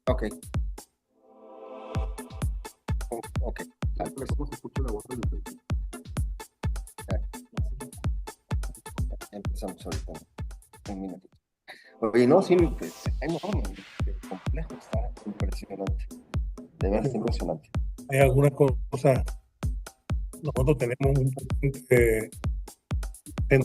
Ok, ok. Ah, pero ¿cómo se escucha la voz del intérprete? Ya, empezamos ahorita. Un minutito. Oye, no, sí, pues, hay un montón, el complejo está impresionante. De verdad está impresionante. Hay alguna cosa, nosotros tenemos un paciente en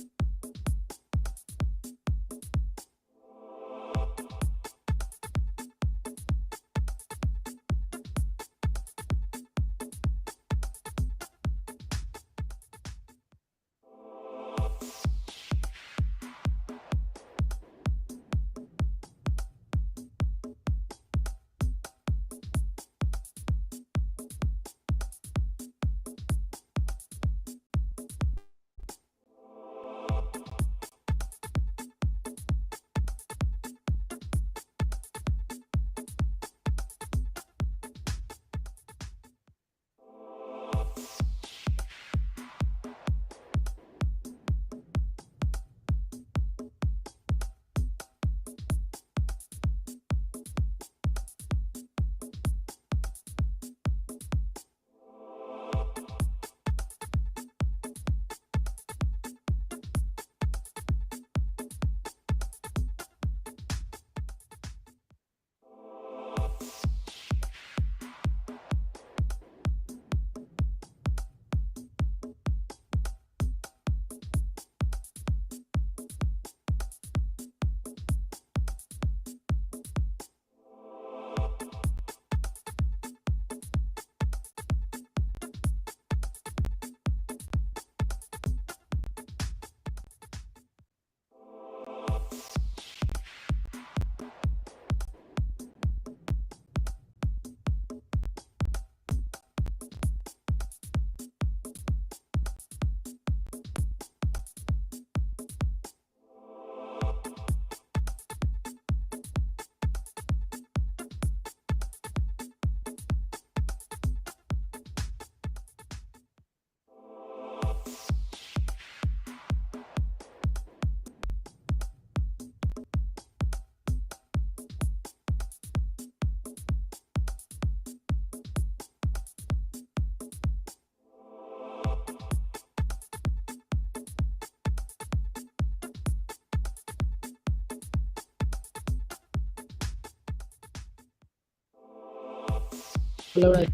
Palabra de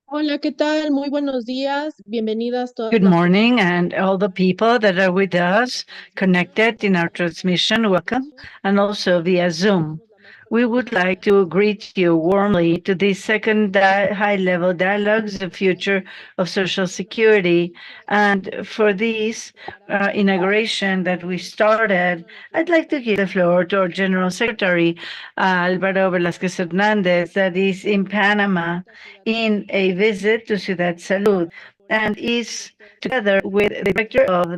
Hola, ¿qué tal? Muy buenos días. Bienvenidas todas Good las morning, and all the people that are with us connected in our transmission, welcome, and also via Zoom. We would like to greet you warmly to this second high level dialogues, the future of Social Security. And for this inauguration that we started, I'd like to give the floor to our General Secretary, Alvaro Velasquez Hernandez, that is in Panama in a visit to Ciudad Salud and is together with the director of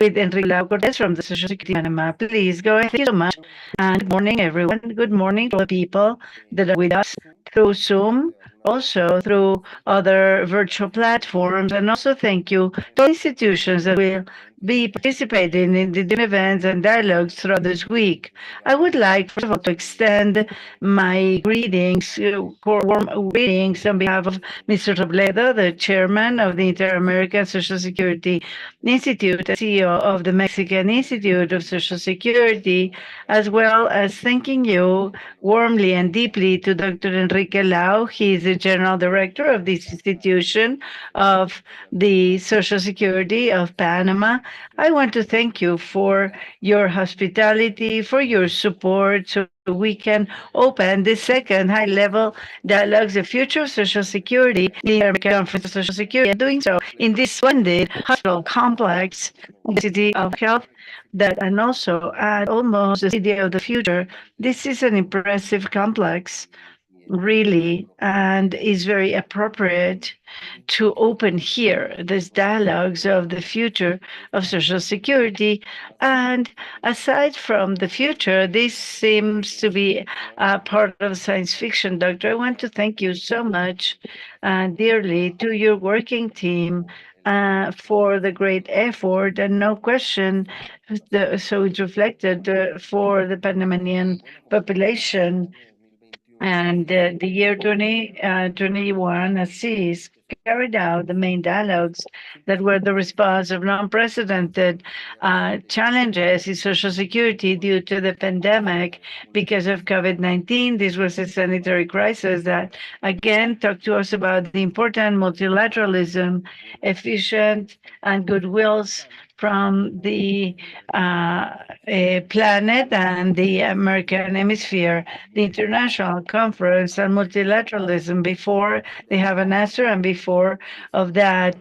with Enrique Lau Cortez from the Social Security Panama. Please go ahead. Thank you so much. And good morning, everyone. Good morning to all the people that are with us through Zoom, also through other virtual platforms. And also thank you to all institutions that will be participating in the different events and dialogues throughout this week. I would like, first of all, to extend my greetings, warm greetings on behalf of Mr. Robledo, the chairman of the Inter-American Social Security Institute, and CEO of the Mexican Institute of Social Security, as well as thanking you warmly and deeply to Dr. Enrique Lau. He is the general director of this institution of the Social Security of Panama. I want to thank you for your hospitality, for your support, so we can open the second high level dialogues, the future of Social Security, the American Conference of Social Security, and doing so in this splendid hospital complex in the City of Health that, and also at almost the City of the Future. This is an impressive complex, really, and is very appropriate to open here these dialogues of the future of Social Security. And aside from the future, this seems to be a part of science fiction, Doctor. I want to thank you so much, dearly, to your working team for the great effort, and no question, so it's reflected for the Panamanian population. And the year 2021 has carried out the main dialogues that were the response of unprecedented challenges in social security due to the pandemic because of COVID-19. This was a sanitary crisis that again talked to us about the important multilateralism, efficient and goodwills from the planet and the American hemisphere, the international conference and multilateralism before they have an answer and before of that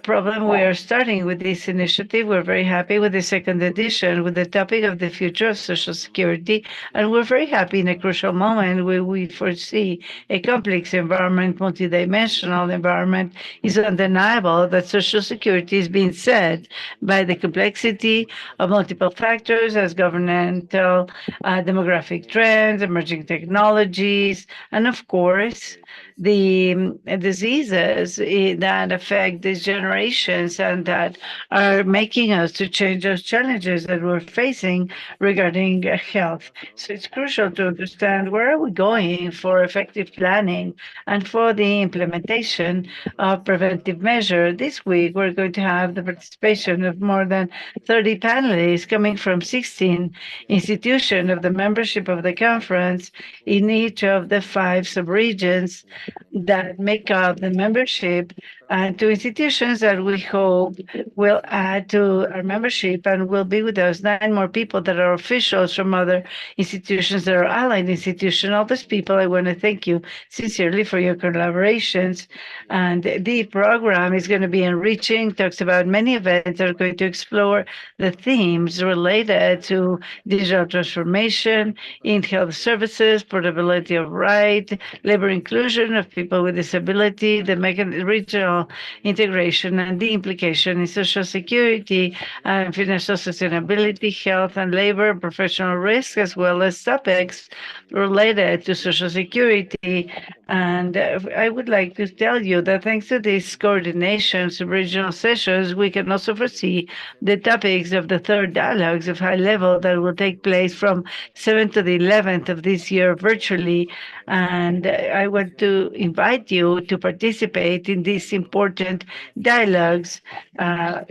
problem. We are starting with this initiative. We're very happy with the second edition with the topic of the future of Social Security. And we're very happy in a crucial moment where we foresee a complex environment, multidimensional environment. It's undeniable that Social Security is being set by the complexity of multiple factors as governmental, demographic trends, emerging technologies, and of course, the diseases that affect these generations and that are making us to change those challenges that we're facing regarding health. So it's crucial to understand where are we going for effective planning and for the implementation of preventive measure. This week, we're going to have the participation of more than 30 panelists coming from 16 institutions of the membership of the conference in each of the 5 subregions that make up the membership, and to institutions that we hope will add to our membership and will be with us 9 more people that are officials from other institutions that are allied institutions. All those people, I want to thank you sincerely for your collaborations. And the program is going to be enriching, talks about many events that are going to explore the themes related to digital transformation in health services, portability of right, labor inclusion of people with disability, the regional integration and the implication in social security and financial sustainability, health and labor, professional risk, as well as topics related to social security. And I would like to tell you that thanks to these coordinations, regional sessions, we can also foresee the topics of the third dialogues of high level that will take place from 7th to the 11th of this year virtually. And I want to invite you to participate in these important dialogues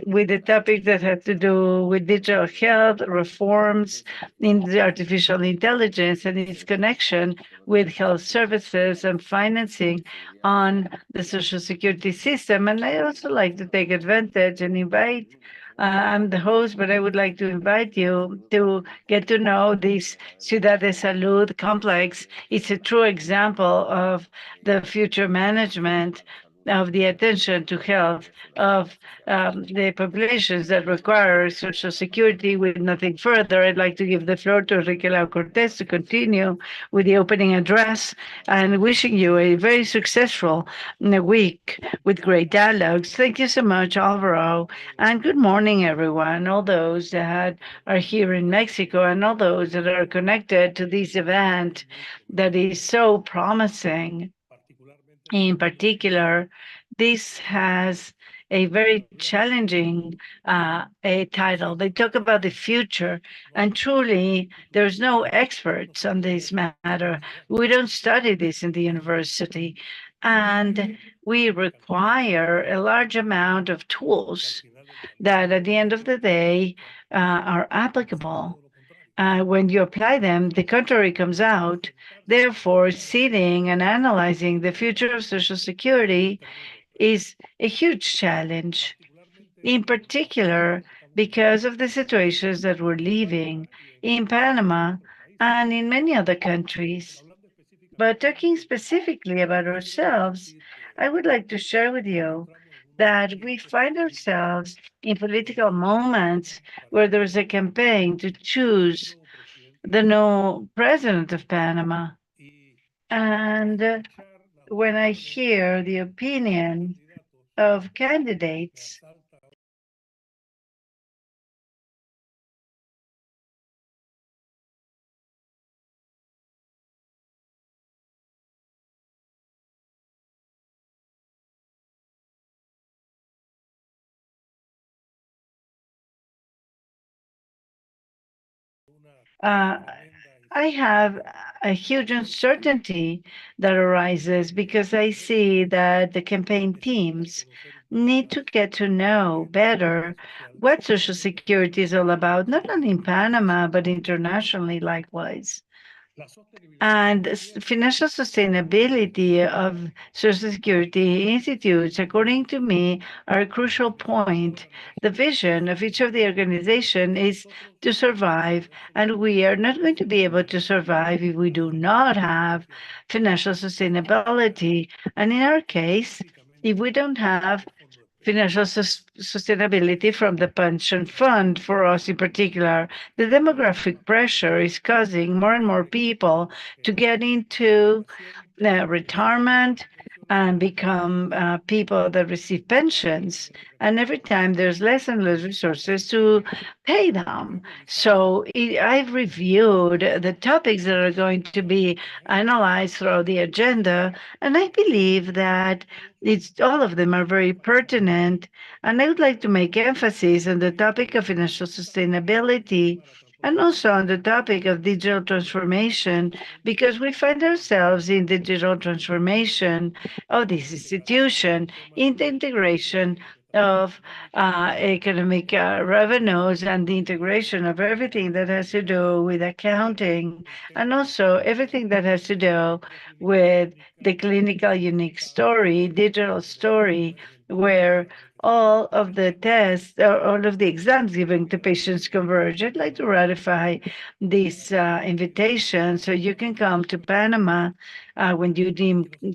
with the topics that have to do with digital health, reforms in the artificial intelligence and its connection with health services and financing on the social security system. And I also like to take advantage and invite I'm the host, but I would like to invite you to get to know this Ciudad de Salud complex. It's a true example of the future management of the attention to health of the populations that require social security. With nothing further, I'd like to give the floor to Enrique Lau Cortez to continue with the opening address and wishing you a very successful week with great dialogues. Thank you so much, Alvaro, and good morning, everyone, all those that are here in Mexico and all those that are connected to this event that is so promising. In particular, this has a very challenging a title. They talk about the future, and truly, there's no experts on this matter. We don't study this in the university, and we require a large amount of tools that, at the end of the day, are applicable. When you apply them, the contrary comes out. Therefore, sitting and analyzing the future of Social Security is a huge challenge, in particular because of the situations that we're living in Panama and in many other countries. But talking specifically about ourselves, I would like to share with you that we find ourselves in political moments where there's a campaign to choose the new president of Panama. And when I hear the opinion of candidates, Uh, I have a huge uncertainty that arises because I see that the campaign teams need to get to know better what Social Security is all about, not only in Panama, but internationally likewise. And financial sustainability of Social Security institutes, according to me, are a crucial point. The vision of each of the organization is to survive, and we are not going to be able to survive if we do not have financial sustainability. And in our case, if we don't have financial sustainability from the pension fund for us in particular. The demographic pressure is causing more and more people to get into retirement and become people that receive pensions. And every time there's less and less resources to pay them. So I've reviewed the topics that are going to be analyzed throughout the agenda, and I believe that all of them are very pertinent. And I would like to make emphasis on the topic of financial sustainability and also on the topic of digital transformation, because we find ourselves in digital transformation of this institution, in the integration of economic revenues and the integration of everything that has to do with accounting and also everything that has to do with the clinical unique story, digital story, where all of the tests or all of the exams given to patients converge. I'd like to ratify this invitation so you can come to Panama when you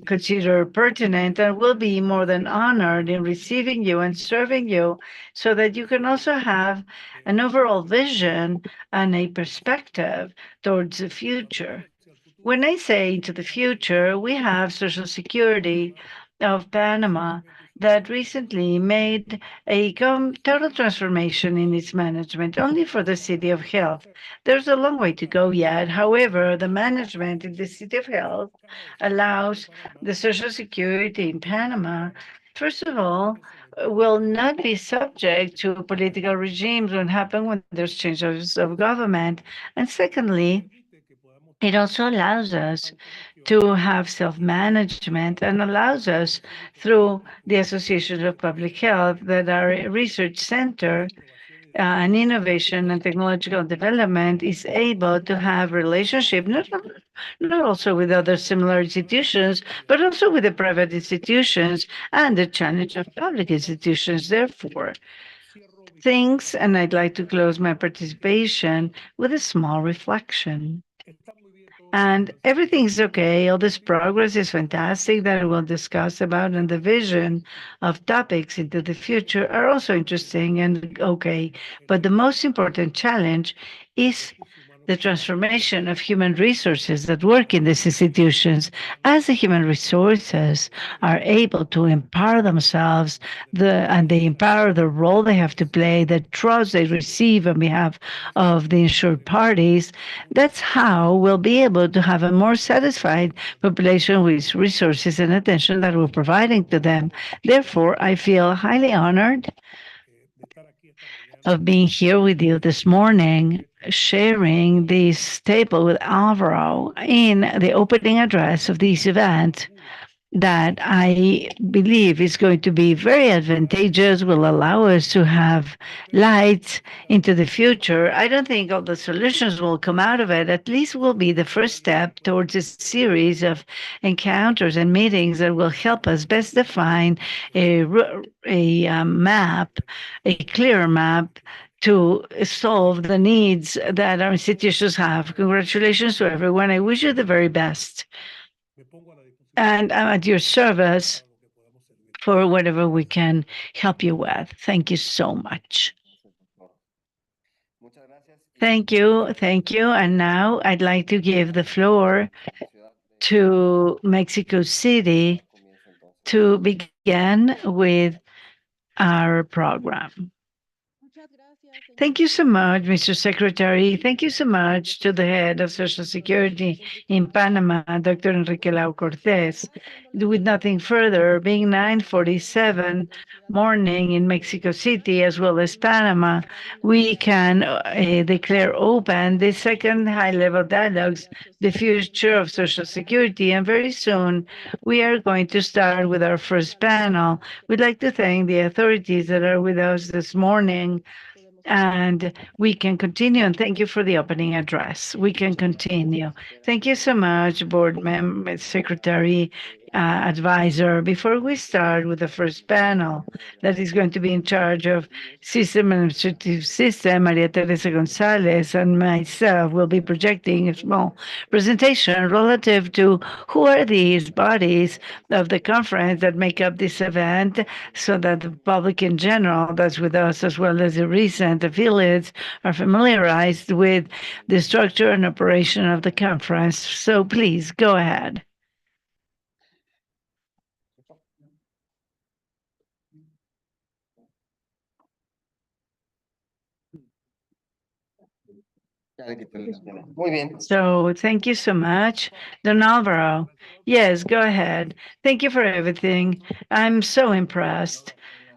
consider pertinent, and we'll be more than honored in receiving you and serving you so that you can also have an overall vision and a perspective towards the future. When I say into the future, we have Social Security of Panama that recently made a total transformation in its management, only for the City of Health. There's a long way to go yet. However, the management in the City of Health allows the Social Security in Panama, first of all, will not be subject to political regimes when happen when there's changes of government. And secondly, it also allows us to have self-management and allows us through the Association of Public Health that our research center and innovation and technological development is able to have relationship not also with other similar institutions, but also with the private institutions and the challenge of public institutions. Therefore, things, and I'd like to close my participation with a small reflection. And everything's okay. All this progress is fantastic that we'll discuss about, and the vision of topics into the future are also interesting and okay. But the most important challenge is the transformation of human resources that work in these institutions. As the human resources are able to empower themselves, and they empower the role they have to play, the trust they receive on behalf of the insured parties, that's how we'll be able to have a more satisfied population with resources and attention that we're providing to them. Therefore, I feel highly honored of being here with you this morning, sharing this table with Alvaro in the opening address of this event that I believe is going to be very advantageous, will allow us to have light into the future. I don't think all the solutions will come out of it. At least will be the first step towards a series of encounters and meetings that will help us best define a map, a clear map to solve the needs that our institutions have. Congratulations to everyone. I wish you the very best. And I'm at your service for whatever we can help you with. Thank you so much. Thank you. Thank you. And now I'd like to give the floor to Mexico City to begin with our program. Thank you so much, Mr. Secretary. Thank you so much to the head of Social Security in Panama, Dr. Enrique Lau Cortez. With nothing further, being 9:47 morning in Mexico City as well as Panama, we can declare open the second high-level dialogues, the future of Social Security, and very soon we are going to start with our first panel. We'd like to thank the authorities that are with us this morning, and we can continue. And thank you for the opening address. We can continue. Thank you so much, board member, secretary, advisor. Before we start with the first panel, that is going to be in charge of system administrative system, Maria Teresa Gonzalez and myself will be projecting a small presentation relative to who are these bodies of the conference that make up this event, so that the public in general that's with us, as well as the recent affiliates, are familiarized with the structure and operation of the conference. So please go ahead. Muy bien. So thank you so much, Don Alvaro. Yes, go ahead. Thank you for everything. I'm so impressed,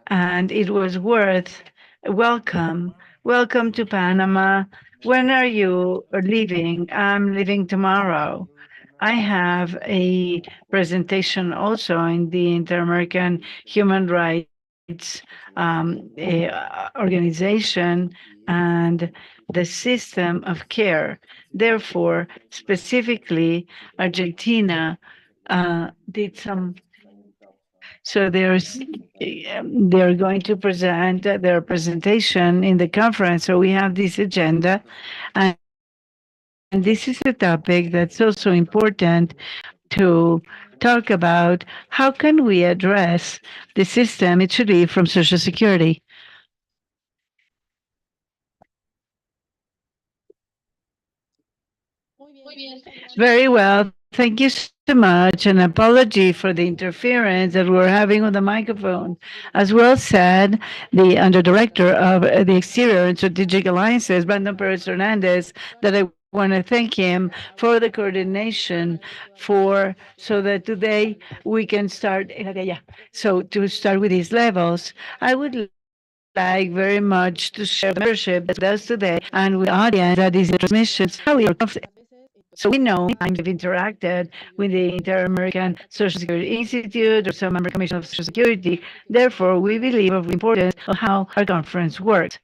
and it was worth. Welcome. Welcome to Panama. When are you leaving? I'm leaving tomorrow. I have a presentation also in the Inter-American Human Rights organization and the system of care. Therefore, specifically, Argentina did some. So they're going to present their presentation in the conference. So we have this agenda, and this is a topic that's also important to talk about. How can we address the system it should be from Social Security? Very well. Thank you so much. An apology for the interference that we're having with the microphone. As well said, the underdirector of the Exterior and Strategic Alliances, Brandon Perez Hernandez, that I want to thank him for the coordination for so that today we can start. So to start with these levels, I would like very much to share the membership that's with us today and with the audience that is the transmissions, how we are. So we know times we've interacted with the Inter-American Social Security Institute or some American Commission of Social Security. Therefore, we believe of the importance of how our conference works.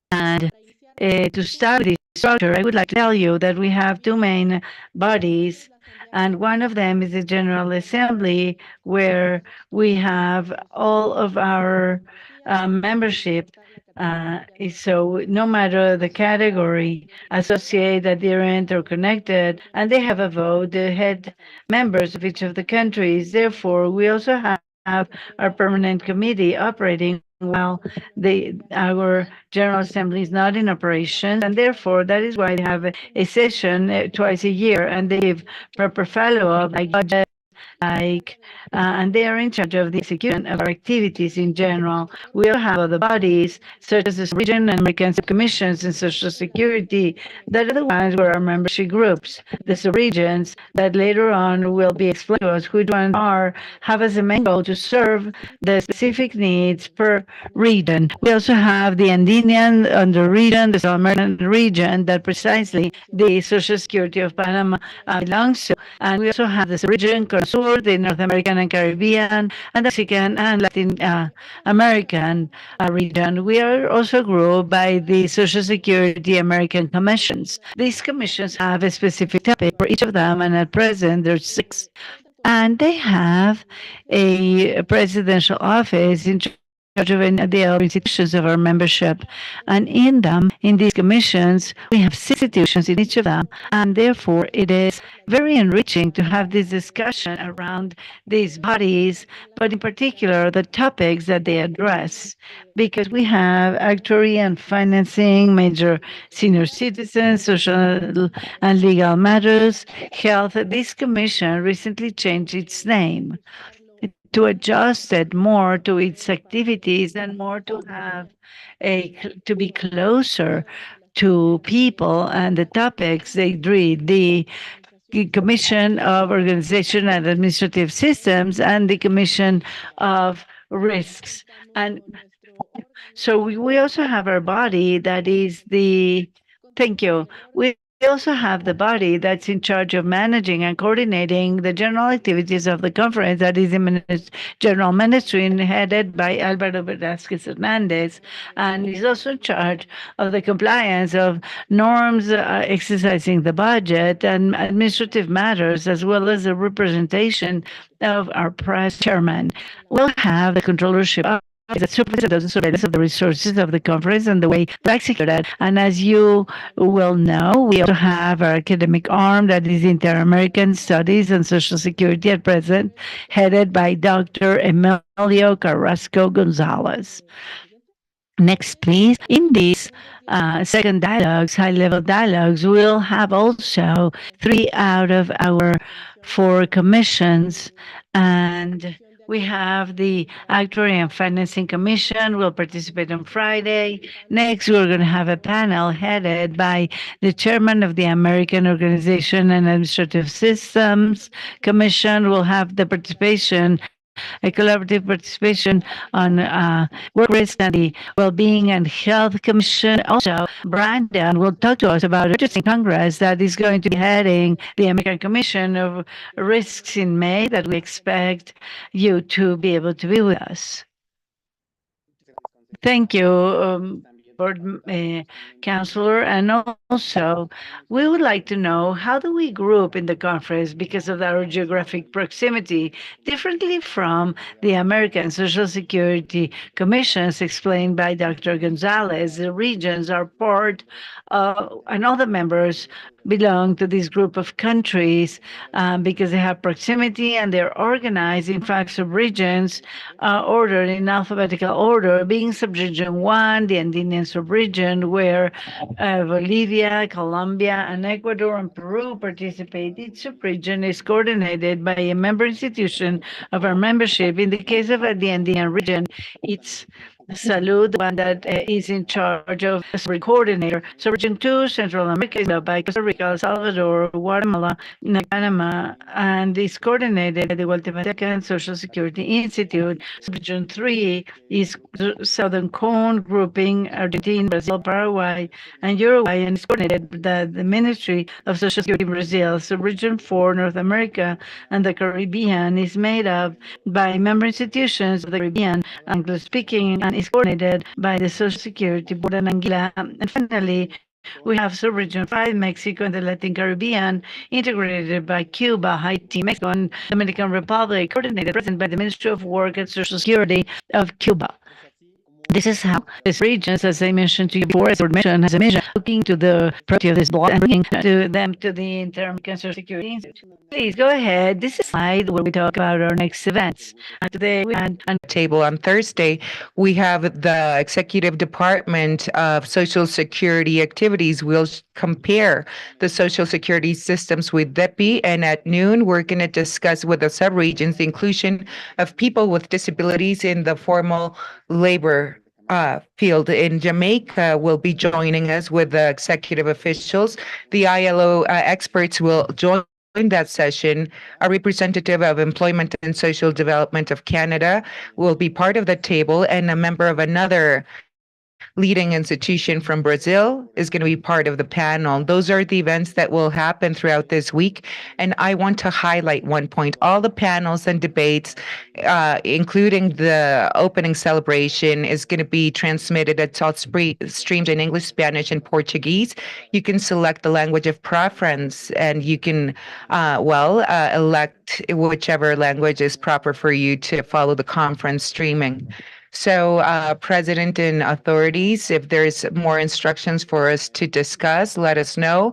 And to start with this structure, I would like to tell you that we have two main bodies, and one of them is the General Assembly, where we have all of our membership. So no matter the category, associate, adherent, or connected, and they have a vote, the head members of each of the countries. Therefore, we also have our permanent committee operating while our General Assembly is not in operation, and therefore that is why they have a session twice a year, and they give proper follow-up, like budget, and they are in charge of the execution of our activities in general. We also have other bodies, such as the region and American subcommissions in Social Security, that are the ones where our membership groups, the sub-regions, that later on will be explained to us which ones are, have as a main goal to serve the specific needs per region. We also have the Andean under region, the South American region, that precisely the Social Security of Panama belongs to. And we also have the region, Sur, the North American and Caribbean, and the Mexican and Latin American region. We are also grouped by the Social Security American Commissions. These commissions have a specific topic for each of them, and at present there's 6. And they have a presidential office in charge of the other institutions of our membership. And in them, in these commissions, we have 6 institutions in each of them. And therefore, it is very enriching to have this discussion around these bodies, but in particular, the topics that they address. Because we have actuary and financing, major senior citizens, social and legal matters, health. This commission recently changed its name. to adjust it more to its activities and more to have to be closer to people and the topics they read. The Commission of Organization and Administrative Systems and the Commission of Risks. And so we also have our body that is the, thank you. We also have the body that's in charge of managing and coordinating the general activities of the conference that is the General Ministry headed by Alvaro Velázquez Hernandez, and is also in charge of the compliance of norms exercising the budget and administrative matters, as well as the representation of our press chairman. We'll have the controllership that supervises the surveillance of the resources of the conference and the way to execute it. And as you will know, we also have our academic arm that is Inter-American Studies and Social Security at present, headed by Dr. Emilio Carrasco Gonzalez. Next, please. In these second dialogues, high-level dialogues, we'll have also 3 out of our 4 commissions, and we have the Actuary and Financing Commission will participate on Friday. Next, we're going to have a panel headed by the chairman of the American Organization and Administrative Systems Commission. We'll have the participation, a collaborative participation on work risk and the Well-being and Health Commission. Also, Brandon will talk to us about an interesting congress that is going to be heading the American Commission of Risks in May that we expect you to be able to be with us. Thank you, Board Counselor. And also, we would like to know, how do we group in the conference because of our geographic proximity, differently from the American Social Security Commissions explained by Dr. Gonzalez? The regions are part, and all the members belong to this group of countries because they have proximity and they're organized in 5 subregions ordered in alphabetical order, being subregion 1, the Andean subregion, where Bolivia, Colombia, and Ecuador and Peru participate. Each subregion is coordinated by a member institution of our membership. In the case of the Andean region, it's Salud, the one that is in charge of the coordinator. So Region 2, Central America, is led by Costa Rica, El Salvador, Guatemala, Panama, and is coordinated by the Guatemaltecan Social Security Institute. So Region 3 is Southern Cone grouping, Argentina, Brazil, Paraguay, and Uruguay, and is coordinated by the Ministry of Social Security in Brazil. So Region 4, North America and the Caribbean, is made up by member institutions of the Caribbean, English-speaking, and is coordinated by the Social Security Board and Anguilla. And finally, we have Subregion 5, Mexico and the Latin Caribbean, integrated by Cuba, Haiti, Mexico, and Dominican Republic, coordinated present by the Ministry of Work and Social Security of Cuba. This is how these regions, as I mentioned to you before, as mentioned, has a mission looking to the property of this block and bringing to them to the Inter-American Social Security Institute. Please go ahead. This is a slide where we talk about our next events. And today we had on the table on Thursday, we have the Executive Department of Social Security activities. We'll compare the social security systems with DEPI, and at noon, we're going to discuss with the subregions the inclusion of people with disabilities in the formal labor field. In Jamaica will be joining us with the executive officials. The ILO experts will join that session. A representative of Employment and Social Development of Canada will be part of the table, and a member of another leading institution from Brazil is going to be part of the panel. Those are the events that will happen throughout this week. And I want to highlight one point. All the panels and debates, including the opening celebration, is going to be transmitted at streamed in English, Spanish, and Portuguese. You can select the language of preference, and you can, elect whichever language is proper for you to follow the conference streaming. So, President and authorities, if there's more instructions for us to discuss, let us know.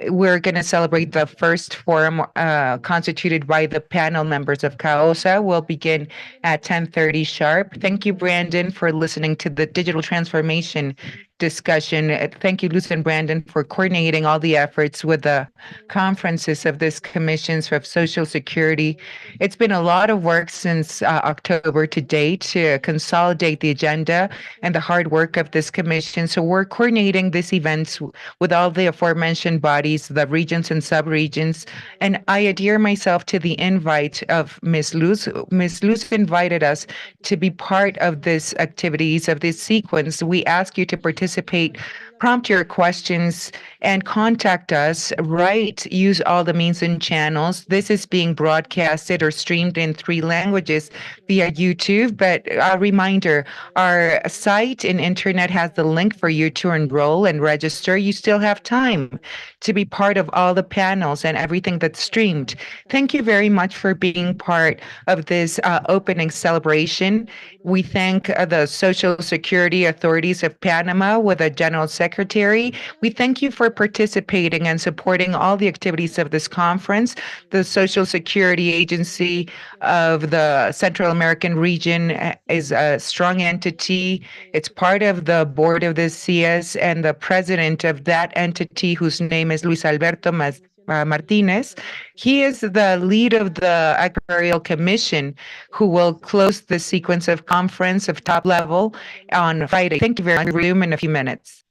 We're going to celebrate the first forum constituted by the panel members of CAOSA. We'll begin at 10:30 sharp. Thank you, Brandon, for listening to the digital transformation discussion. Thank you, Luz and Brandon, for coordinating all the efforts with the conferences of this commissions of Social Security. It's been a lot of work since October to date to consolidate the agenda and the hard work of this commission. So we're coordinating these events with all the aforementioned bodies, the regions and subregions. And I adhere myself to the invite of Ms. Luz. Ms. Luz invited us to be part of this activities of this sequence. We ask you to participate, prompt your questions, and contact us. Right, use all the means and channels. This is being broadcasted or streamed in 3 languages via YouTube. But a reminder, our site and internet has the link for you to enroll and register. You still have time to be part of all the panels and everything that's streamed. Thank you very much for being part of this opening celebration. We thank the Social Security authorities of Panama with a general secretary. We thank you for participating and supporting all the activities of this conference. The Social Security Agency of the Central American region is a strong entity. It's part of the board of the CS, and the president of that entity, whose name is Luis Alberto Martinez. He is the lead of the Actuarial Commission, who will close the sequence of conference of top level on Friday. Thank you very much. Resume in a few minutes.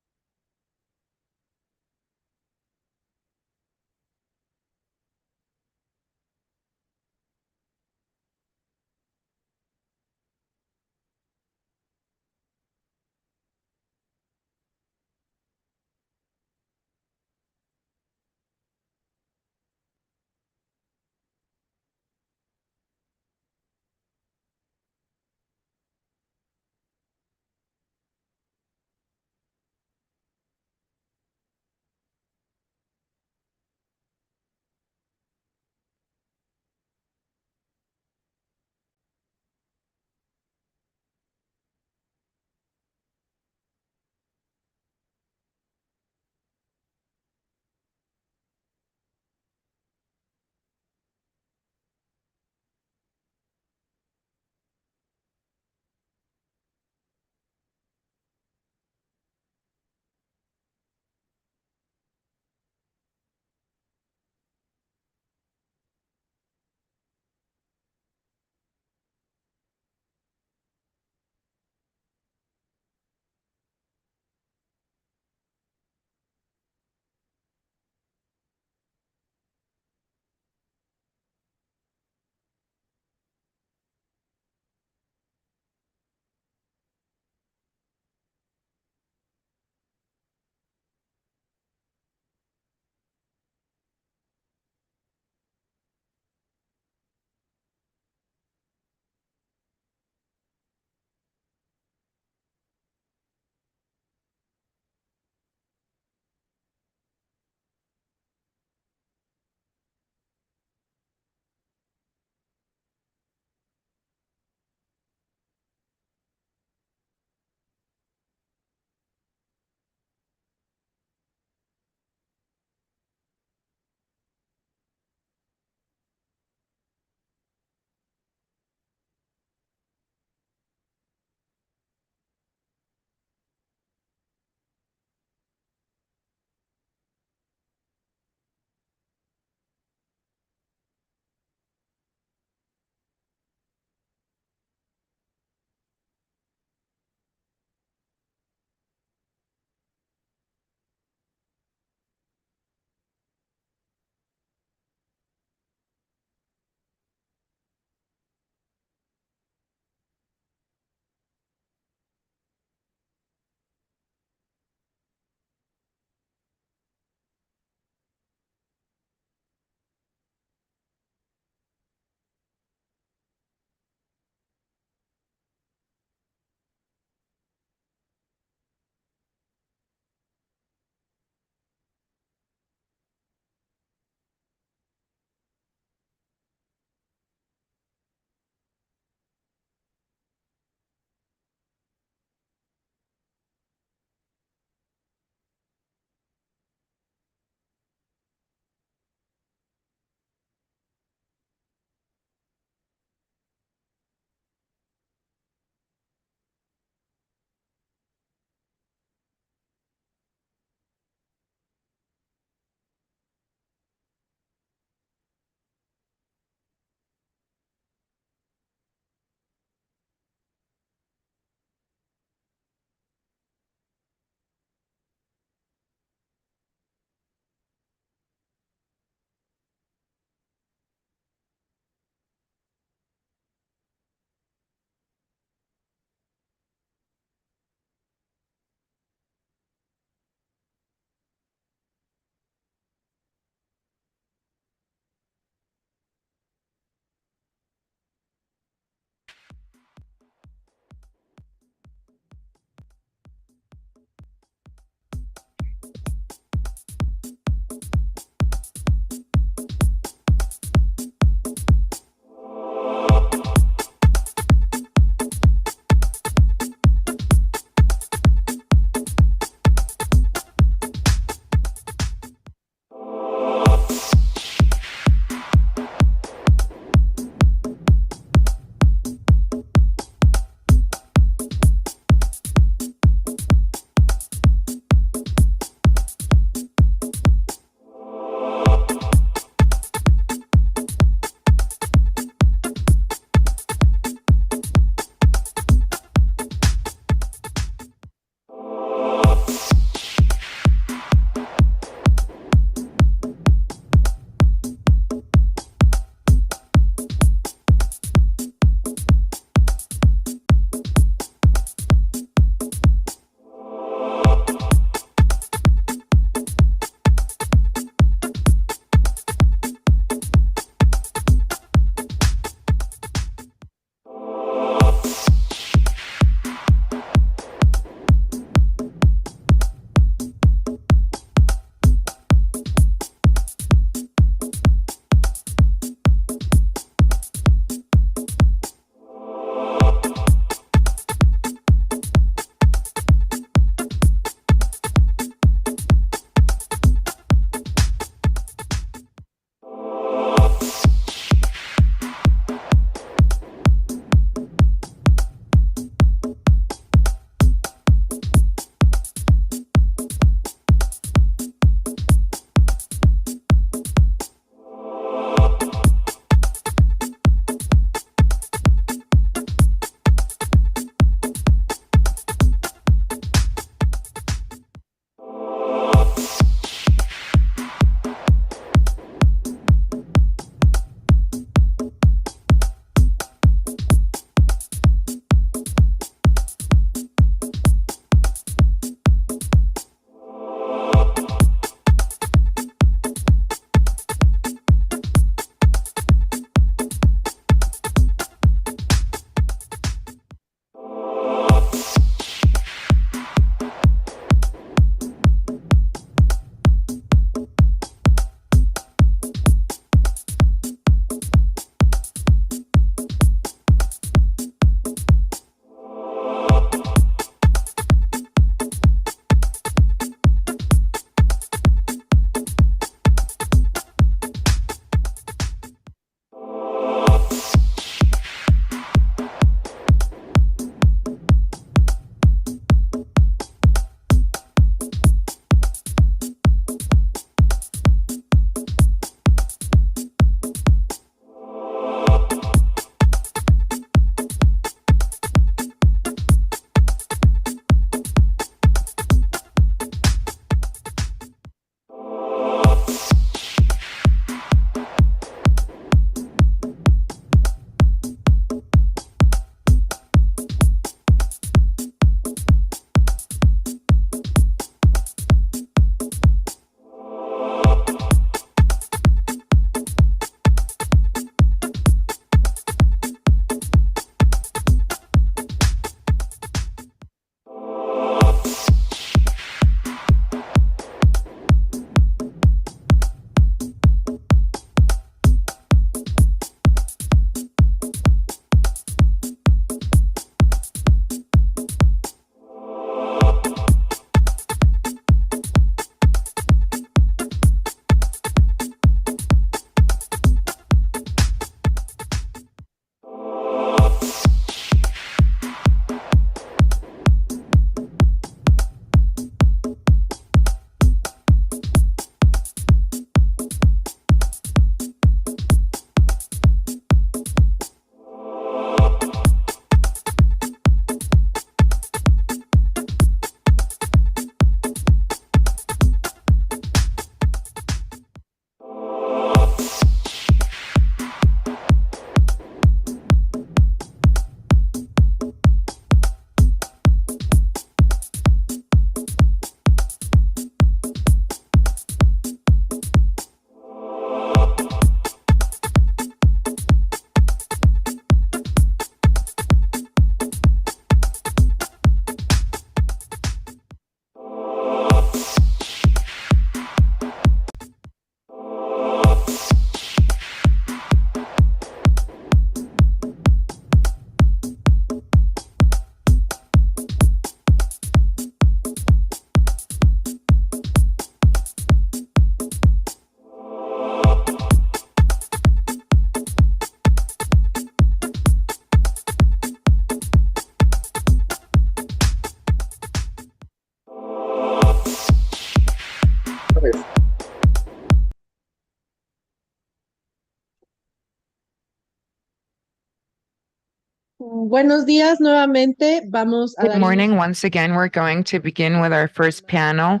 Buenos días nuevamente. Vamos a Good dar morning. Once again, we're going to begin with our first panel,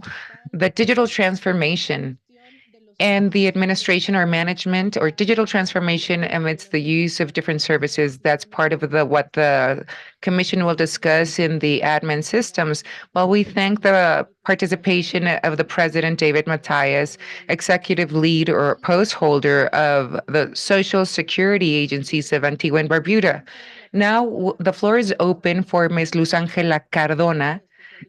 the digital transformation and the administration or management or digital transformation amidst the use of different services. That's part of what the commission will discuss in the admin systems. Well, we thank the participation of the president, David Matthias, executive lead or post holder of the Social Security Agencies of Antigua and Barbuda. Now, the floor is open for Ms. Luz Angela Cardona.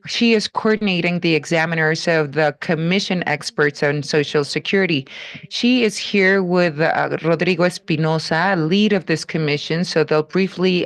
She is coordinating the examiners of the commission experts on Social Security. She is here with Rodrigo Espinosa, lead of this commission, so they'll briefly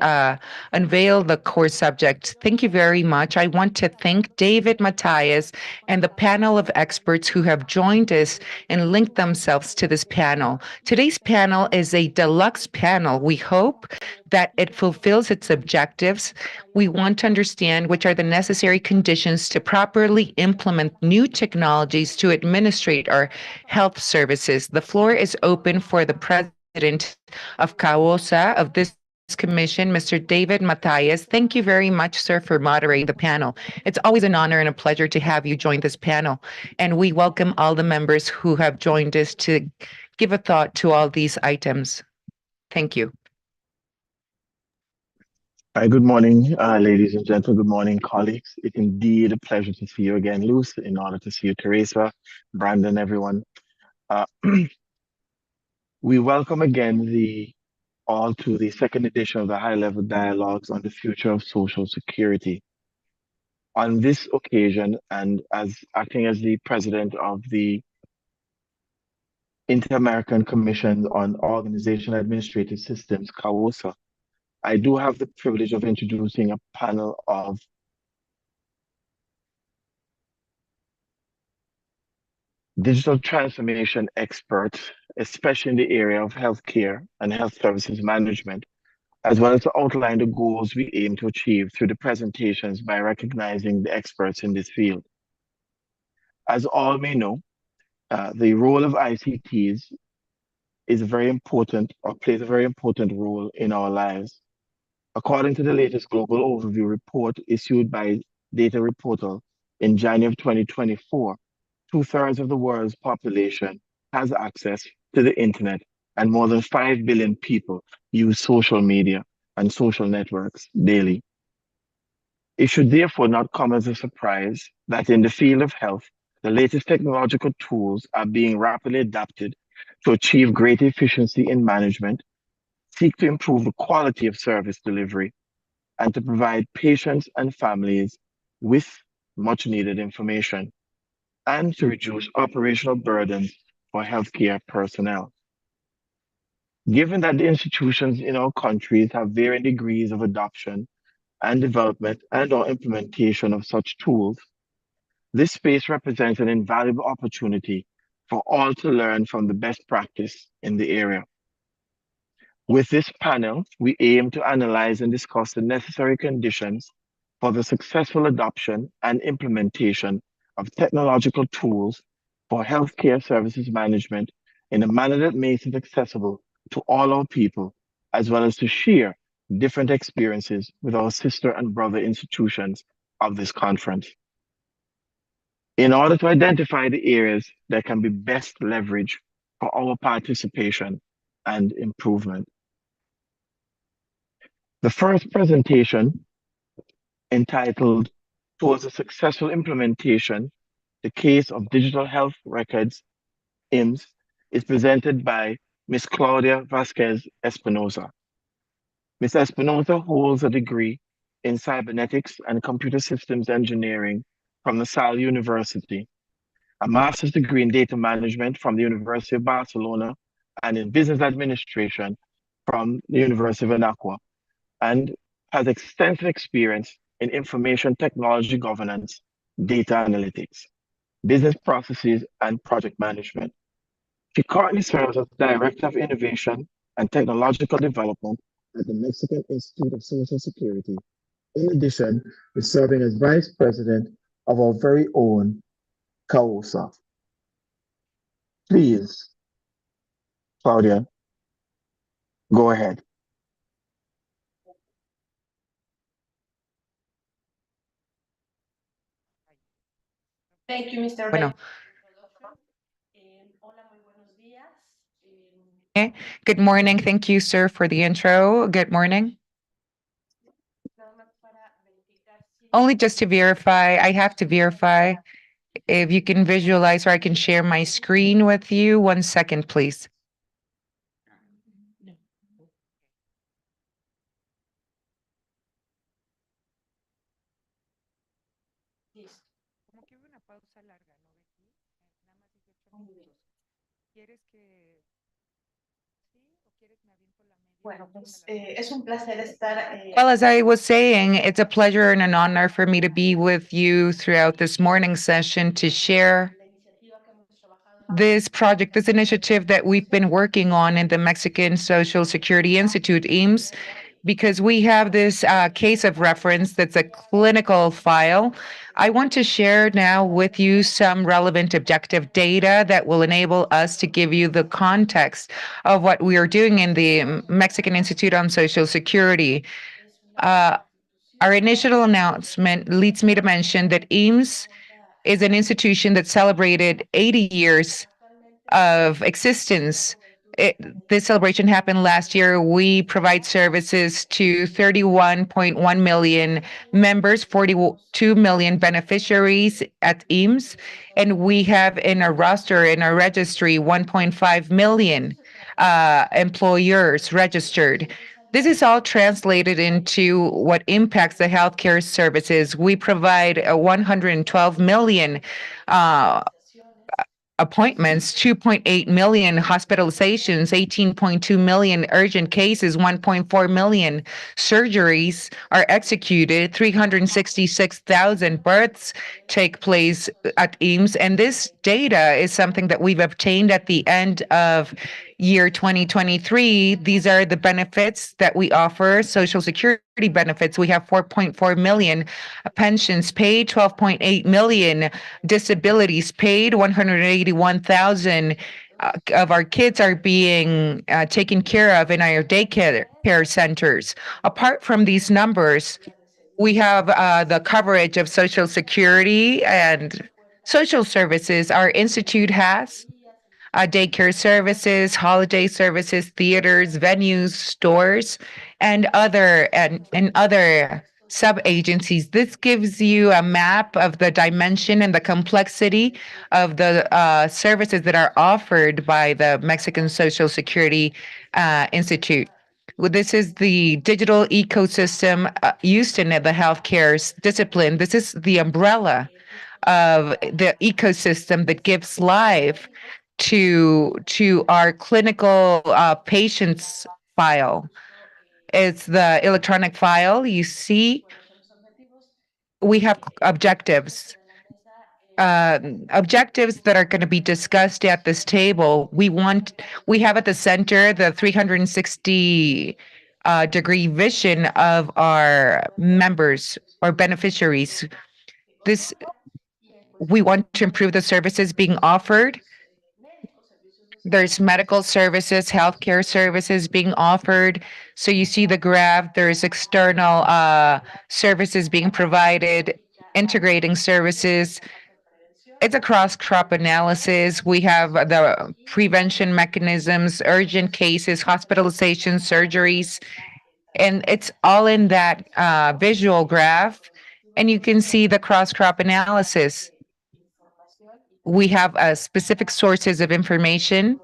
unveil the core subject. Thank you very much. I want to thank David Matthias and the panel of experts who have joined us and linked themselves to this panel. Today's panel is a deluxe panel. We hope that it fulfills its objectives. We want to understand which are the necessary conditions to properly implement new technologies to administrate our health services. The floor is open for the president of CAOSA of this commission, Mr. David Matthias. Thank you very much, sir, for moderating the panel. It's always an honor and a pleasure to have you join this panel. And we welcome all the members who have joined us to give a thought to all these items. Thank you. Hi, good morning, ladies and gentlemen. Good morning, colleagues. It's indeed a pleasure to see you again, Luz, in order to see you, Teresa, Brandon, everyone. We welcome again all to the second edition of the high-level dialogues on the future of Social Security. On this occasion, and as acting as the president of the Inter-American Commission on Organization Administrative Systems, CAOSA, I do have the privilege of introducing a panel of digital transformation experts, especially in the area of healthcare and health services management, as well as to outline the goals we aim to achieve through the presentations by recognizing the experts in this field. As all may know, the role of ICTs is very important or plays a very important role in our lives. According to the latest Global Overview report issued by Data Reportal in January of 2024, 2/3 of the world's population has access to the internet, and more than 5 billion people use social media and social networks daily. It should therefore not come as a surprise that in the field of health, the latest technological tools are being rapidly adapted to achieve greater efficiency in management, seek to improve the quality of service delivery, and to provide patients and families with much needed information, and to reduce operational burdens for healthcare personnel. Given that the institutions in our countries have varying degrees of adoption and development and/or implementation of such tools, this space represents an invaluable opportunity for all to learn from the best practice in the area. With this panel, we aim to analyze and discuss the necessary conditions for the successful adoption and implementation of technological tools for healthcare services management in a manner that makes it accessible to all our people, as well as to share different experiences with our sister and brother institutions of this conference. In order to identify the areas that can be best leveraged for our participation and improvement. The first presentation, entitled Towards a Successful Implementation, the Case of Digital Health Records, IMS, is presented by Ms. Claudia Vasquez Espinosa. Ms. Espinosa holds a degree in cybernetics and computer systems engineering from the Salle University, a master's degree in data management from the University of Barcelona, and in business administration from the University of Anagua, and has extensive experience in information technology governance, data analytics, business processes, and project management. She currently serves as Director of Innovation and Technological Development at the Mexican Institute of Social Security. In addition, is serving as Vice President of our very own CAOSA. Please, Claudia, go ahead. Thank you, Mr. Bueno, good morning. Thank you, sir, for the intro. Good morning. Only just to verify, I have to verify if you can visualize or I can share my screen with you. 1 second, please. Well, as I was saying, it's a pleasure and an honor for me to be with you throughout this morning session to share this project, this initiative that we've been working on in the Mexican Social Security Institute, EAMS, because we have this case of reference that's a clinical file. I want to share now with you some relevant objective data that will enable us to give you the context of what we are doing in the Mexican Institute on Social Security. Our initial announcement leads me to mention that EAMS is an institution that celebrated 80 years of existence. This celebration happened last year. We provide services to 31.1 million members, 42 million beneficiaries at EAMS, and we have in our roster, in our registry, 1.5 million employers registered. This is all translated into what impacts the healthcare services. We provide 112 million appointments, 2.8 million hospitalizations, 18.2 million urgent cases, 1.4 million surgeries are executed, 366,000 births take place at EAMS. And this data is something that we've obtained at the end of year 2023. These are the benefits that we offer, Social Security benefits. We have 4.4 million pensions paid, 12.8 million disabilities paid, 181,000 of our kids are being taken care of in our daycare centers. Apart from these numbers, we have the coverage of Social Security and social services. Our institute has daycare services, holiday services, theaters, venues, stores, and other sub-agencies. This gives you a map of the dimension and the complexity of the services that are offered by the Mexican Social Security Institute. Well, this is the digital ecosystem used in the healthcare discipline. This is the umbrella of the ecosystem that gives life to our clinical patients file. It's the electronic file. You see, we have objectives that are going to be discussed at this table. We have at the center the 360 degree vision of our members or beneficiaries. This we want to improve the services being offered. There's medical services, healthcare services being offered. So you see the graph, there's external services being provided, integrating services. It's a cross-crop analysis. We have the prevention mechanisms, urgent cases, hospitalizations, surgeries, and it's all in that visual graph. And you can see the cross-crop analysis. We have specific sources of information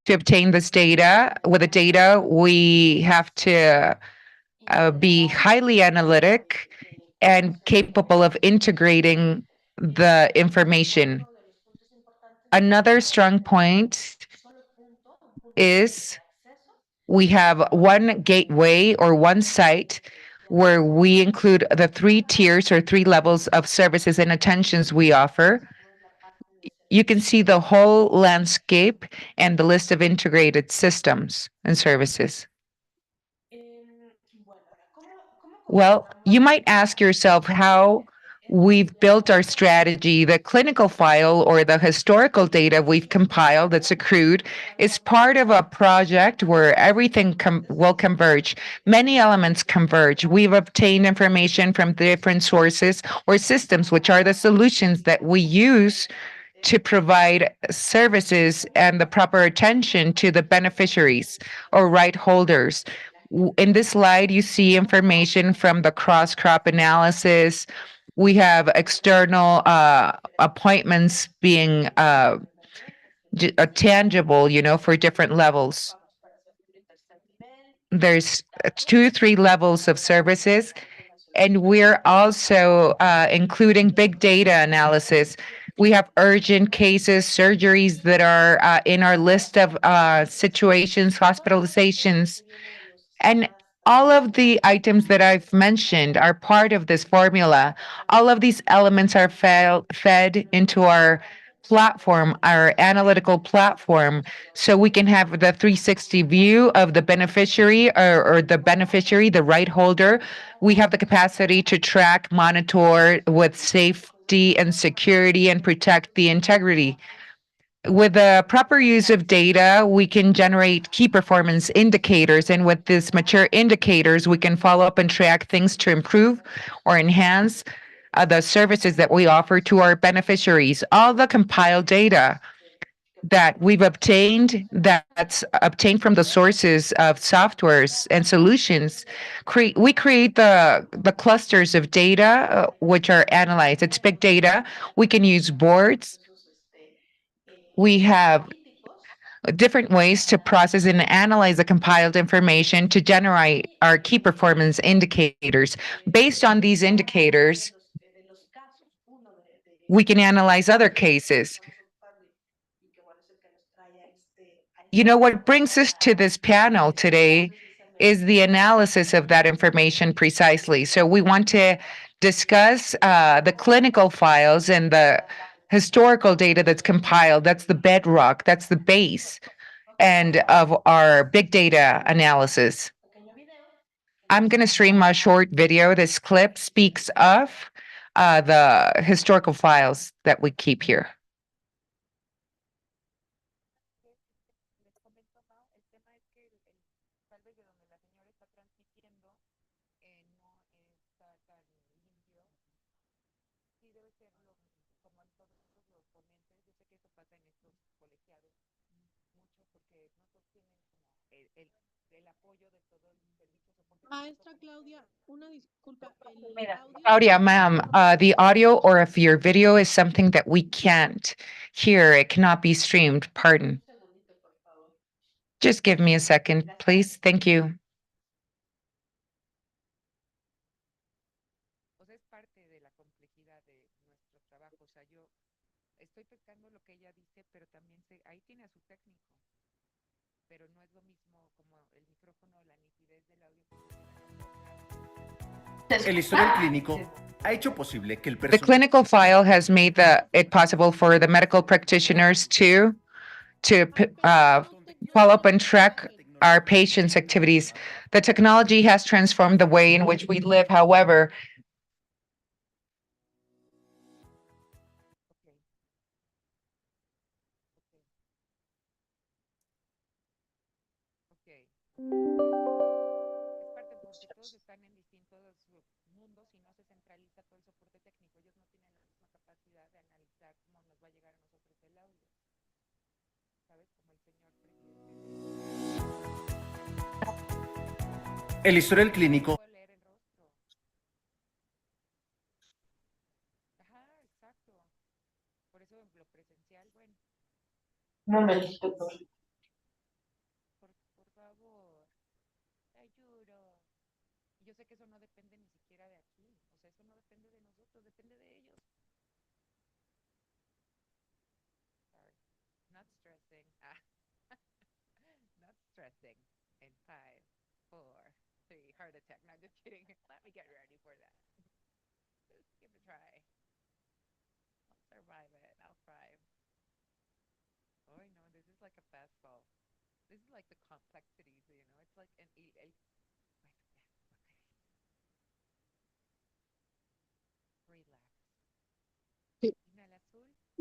to obtain this data. With the data, we have to be highly analytic and capable of integrating the information. Another strong point is we have one gateway or one site where we include the 3 tiers or 3 levels of services and attentions we offer. You can see the whole landscape and the list of integrated systems and services. Well, you might ask yourself, how we've built our strategy. The clinical file or the historical data we've compiled that's accrued is part of a project where everything will converge. Many elements converge. We've obtained information from different sources or systems, which are the solutions that we use to provide services and the proper attention to the beneficiaries or right holders. In this slide, you see information from the cross-crop analysis. We have external appointments being tangible, for different levels. There's 2, 3 levels of services, and we're also including big data analysis. We have urgent cases, surgeries that are in our list of situations, hospitalizations, and all of the items that I've mentioned are part of this formula. All of these elements are fed into our platform, our analytical platform, so we can have the 360 view of the beneficiary or the beneficiary, the right holder. We have the capacity to track, monitor with safety and security and protect the integrity. With the proper use of data, we can generate key performance indicators. And with these mature indicators, we can follow up and track things to improve or enhance the services that we offer to our beneficiaries. All the compiled data that we've obtained, that's obtained from the sources of softwares and solutions, we create the clusters of data which are analyzed. It's big data. We can use boards. We have different ways to process and analyze the compiled information to generate our key performance indicators. Based on these indicators, we can analyze other cases. What brings us to this panel today is the analysis of that information precisely. So we want to discuss the clinical files and the historical data that's compiled. That's the bedrock, that's the base and of our big data analysis. I'm going to stream a short video. This clip speaks of the historical files that we keep here. Maestra Claudia, una disculpa, Claudia, ma'am, the audio or if your video is something that we can't hear, it cannot be streamed. Pardon. Just give me a second, please. Thank you. El historial clínico ha hecho posible que el The clinical file has made it possible for the medical practitioners to follow up and track our patients' activities. The technology has transformed the way in which we live. However, el historial clínico Un momentito, por favor.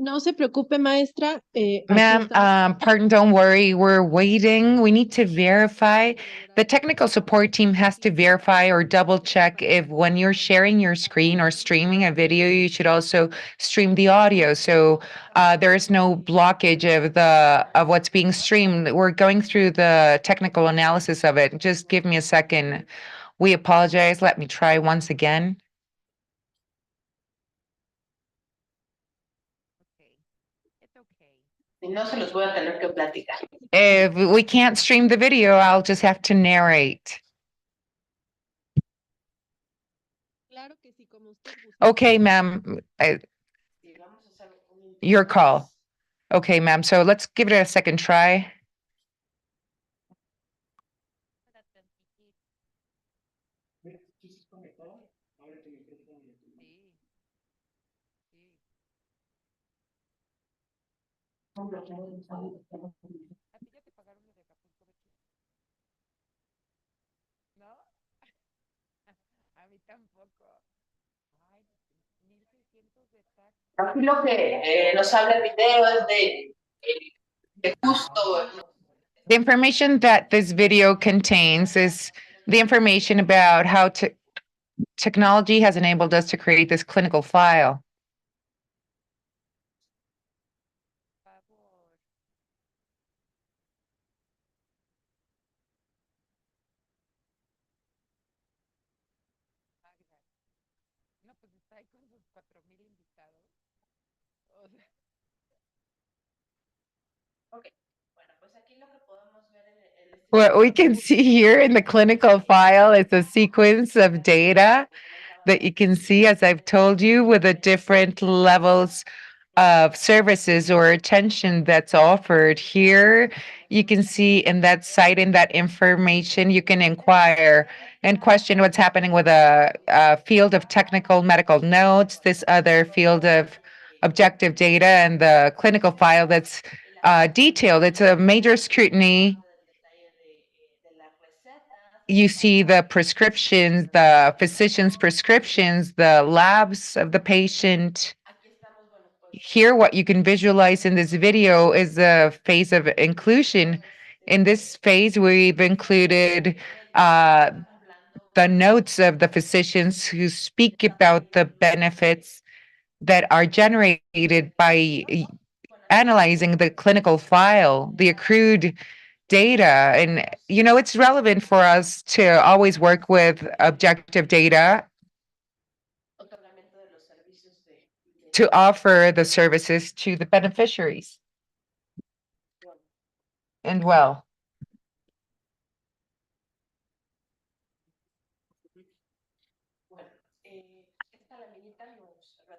No se preocupe, maestra. Aquí Ma'am, estamos. pardon, don't worry. We're waiting. We need to verify. The technical support team has to verify or double check if when you're sharing your screen or streaming a video, you should also stream the audio. So there is no blockage of what's being streamed. We're going through the technical analysis of it. Just give me a second. We apologize. Let me try once again. If we can't stream the video, I'll just have to narrate. Claro que sí, como usted guste. Okay, ma'am. Your call. Okay, ma'am. So let's give it a second try. Aquí lo que nos habla el video es de justo. The information that this video contains is the information about how technology has enabled us to create this clinical file. What we can see here in the clinical file is a sequence of data that you can see, as I've told you, with the different levels of services or attention that's offered. Here, you can see in that site, in that information, you can inquire and question what's happening with a field of technical medical notes, this other field of objective data, and the clinical file that's detailed. It's a major scrutiny. You see the prescriptions, the physician's prescriptions, the labs of the patient. Here, what you can visualize in this video is the phase of inclusion. In this phase, we've included the notes of the physicians who speak about the benefits that are generated by analyzing the clinical file, the accrued data. And, it's relevant for us to always work with objective data to offer the services to the beneficiaries. And well,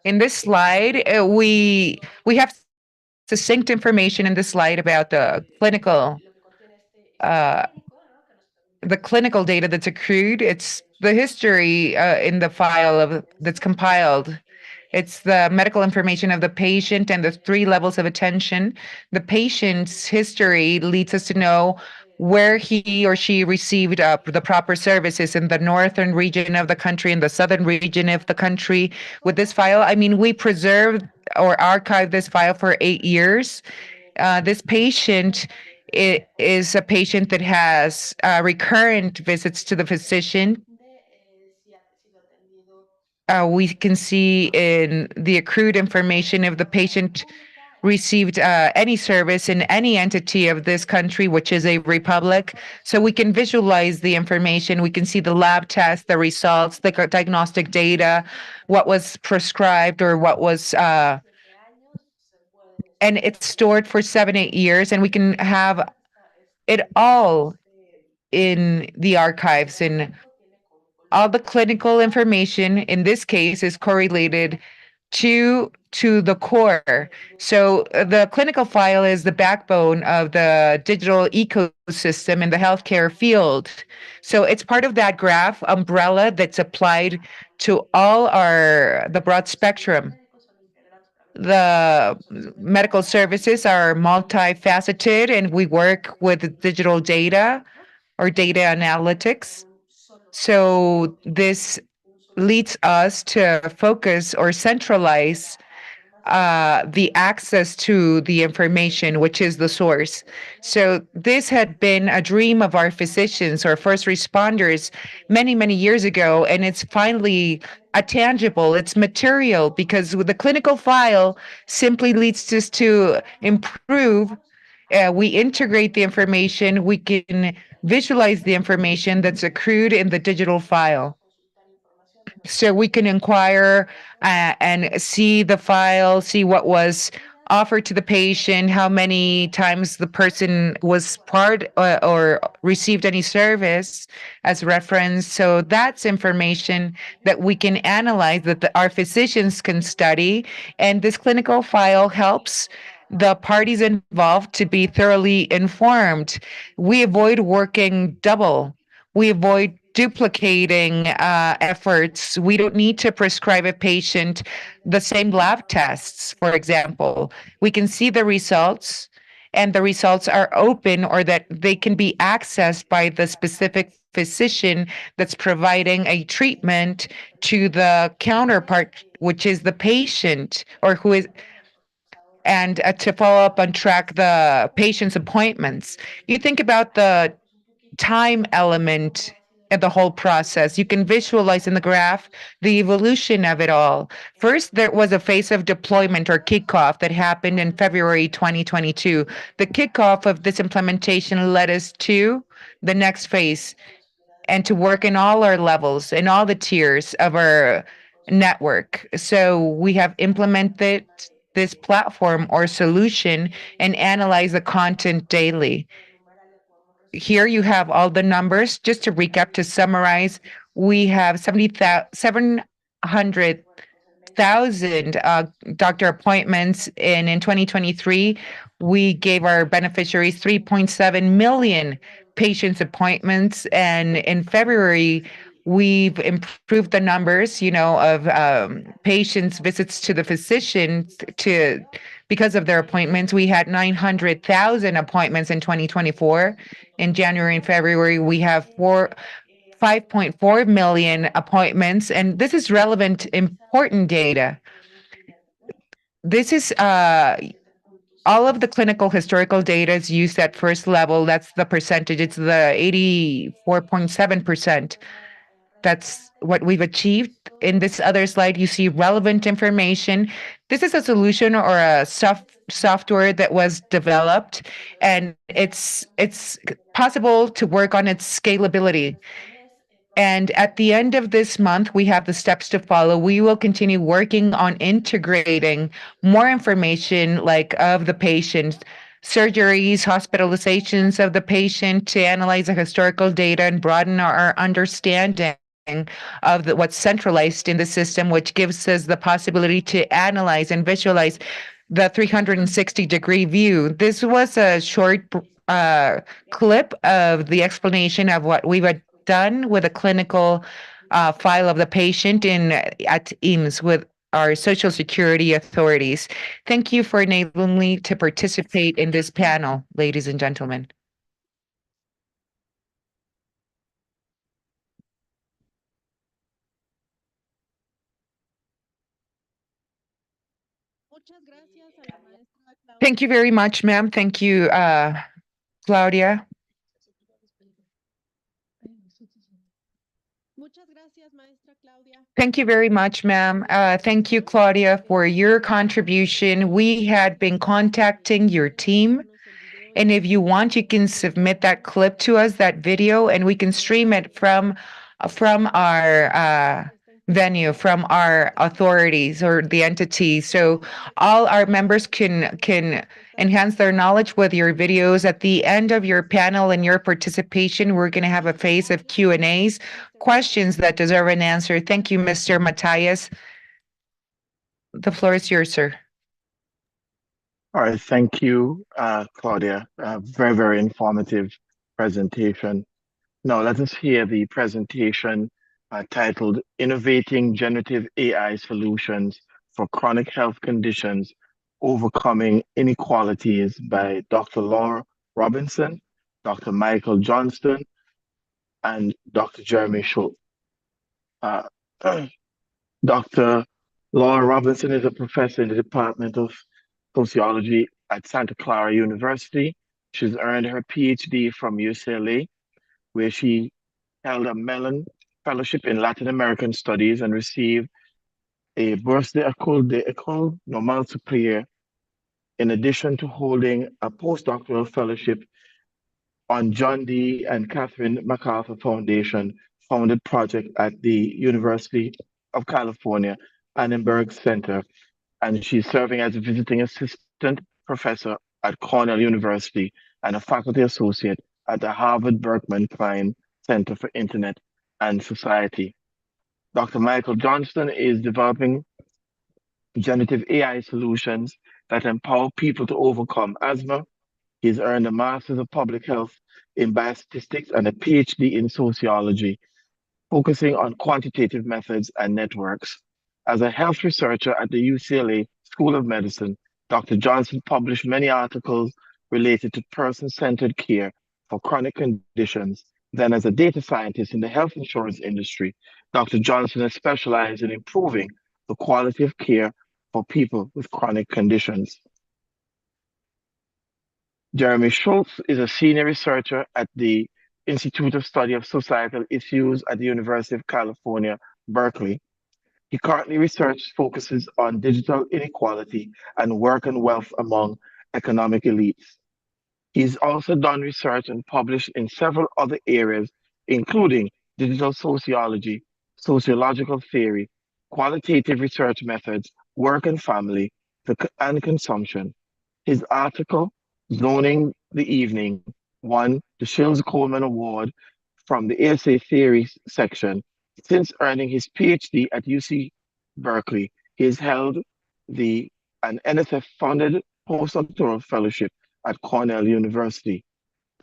in this slide, we have succinct information in this slide about the clinical data that's accrued. It's the history in the file that's compiled. It's the medical information of the patient and the 3 levels of attention. The patient's history leads us to know where he or she received the proper services in the northern region of the country, in the southern region of the country. With this file, we preserved or archived this file for 8 years. This patient is a patient that has recurrent visits to the physician. We can see in the accrued information if the patient received any service in any entity of this country, which is a republic. So we can visualize the information. We can see the lab tests, the results, the diagnostic data, what was prescribed or what was, and it's stored for 7, 8 years, and we can have it all in the archives. And all the clinical information in this case is correlated to the core. So the clinical file is the backbone of the digital ecosystem in the healthcare field. So it's part of that graph umbrella that's applied to all the broad spectrum. The medical services are multifaceted, and we work with digital data or data analytics. So this leads us to focus or centralize the access to the information, which is the source. So this had been a dream of our physicians or first responders many, many years ago, and it's finally a tangible, it's material, because with the clinical file simply leads us to improve. We integrate the information, we can visualize the information that's accrued in the digital file. So we can inquire and see the file, see what was offered to the patient, how many times the person was part or received any service as reference. So that's information that we can analyze, that our physicians can study. And this clinical file helps the parties involved to be thoroughly informed. We avoid working double. We avoid duplicating efforts. We don't need to prescribe a patient the same lab tests, for example. We can see the results, and the results are open, or that they can be accessed by the specific physician that's providing a treatment to the counterpart, which is the patient, or who is, and to follow up and track the patient's appointments. You think about the time element in the whole process. You can visualize in the graph the evolution of it all. First, there was a phase of deployment or kickoff that happened in February 2022. The kickoff of this implementation led us to the next phase, and to work in all our levels, in all the tiers of our network. So we have implemented this platform or solution and analyze the content daily. Here you have all the numbers. Just to recap, to summarize, we have 700,000 doctor appointments, and in 2023, we gave our beneficiaries 3.7 million patients appointments. And in February, we've improved the numbers, of patients' visits to the physicians because of their appointments. We had 900,000 appointments in 2024. In January and February, we have 5.4 million appointments, and this is relevant, important data. This is all of the clinical historical data is used at first level. That's the percentage. It's the 84.7%. That's what we've achieved. In this other slide, you see relevant information. This is a solution or a software that was developed, and it's possible to work on its scalability. And at the end of this month, we have the steps to follow. We will continue working on integrating more information, like of the patient, surgeries, hospitalizations of the patient, to analyze the historical data and broaden our understanding of what's centralized in the system, which gives us the possibility to analyze and visualize the 360-degree view. This was a short clip of the explanation of what we've done with a clinical file of the patient at IMSS with our Social Security authorities. Thank you for enabling me to participate in this panel, ladies and gentlemen. Thank you very much, ma'am. Thank you, Claudia. Thank you very much, ma'am. Thank you, Claudia, for your contribution. We had been contacting your team, and if you want, you can submit that clip to us, that video, and we can stream it from our venue, from our authorities or the entity. So all our members can enhance their knowledge with your videos. At the end of your panel and your participation, we're going to have a phase of Q&As, questions that deserve an answer. Thank you, Mr. Matias. The floor is yours, sir. All right, thank you, Claudia. Very, very informative presentation. Now let us hear the presentation titled Innovating Generative AI Solutions for Chronic Health Conditions, Overcoming Inequalities by Dr. Laura Robinson, Dr. Michael Johnston, and Dr. Jeremy Schultz. Dr. Laura Robinson is a professor in the Department of Sociology at Santa Clara University. She's earned her PhD from UCLA, where she held a Mellon Fellowship in Latin American Studies and received a Bourse d'École Normale Supérieure, in addition to holding a postdoctoral fellowship on John D. and Catherine MacArthur Foundation founded project at the University of California, Annenberg Center, and she's serving as a visiting assistant professor at Cornell University and a faculty associate at the Harvard Berkman Klein Center for Internet and Society. Dr. Michael Johnston is developing generative AI solutions that empower people to overcome asthma. He's earned a Master's of Public Health in Biostatistics and a PhD in Sociology, focusing on quantitative methods and networks. As a health researcher at the UCLA School of Medicine, Dr. Johnson published many articles related to person-centered care for chronic conditions. Then, as a data scientist in the health insurance industry, Dr. Johnson has specialized in improving the quality of care for people with chronic conditions. Jeremy Schultz is a senior researcher at the Institute of Study of Societal Issues at the University of California, Berkeley. He currently research focuses on digital inequality and work and wealth among economic elites. He's also done research and published in several other areas, including digital sociology, sociological theory, qualitative research methods, work and family, and consumption. His article, Zoning the Evening, won the Shields-Coleman Award from the ASA Theory section. Since earning his PhD at UC Berkeley, he has held an NSF-funded postdoctoral fellowship at Cornell University.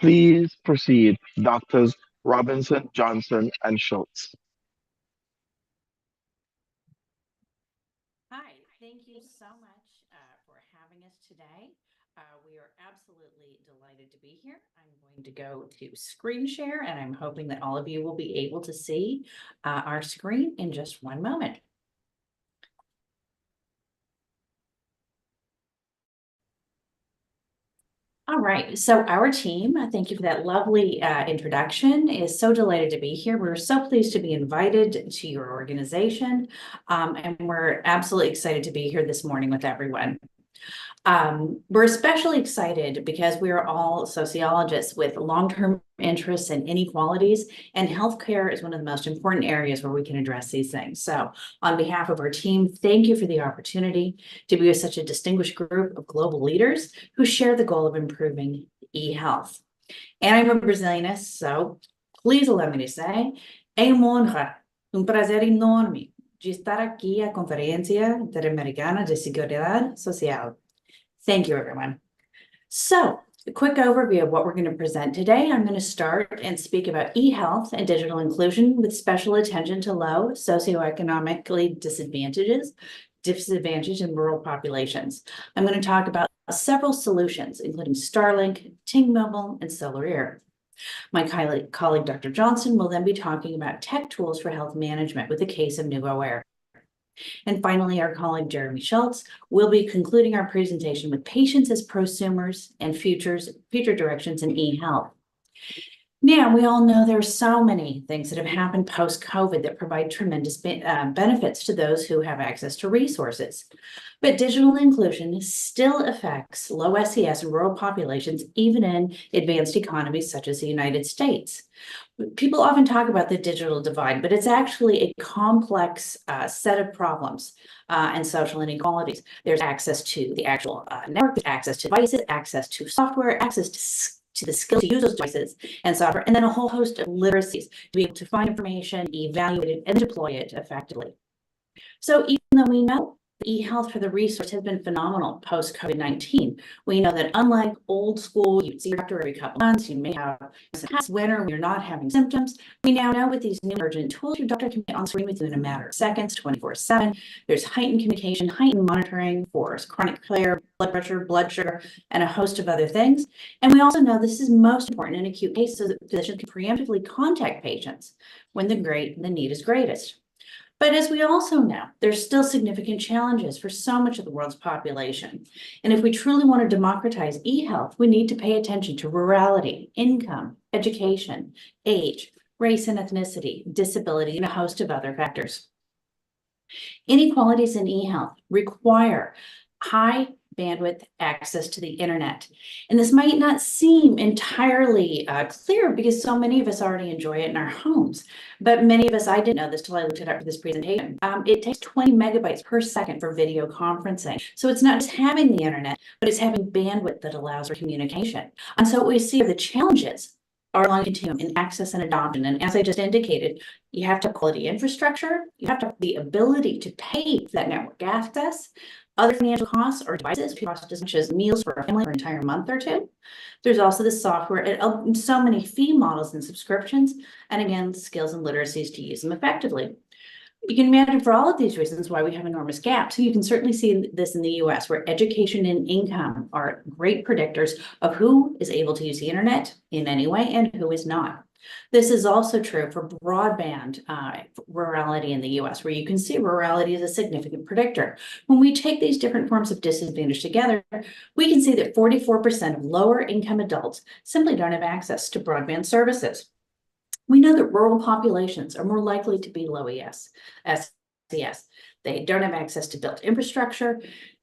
Please proceed, Doctors Robinson, Johnson, and Schultz. Hi, thank you so much for having us today. We are absolutely delighted to be here. I'm going to go to screen share, and I'm hoping that all of you will be able to see our screen in just one moment. All right, so our team, thank you for that lovely introduction, is so delighted to be here. We're so pleased to be invited to your organization, and we're absolutely excited to be here this morning with everyone. We're especially excited because we are all sociologists with long-term interests in inequalities, and healthcare is one of the most important areas where we can address these things. So on behalf of our team, thank you for the opportunity to be with such a distinguished group of global leaders who share the goal of improving e-health. And I'm a Brazilianist, so please allow me to say, é uma honra, prazer enorme de estar aqui à Conferência Interamericana de Seguridade Social. Thank you, everyone. So, a quick overview of what we're going to present today. I'm going to start and speak about e-health and digital inclusion with special attention to low socioeconomically disadvantaged and rural populations. I'm going to talk about several solutions, including Starlink, Ting Mobile, and Solar Air. My colleague, Dr. Johnson, will then be talking about tech tools for health management with the case of Nuvo Air. And finally, our colleague Jeremy Schultz will be concluding our presentation with patients as prosumers and future directions in e-health. Now, we all know there are so many things that have happened post-COVID that provide tremendous benefits to those who have access to resources. But digital inclusion still affects low SES and rural populations, even in advanced economies such as the United States. People often talk about the digital divide, but it's actually a complex set of problems and social inequalities. There's access to the actual network, access to devices, access to software, access to the skill to use those devices and software, and then a whole host of literacies to be able to find information, evaluate it, and deploy it effectively. So even though we know e-health for the resource has been phenomenal post-COVID-19, we know that unlike old school, you'd see your doctor every couple months, you may have some winter when you're not having symptoms. We now know with these new urgent tools, your doctor can be on screen with you in a matter of seconds, 24/7. There's heightened communication, heightened monitoring for chronic care, blood pressure, blood sugar, and a host of other things. And we also know this is most important in acute cases so that physicians can preemptively contact patients when the need is greatest. But as we also know, there's still significant challenges for so much of the world's population. And if we truly want to democratize e-health, we need to pay attention to rurality, income, education, age, race and ethnicity, disability, and a host of other factors. Inequalities in e-health require high bandwidth access to the internet. And this might not seem entirely clear because so many of us already enjoy it in our homes. But many of us, I didn't know this till I looked it up for this presentation. It takes 20 megabytes per second for video conferencing. So it's not just having the internet, but it's having bandwidth that allows for communication. And so what we see are the challenges are along continuum in access and adoption. And as I just indicated, you have to have quality infrastructure, you have to have the ability to pay for that network access. Other financial costs or devices cost as much as meals for a family for an entire month or two. There's also the software and so many fee models and subscriptions, and again, skills and literacies to use them effectively. You can imagine for all of these reasons why we have enormous gaps. So you can certainly see this in the US, where education and income are great predictors of who is able to use the internet in any way and who is not. This is also true for broadband rurality in the US, where you can see rurality is a significant predictor. When we take these different forms of disadvantage together, we can see that 44% of lower income adults simply don't have access to broadband services. We know that rural populations are more likely to be low SES. They don't have access to built infrastructure.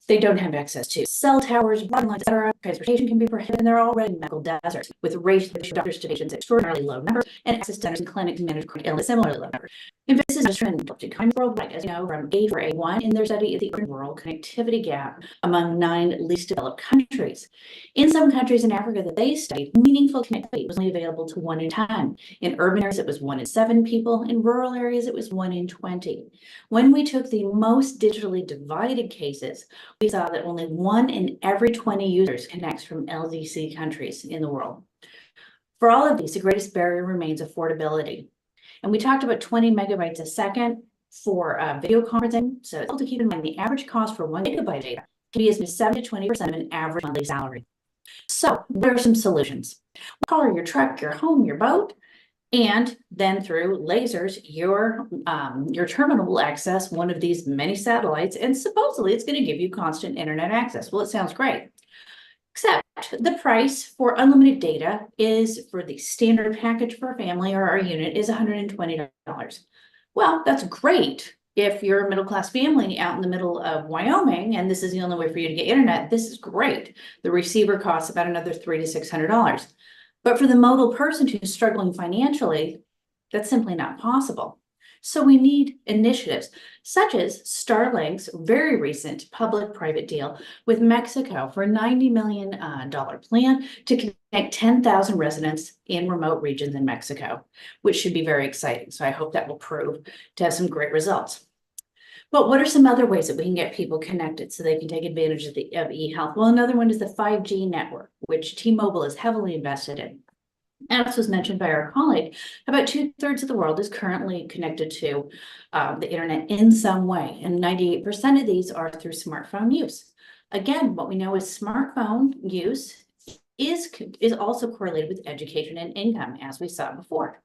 They don't have access to cell towers, broadband lines, etc. Transportation can be prohibited, and they're already medical deserts with ratio of doctors to patients extraordinarily low numbers, and access to centers and clinics managed chronic illness similarly low numbers. And this is a trend in worldwide, as you know, from A4A1 in their study of the urban rural connectivity gap among 9 least developed countries. In some countries in Africa that they studied, meaningful connectivity was only available to 1 in 10. In urban areas, it was 1 in 7 people. In rural areas, it was 1 in 20. When we took the most digitally divided cases, we saw that only 1 in every 20 users connects from LDC countries in the world. For all of these, the greatest barrier remains affordability. And we talked about 20 megabytes a second for video conferencing. So it's to keep in mind the average cost for 1 gigabyte data can be as much as 7 to 20% of an average monthly salary. So there are some solutions. Power your truck, your home, your boat, and then through lasers, your terminal will access one of these many satellites, and supposedly it's going to give you constant internet access. Well, it sounds great. Except the price for unlimited data is, for the standard package for a family or our unit, is $120. Well, that's great if you're a middle-class family out in the middle of Wyoming and this is the only way for you to get internet. This is great. The receiver costs about another $300 to $600. But for the modal person who's struggling financially, that's simply not possible. So we need initiatives such as Starlink's very recent public-private deal with Mexico for a $90 million plan to connect 10,000 residents in remote regions in Mexico, which should be very exciting. So I hope that will prove to have some great results. But what are some other ways that we can get people connected so they can take advantage of e-health? Well, another one is the 5G network, which T-Mobile is heavily invested in. As was mentioned by our colleague, about 2/3 of the world is currently connected to the internet in some way, and 98% of these are through smartphone use. Again, what we know is smartphone use is also correlated with education and income, as we saw before.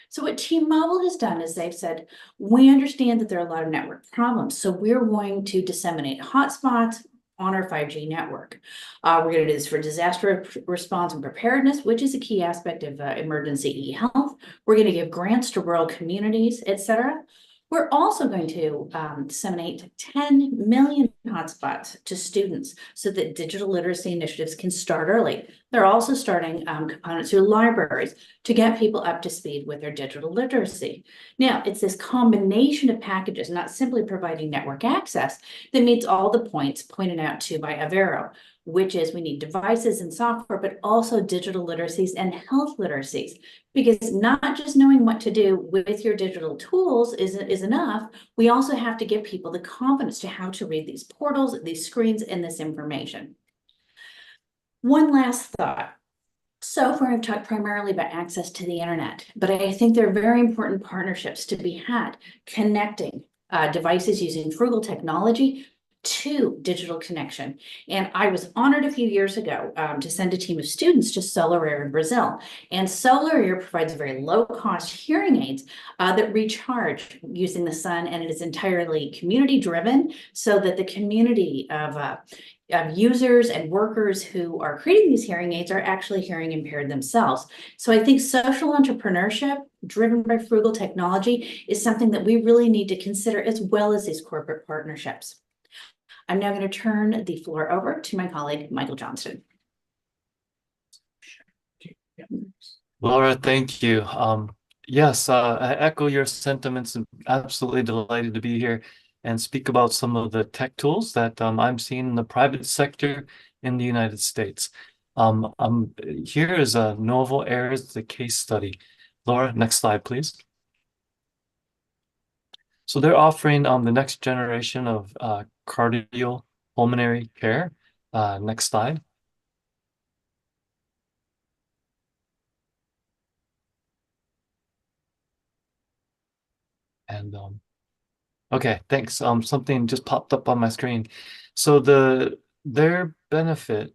So what T-Mobile has done is they've said, we understand that there are a lot of network problems, so we're going to disseminate hotspots on our 5G network. We're going to do this for disaster response and preparedness, which is a key aspect of emergency e-health. We're going to give grants to rural communities, etc. We're also going to disseminate 10 million hotspots to students so that digital literacy initiatives can start early. They're also starting components through libraries to get people up to speed with their digital literacy. Now, it's this combination of packages, not simply providing network access, that meets all the points pointed out to by Avero, which is we need devices and software, but also digital literacies and health literacies. Because not just knowing what to do with your digital tools is enough. We also have to give people the confidence to how to read these portals, these screens, and this information. One last thought. So far, I've talked primarily about access to the internet, but I think there are very important partnerships to be had connecting devices using frugal technology to digital connection. And I was honored a few years ago to send a team of students to Solar Air in Brazil. And Solar Air provides very low-cost hearing aids that recharge using the sun, and it is entirely community-driven, so that the community of users and workers who are creating these hearing aids are actually hearing impaired themselves. So I think social entrepreneurship driven by frugal technology is something that we really need to consider, as well as these corporate partnerships. I'm now going to turn the floor over to my colleague, Michael Johnston. Laura, thank you. Yes, I echo your sentiments and absolutely delighted to be here and speak about some of the tech tools that I'm seeing in the private sector in the United States. Here is Novo Air's the case study. Laura, next slide, please. So they're offering the next generation of cardiopulmonary care. Next slide. And okay, thanks. Something just popped up on my screen. So their benefit,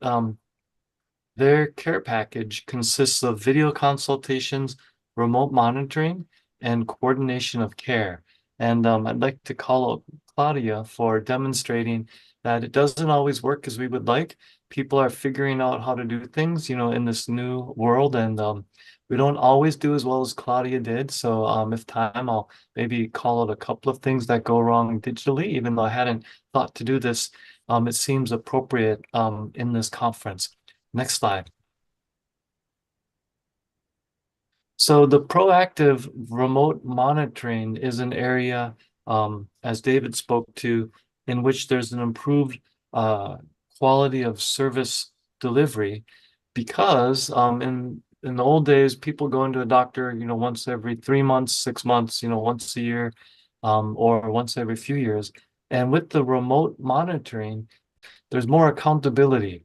their care package consists of video consultations, remote monitoring, and coordination of care. And I'd like to call out Claudia for demonstrating that it doesn't always work as we would like. People are figuring out how to do things, in this new world, and we don't always do as well as Claudia did. So if time, I'll maybe call out a couple of things that go wrong digitally, even though I hadn't thought to do this. It seems appropriate in this conference. Next slide. So the proactive remote monitoring is an area, as David spoke to, in which there's an improved quality of service delivery, because in the old days, people go into a doctor, once every 3 months, 6 months, once a year, or once every few years. And with the remote monitoring, there's more accountability.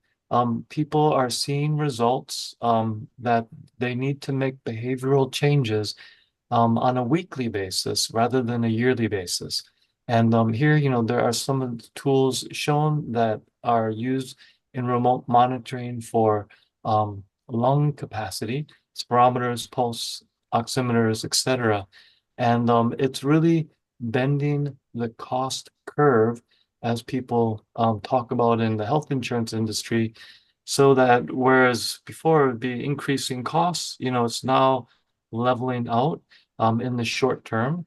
People are seeing results that they need to make behavioral changes on a weekly basis rather than a yearly basis. And here, there are some of the tools shown that are used in remote monitoring for lung capacity, spirometers, pulse oximeters, etc. And it's really bending the cost curve, as people talk about in the health insurance industry, so that whereas before it would be increasing costs, it's now leveling out in the short term,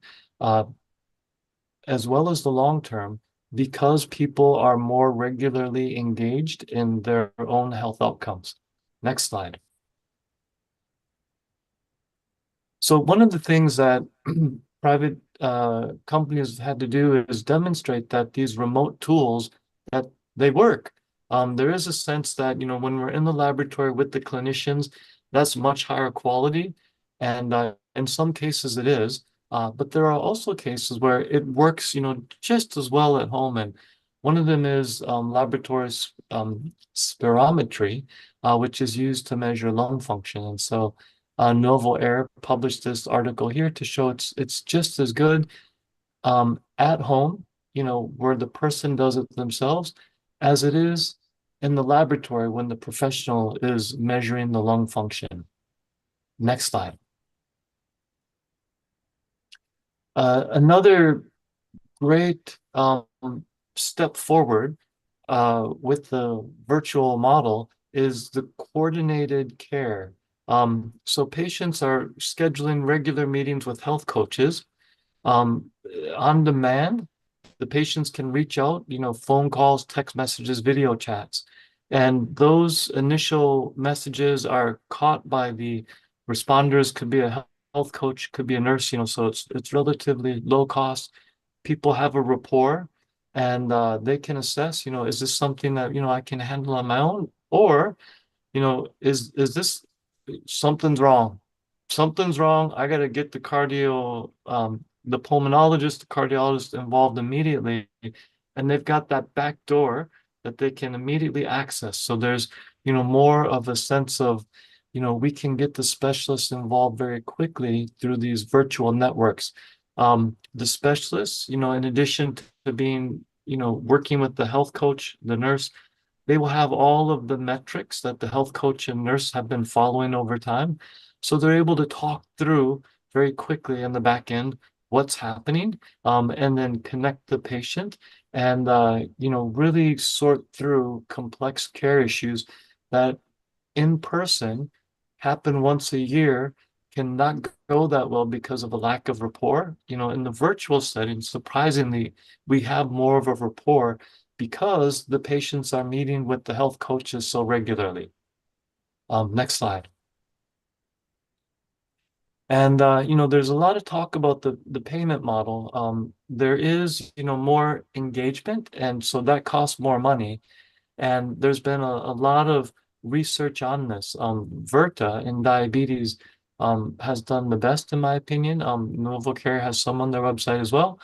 as well as the long term, because people are more regularly engaged in their own health outcomes. Next slide. So one of the things that private companies had to do is demonstrate that these remote tools, that they work. There is a sense that, when we're in the laboratory with the clinicians, that's much higher quality. And in some cases it is, but there are also cases where it works, just as well at home. And one of them is laboratory spirometry, which is used to measure lung function. And so Novo Air published this article here to show it's just as good at home, where the person does it themselves, as it is in the laboratory when the professional is measuring the lung function. Next slide. Another great step forward with the virtual model is the coordinated care. So patients are scheduling regular meetings with health coaches on demand. The patients can reach out, phone calls, text messages, video chats. And those initial messages are caught by the responders. Could be a health coach, could be a nurse, so it's relatively low cost. People have a rapport, and they can assess, is this something that, I can handle on my own? Or, is this something's wrong? Something's wrong. I got to get the the pulmonologist, the cardiologist involved immediately. And they've got that back door that they can immediately access. So there's, more of a sense of, we can get the specialists involved very quickly through these virtual networks. The specialists, in addition to being working with the health coach, the nurse, they will have all of the metrics that the health coach and nurse have been following over time. So they're able to talk through very quickly in the back end what's happening, and then connect the patient and, really sort through complex care issues that in person happen once a year cannot go that well because of a lack of rapport. In the virtual setting, surprisingly, we have more of a rapport because the patients are meeting with the health coaches so regularly. Next slide. And there's a lot of talk about the payment model. There is more engagement, and so that costs more money. And there's been a lot of research on this. Virta in diabetes has done the best, in my opinion. NovoCare has some on their website as well.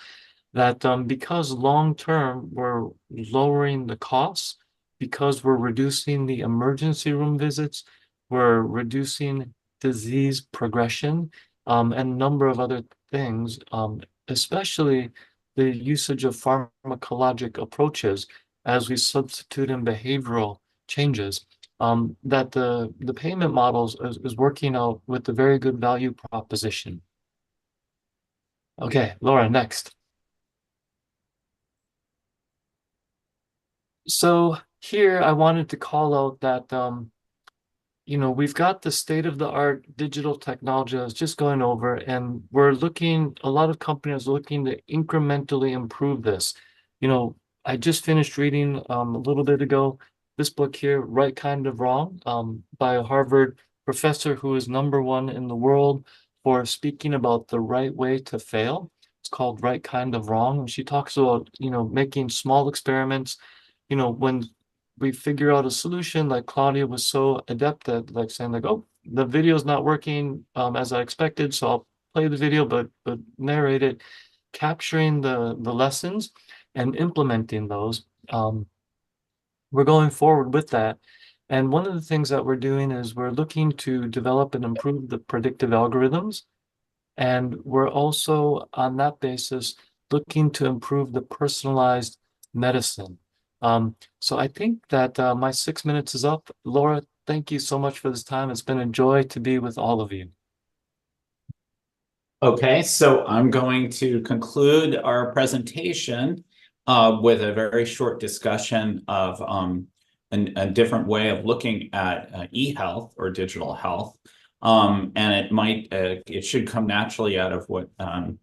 That because long term we're lowering the costs, because we're reducing the emergency room visits, we're reducing disease progression, and a number of other things, especially the usage of pharmacologic approaches as we substitute in behavioral changes, that the payment models is working out with a very good value proposition. Okay, Laura, next. So here I wanted to call out that we've got the state-of-the-art digital technology I was just going over, and a lot of companies are looking to incrementally improve this. I just finished reading a little bit ago this book here, Right Kind of Wrong, by a Harvard professor who is #1 in the world for speaking about the right way to fail. It's called Right Kind of Wrong. And she talks about, making small experiments, when we figure out a solution, like Claudia was so adept at, like saying like, oh, the video's not working as I expected, so I'll play the video, but narrate it, capturing the lessons and implementing those. We're going forward with that. And one of the things that we're doing is we're looking to develop and improve the predictive algorithms. And we're also, on that basis, looking to improve the personalized medicine. So I think that my 6 minutes is up. Laura, thank you so much for this time. It's been a joy to be with all of you. Okay, so I'm going to conclude our presentation with a very short discussion of a different way of looking at e-health or digital health. And it should come naturally out of what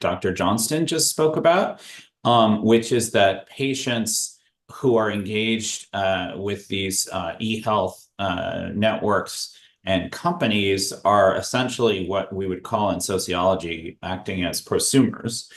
Dr. Johnston just spoke about, which is that patients who are engaged with these e-health networks and companies are essentially what we would call in sociology acting as prosumers.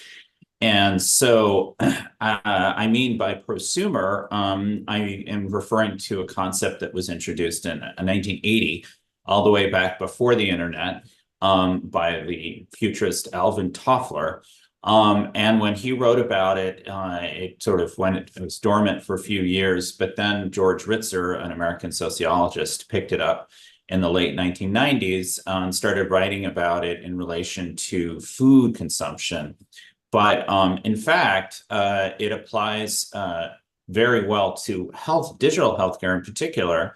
And so I mean by prosumer, I am referring to a concept that was introduced in 1980, all the way back before the internet, by the futurist Alvin Toffler. And when he wrote about it, it sort of it was dormant for a few years, but then George Ritzer, an American sociologist, picked it up in the late 1990s and started writing about it in relation to food consumption. But in fact, it applies very well to digital healthcare in particular,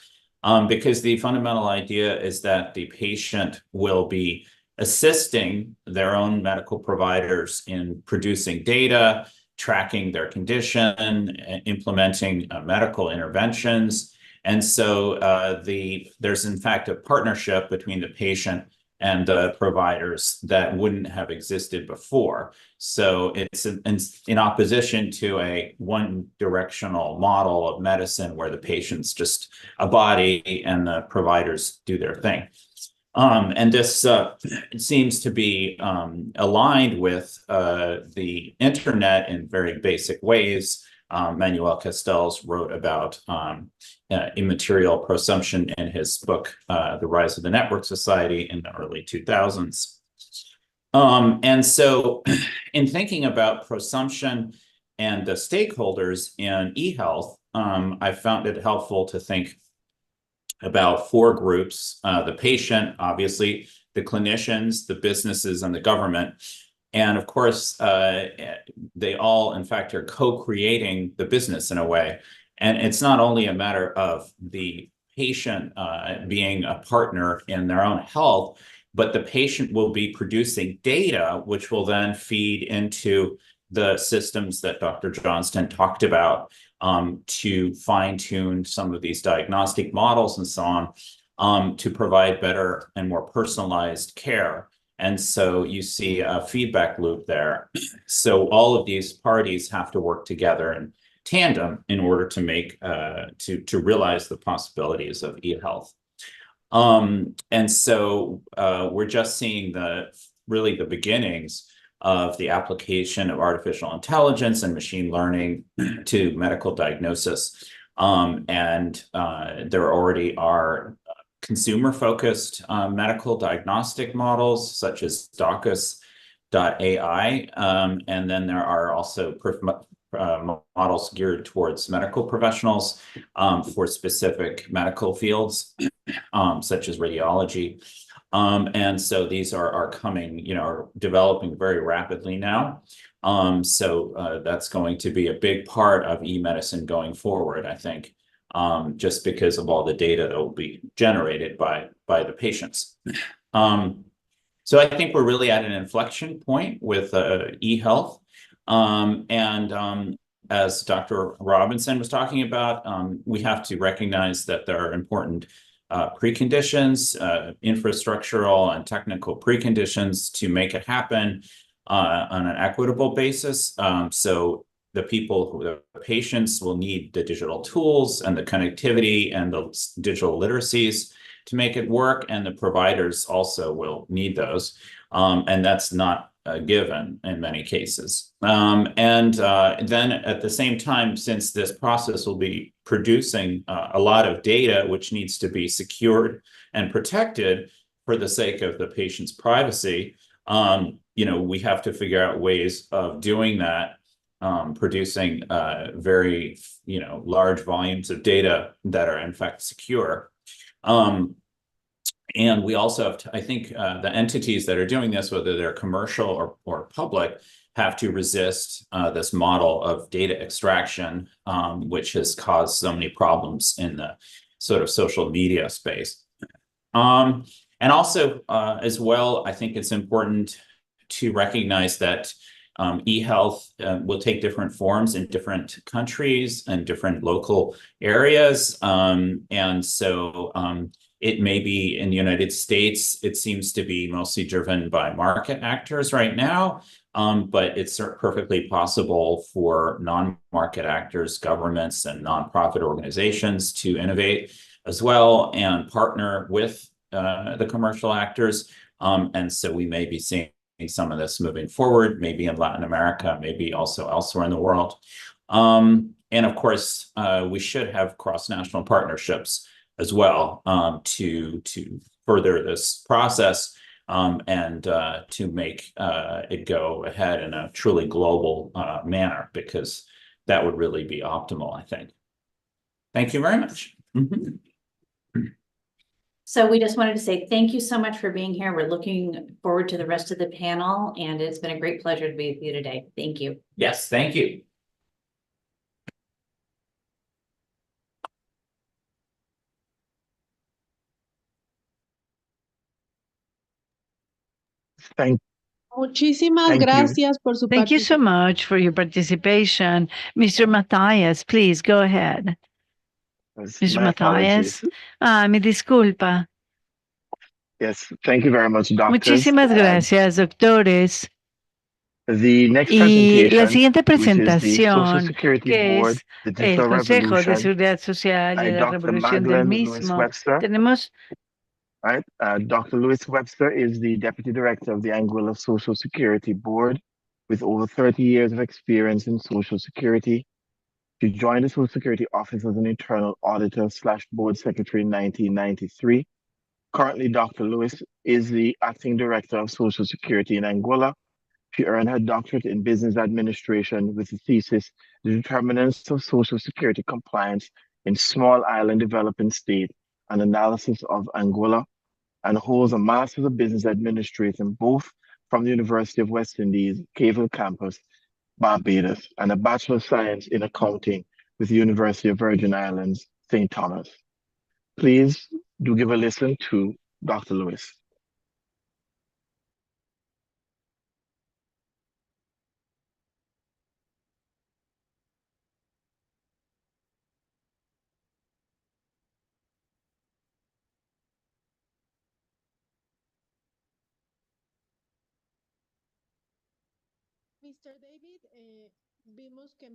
because the fundamental idea is that the patient will be assisting their own medical providers in producing data, tracking their condition, implementing medical interventions. And so there's in fact a partnership between the patient and the providers that wouldn't have existed before. So it's in opposition to a one-directional model of medicine where the patient's just a body and the providers do their thing. And this seems to be aligned with the internet in very basic ways. Manuel Castells wrote about immaterial prosumption in his book, The Rise of the Network Society, in the early 2000s. And so in thinking about prosumption and the stakeholders in e-health, I found it helpful to think about 4 groups: the patient, obviously, the clinicians, the businesses, and the government. And of course, they all, in fact, are co-creating the business in a way. And it's not only a matter of the patient being a partner in their own health, but the patient will be producing data, which will then feed into the systems that Dr. Johnston talked about to fine-tune some of these diagnostic models and so on to provide better and more personalized care. And so you see a feedback loop there. So all of these parties have to work together in tandem in order to make to realize the possibilities of e-health. And so we're just seeing really the beginnings of the application of artificial intelligence and machine learning to medical diagnosis. And there already are consumer-focused medical diagnostic models such as DOCUS.ai. And then there are also models geared towards medical professionals for specific medical fields, such as radiology. And so these are coming, are developing very rapidly now. So that's going to be a big part of e-medicine going forward, I think, just because of all the data that will be generated by the patients. So I think we're really at an inflection point with e-health. As Dr. Robinson was talking about, we have to recognize that there are important preconditions, infrastructural and technical preconditions to make it happen on an equitable basis. So the patients will need the digital tools and the connectivity and the digital literacies to make it work, and the providers also will need those. And that's not a given in many cases. Then at the same time, since this process will be producing a lot of data, which needs to be secured and protected for the sake of the patient's privacy, we have to figure out ways of doing that, producing very, large volumes of data that are in fact secure. And we also have I think the entities that are doing this, whether they're commercial or public, have to resist this model of data extraction, which has caused so many problems in the sort of social media space. And also, as well, I think it's important to recognize that e-health will take different forms in different countries and different local areas. And so it may be in the United States, it seems to be mostly driven by market actors right now, but it's perfectly possible for non-market actors, governments, and nonprofit organizations to innovate as well and partner with the commercial actors. And so we may be seeing some of this moving forward, maybe in Latin America, maybe also elsewhere in the world. And of course, we should have cross-national partnerships as well to further this process and to make it go ahead in a truly global manner, because that would really be optimal, I think. Thank you very much. So we just wanted to say thank you so much for being here. We're looking forward to the rest of the panel, and it's been a great pleasure to be with you today. Thank you. Yes, thank you. Muchísimas Thank you. gracias por su Thank you so participación. much for your participation. Mr. Matthias, please go ahead. Mr. My Matthias. apologies. Me disculpa. Yes, thank you very much, doctors. Muchísimas gracias, doctores. The next Y la presentation, siguiente which is the Social presentación, Security que Board, es the el Digital Consejo de Revolution, Seguridad Social y by la Dr. revolución del Magdalene Lewis mismo, Webster. tenemos Right? Dr. Lewis Webster is the Deputy Director of the Anguilla Social Security Board with over 30 years of experience in Social Security. She joined the Social Security Office as an internal auditor / board secretary in 1993. Currently, Dr. Lewis is the Acting Director of Social Security in Anguilla. She earned her doctorate in business administration with the thesis, The Determinants of Social Security Compliance in Small Island Developing State, an analysis of Anguilla, and holds a Master's of Business Administration both from the University of West Indies, Caval Campus, Barbados, and a Bachelor of Science in Accounting with the University of Virgin Islands, St. Thomas. Please do give a listen to Dr. Lewis. Mr. David, vimos que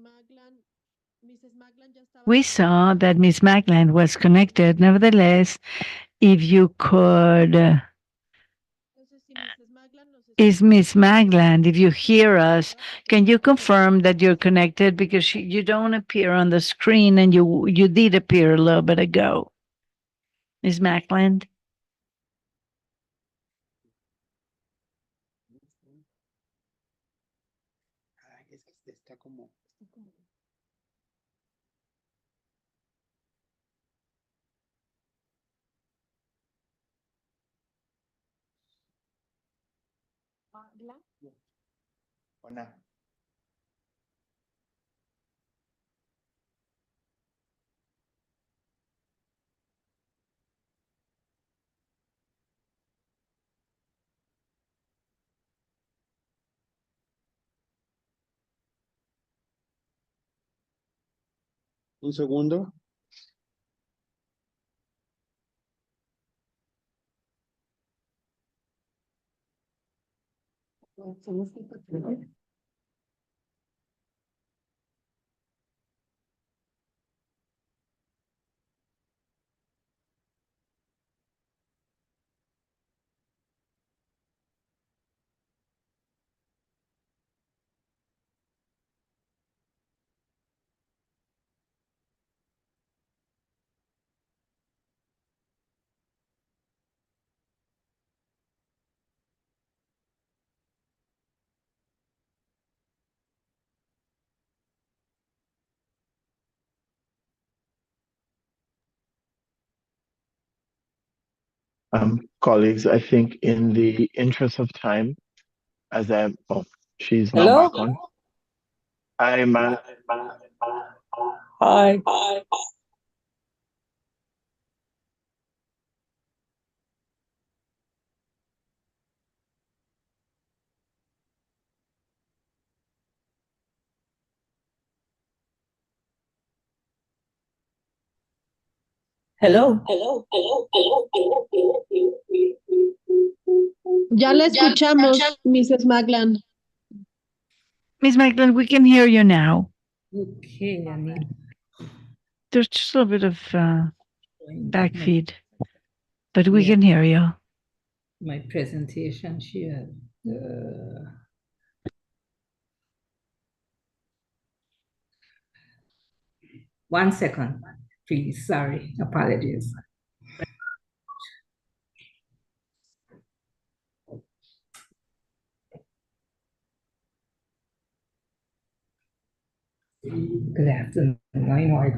Mrs. Maglan ya estaba. We saw that Miss Magland was connected. Nevertheless, if you could, is Miss Magland, if you hear us, can you confirm that you're connected? Because you don't appear on the screen and you did appear a little bit ago. Miss Magland? Está como... Hola. Un segundo. Colleagues, I think in the interest of time, as I'm, oh, she's now Hello? back on. I'm, Hi. Hello. Ya la escuchamos, Mrs. Maglan. Miss Magland, we can hear you now. Okay, I need There's just a little bit of backfeed, but we can hear you. my presentation here. 1 second, please. Sorry, apologies. Good afternoon. I know I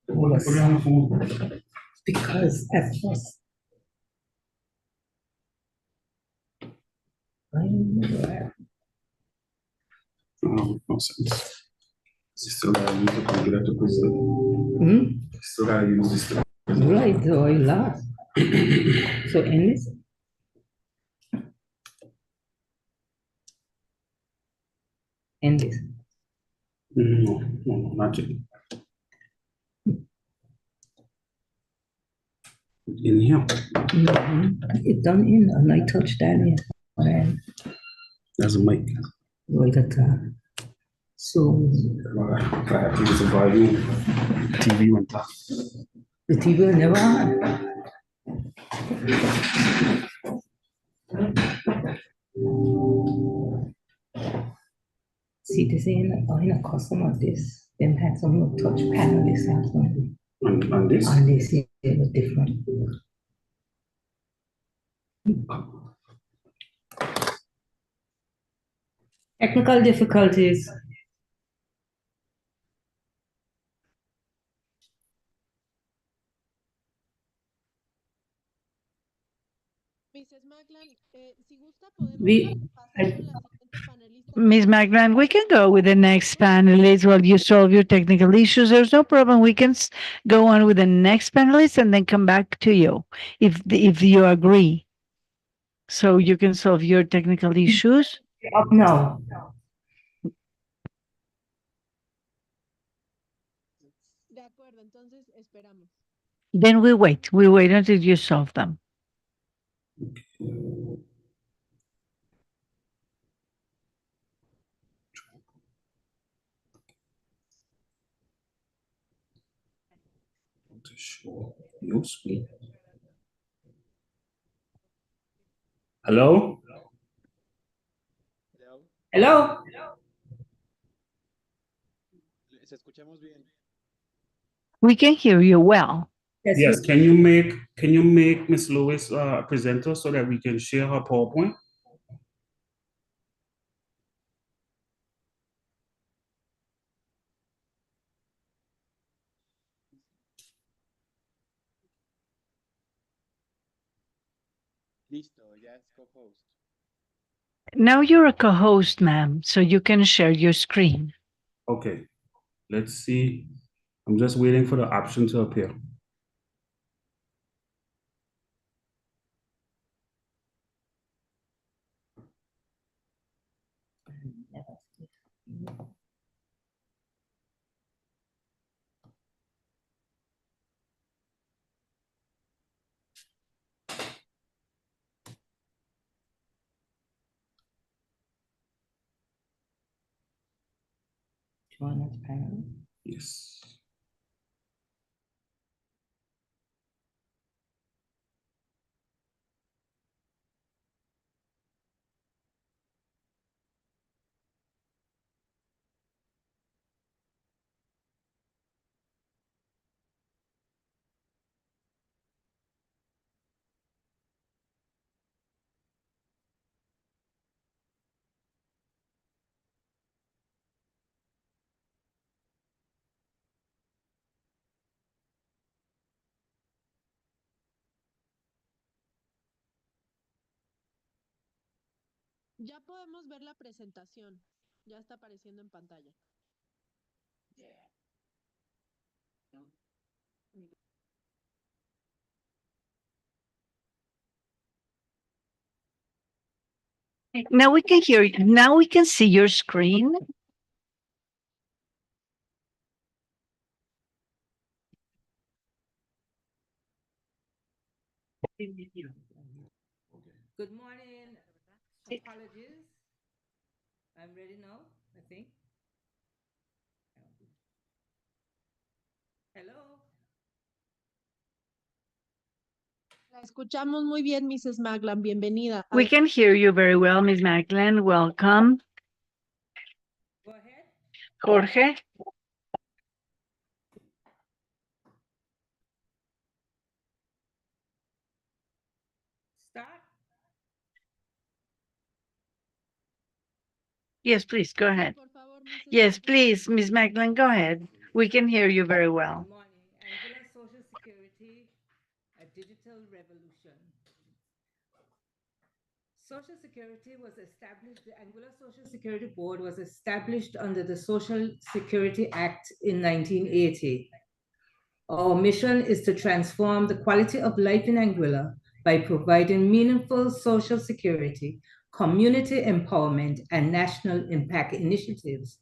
was because at first No sense. You still gotta use the computer to present. Hmm? Still gotta use this to Right, so I lost. So end this. End this. No, not yet. In here. It done in, and I touched that in. And There's a mic. right at so If I have to use the volume, the TV went off. the TV will never on. See, this ain't a customer of this. Then had some touch panel this afternoon. On this? On this, it was different. Technical difficulties. Ms. Maglan, we can go with the next panelist while you solve your technical issues. There's no problem. We can go on with the next panelist and then come back to you if you agree. So you can solve your technical issues. No. Then we wait. We wait until you solve them. To show your screen. Hello? Hello? We can hear you well. Yes, can you make Miss Lewis a presenter so that we can share her PowerPoint? Now you're a co-host, ma'am, so you can share your screen. Okay, let's see. I'm just waiting for the option to appear. Join us panel. Yes. Ya podemos ver la presentación. Ya está apareciendo en pantalla. Now we can hear you. Now we can see your screen. Good morning. Apologies. I'm ready now, I think. Hello. La escuchamos muy bien, Mrs. Maglan. Bienvenida. We can hear you very well, Ms. Maglan. Welcome. Go ahead. Jorge. Start. Yes, please, go ahead. Yes, please, Ms. Maglan, go ahead. We can hear you very well. Good morning. Angular Social Security, a digital revolution. Social Security was established, the Angular Social Security Board was established under the Social Security Act in 1980. Our mission is to transform the quality of life in Anguilla by providing meaningful social security, community empowerment, and national impact initiatives.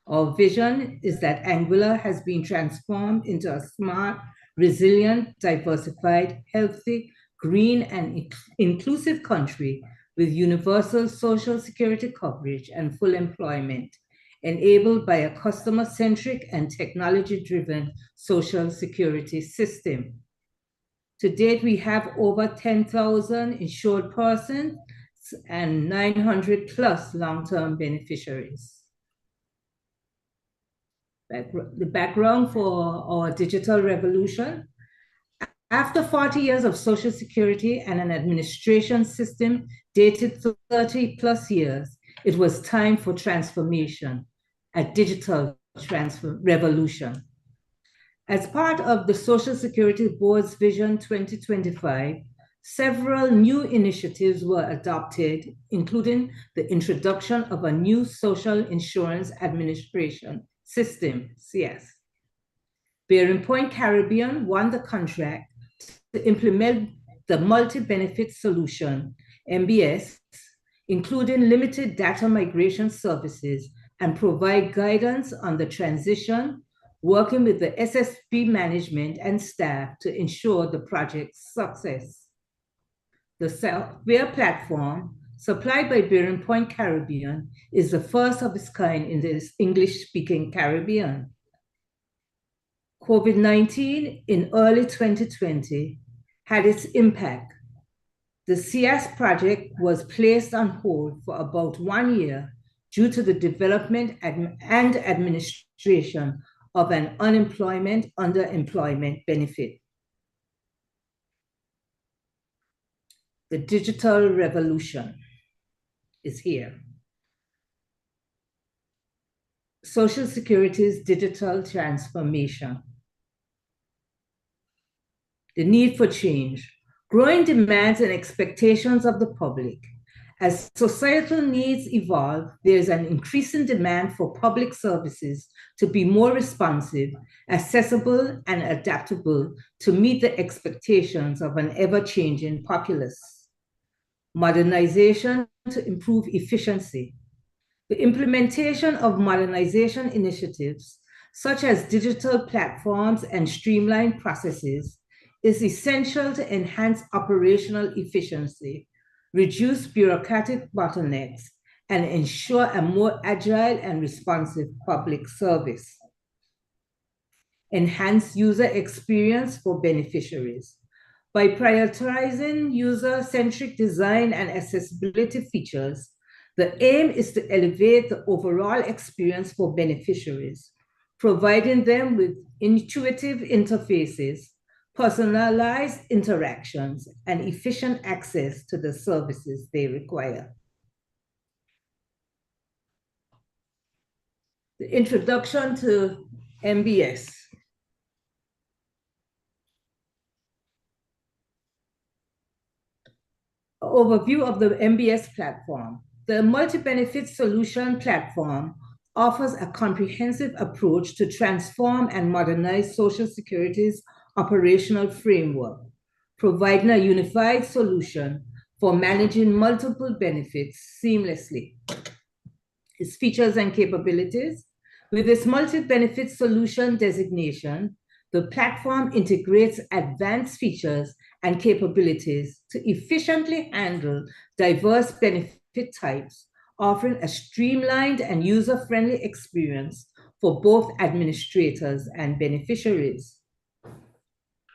Our vision is that Anguilla has been transformed into a smart, resilient, diversified, healthy, green, and inclusive country with universal social security coverage and full employment, enabled by a customer-centric and technology-driven social security system. To date, we have over 10,000 insured persons and 900 plus long-term beneficiaries. The background for our digital revolution. After 40 years of Social Security and an administration system dated 30 plus years, it was time for transformation, a digital revolution. As part of the Social Security Board's Vision 2025, Several new initiatives were adopted, including the introduction of a new social insurance administration system, CS. Bearing Point Caribbean won the contract to implement the multi-benefit solution, MBS, including limited data migration services, and provide guidance on the transition, working with the SSB management and staff to ensure the project's success. The software platform supplied by Bearing Point Caribbean is the first of its kind in the English-speaking Caribbean. COVID-19 in early 2020 had its impact. The CS project was placed on hold for about 1 year due to the development and administration of an unemployment underemployment benefit. The digital revolution is here. Social Security's digital transformation. The need for change. Growing demands and expectations of the public. As societal needs evolve, there is an increasing demand for public services to be more responsive, accessible, and adaptable to meet the expectations of an ever-changing populace. Modernization to improve efficiency. The implementation of modernization initiatives, such as digital platforms and streamlined processes, is essential to enhance operational efficiency, reduce bureaucratic bottlenecks, and ensure a more agile and responsive public service. Enhance user experience for beneficiaries. By prioritizing user-centric design and accessibility features, the aim is to elevate the overall experience for beneficiaries, providing them with intuitive interfaces, personalized interactions, and efficient access to the services they require. The introduction to MBS. Overview of the MBS platform. The multi-benefit solution platform offers a comprehensive approach to transform and modernize Social Security's operational framework, providing a unified solution for managing multiple benefits seamlessly. Its features and capabilities. With its multi-benefit solution designation, the platform integrates advanced features and capabilities to efficiently handle diverse benefit types, offering a streamlined and user-friendly experience for both administrators and beneficiaries.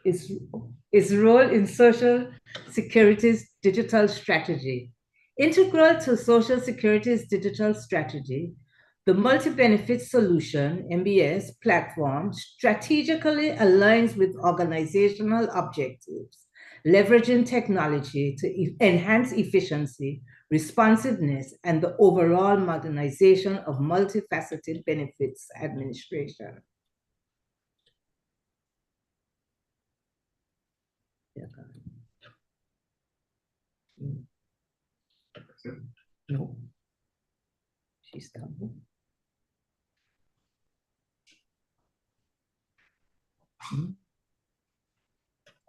Its role in Social Security's digital strategy. Integral to Social Security's digital strategy, the multi-benefit solution, MBS platform, strategically aligns with organizational objectives, leveraging technology to enhance efficiency, responsiveness, and the overall modernization of multifaceted benefits administration. No, she's done.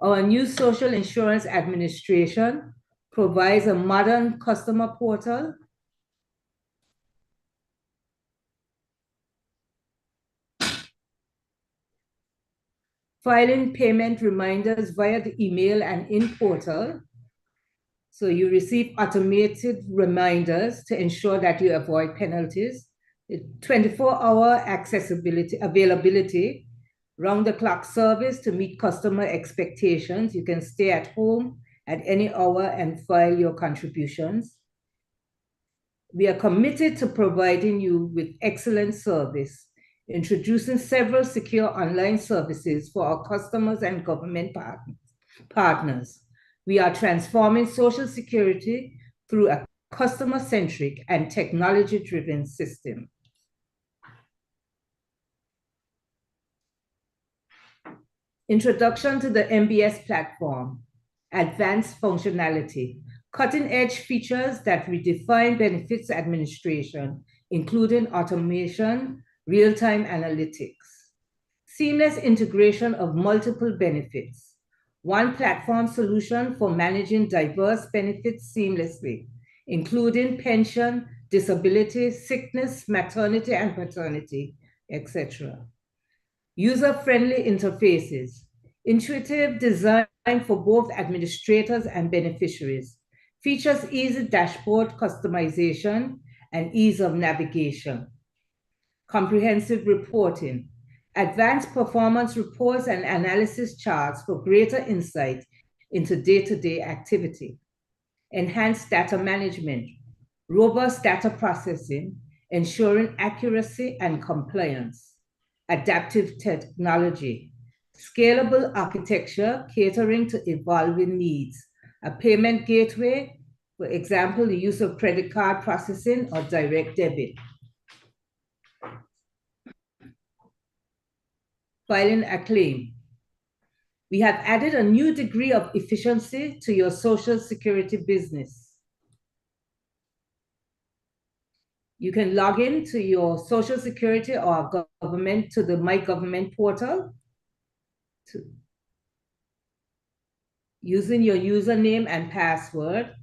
Our new social insurance administration provides a modern customer portal, filing payment reminders via the email and in portal. So you receive automated reminders to ensure that you avoid penalties. 24-hour availability, round-the-clock service to meet customer expectations. You can stay at home at any hour and file your contributions. We are committed to providing you with excellent service, introducing several secure online services for our customers and government partners. We are transforming Social Security through a customer-centric and technology-driven system. Introduction to the MBS platform. advanced functionality, cutting-edge features that redefine benefits administration, including automation, real-time analytics, seamless integration of multiple benefits, one platform solution for managing diverse benefits seamlessly, including pension, disability, sickness, maternity and paternity, etc. User-friendly interfaces, intuitive design for both administrators and beneficiaries, features easy dashboard customization and ease of navigation. Comprehensive reporting, advanced performance reports and analysis charts for greater insight into day-to-day activity. Enhanced data management, robust data processing, ensuring accuracy and compliance. Adaptive technology, scalable architecture catering to evolving needs. A payment gateway, for example, the use of credit card processing or direct debit. Filing a claim. We have added a new degree of efficiency to your Social Security business. You can log in to your Social Security or government to the My Government portal using your username and password.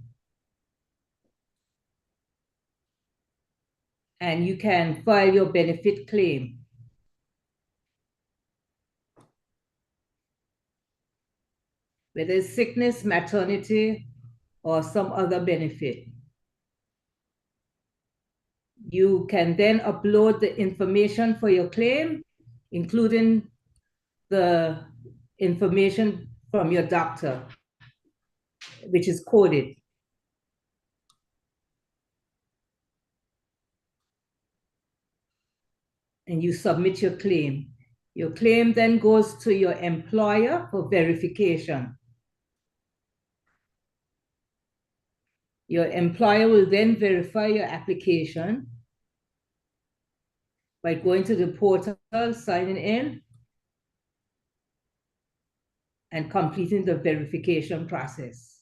And you can file your benefit claim. Whether it's sickness, maternity, or some other benefit. You can then upload the information for your claim, including the information from your doctor, which is coded. And you submit your claim. Your claim then goes to your employer for verification. Your employer will then verify your application by going to the portal, signing in, and completing the verification process.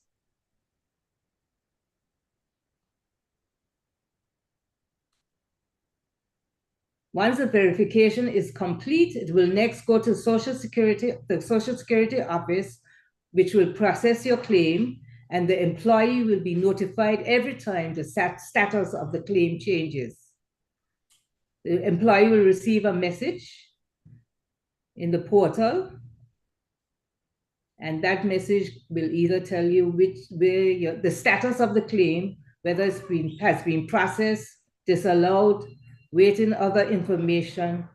Once the verification is complete, it will next go to the Social Security office, which will process your claim, and the employee will be notified every time the status of the claim changes. The employee will receive a message in the portal, and that message will either tell you the status of the claim, whether it's has been processed, disallowed, waiting other information,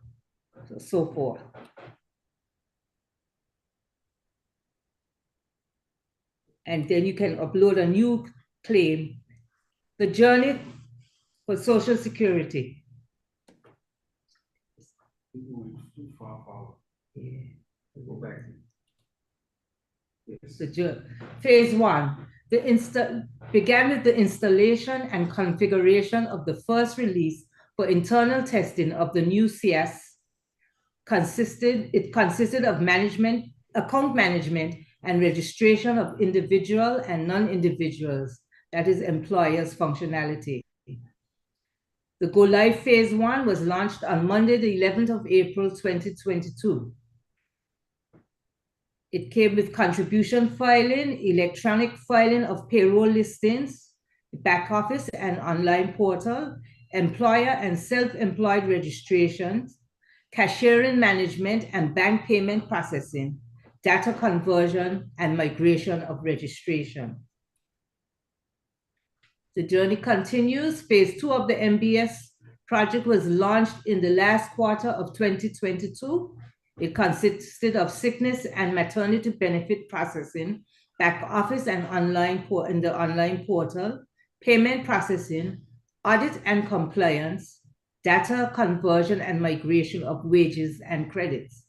so forth. And then you can upload a new claim. The journey for Social Security. Go back. Phase one, began with the installation and configuration of the first release for internal testing of the new CS. It consisted of account management and registration of individual and non-individuals, that is employers functionality. The Go Live Phase 1 was launched on Monday, the 11th of April, 2022. It came with contribution filing, electronic filing of payroll listings, back office and online portal, employer and self-employed registrations, cashiering management and bank payment processing, data conversion and migration of registration. The journey continues. Phase 2 of the MBS project was launched in the last quarter of 2022. It consisted of sickness and maternity benefit processing, back office and in the online portal, payment processing, audit and compliance, data conversion and migration of wages and credits.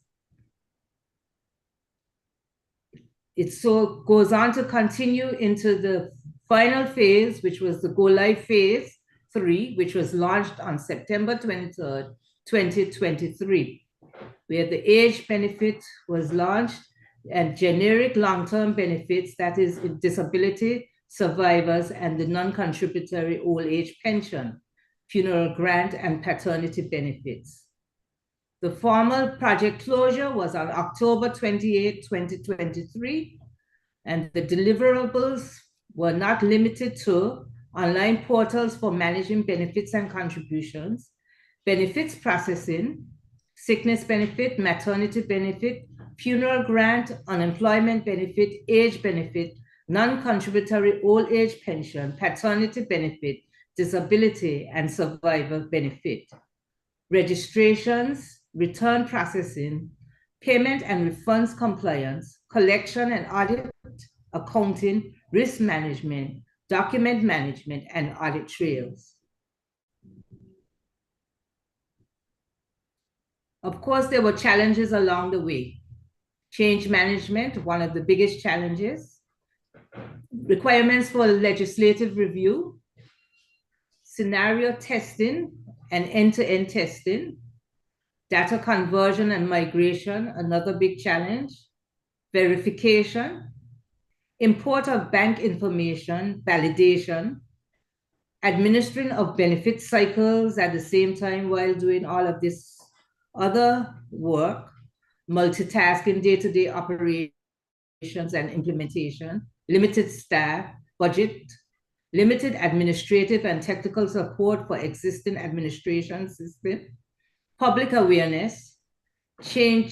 It so goes on to continue into the final phase, which was the Go Live Phase 3, which was launched on September 23rd, 2023, where the age benefit was launched, and generic long-term benefits, that is disability, survivors, and the non-contributory old age pension, funeral grant, and paternity benefits. The formal project closure was on October 28, 2023, and the deliverables were not limited to online portals for managing benefits and contributions, benefits processing, sickness benefit, maternity benefit, funeral grant, unemployment benefit, age benefit, non-contributory old age pension, paternity benefit, disability, and survivor benefit. Registrations, return processing, payment and refunds compliance, collection and audit, accounting, risk management, document management, and audit trails. Of course, there were challenges along the way. Change management, one of the biggest challenges. Requirements for legislative review, scenario testing and end-to-end testing, data conversion and migration, another big challenge, verification, import of bank information, validation, administering of benefit cycles at the same time while doing all of this other work, multitasking day-to-day operations and implementation, limited staff, budget, limited administrative and technical support for existing administration system, public awareness, changing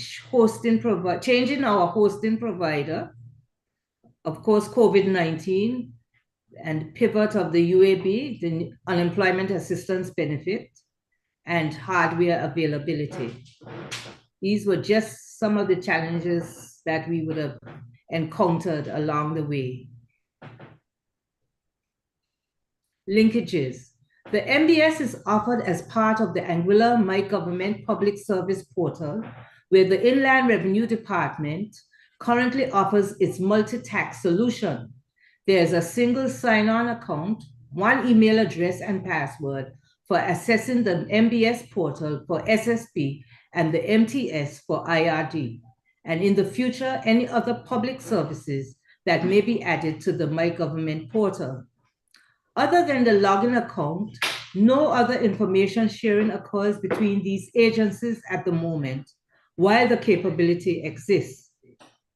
our hosting provider, of course, COVID-19, and pivot of the UAB, the Unemployment Assistance Benefit, and hardware availability. These were just some of the challenges that we would have encountered along the way. Linkages. The MBS is offered as part of the Anguilla My Government Public Service Portal, where the Inland Revenue Department currently offers its multi-tax solution. There's a single sign-on account, one email address and password for accessing the MBS portal for SSP and the MTS for IRD, and in the future, any other public services that may be added to the My Government portal. Other than the login account, no other information sharing occurs between these agencies at the moment, while the capability exists.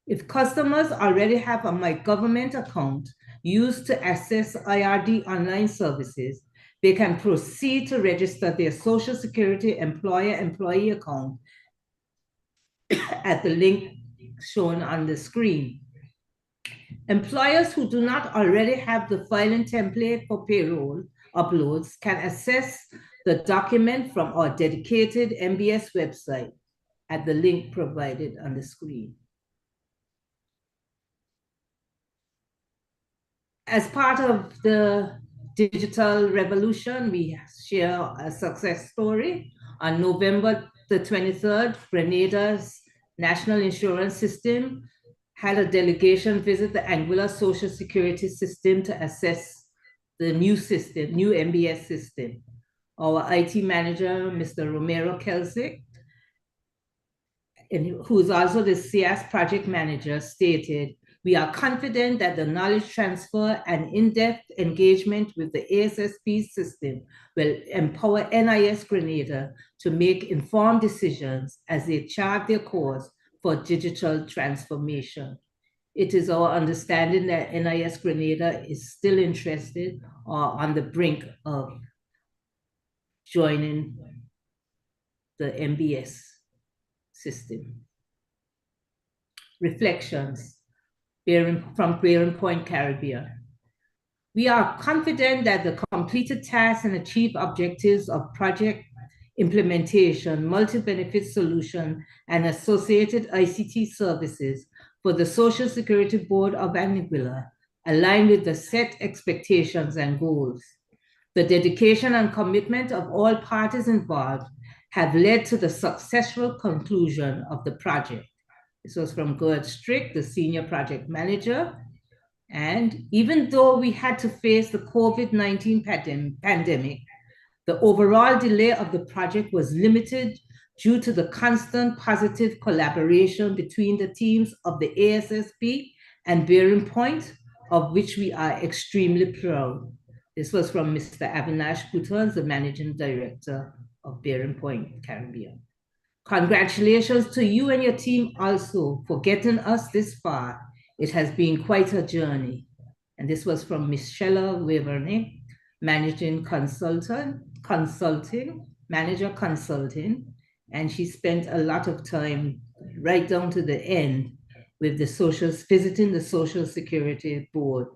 If customers already have a My Government account used to access IRD online services, they can proceed to register their Social Security employer-employee account at the link shown on the screen. Employers who do not already have the filing template for payroll uploads can access the document from our dedicated MBS website at the link provided on the screen. As part of the digital revolution, we share a success story. On November the 23rd, Grenada's National Insurance System had a delegation visit the Anguilla Social Security System to assess the new system, new MBS system. Our IT manager, Mr. Romero Kelsick, who is also the CS project manager, stated, "We are confident that the knowledge transfer and in-depth engagement with the ASSP system will empower NIS Grenada to make informed decisions as they chart their course for digital transformation." It is our understanding that NIS Grenada is still interested or on the brink of joining the MBS system. Reflections from Bearing Point, Caribbean. We are confident that the completed tasks and achieved objectives of project implementation, multi-benefit solution, and associated ICT services for the Social Security Board of Anguilla align with the set expectations and goals. The dedication and commitment of all parties involved have led to the successful conclusion of the project. This was from Gerd Strick, the senior project manager. And even though we had to face the COVID-19 pandemic, the overall delay of the project was limited due to the constant positive collaboration between the teams of the ASSP and Bearing Point, of which we are extremely proud. This was from Mr. Avinash Kutas, the Managing Director of Bearing Point, Caribbean. Congratulations to you and your team also for getting us this far. It has been quite a journey. And this was from Miss Shella Waverny, Manager Consulting. And she spent a lot of time right down to the end with visiting the Social Security Board.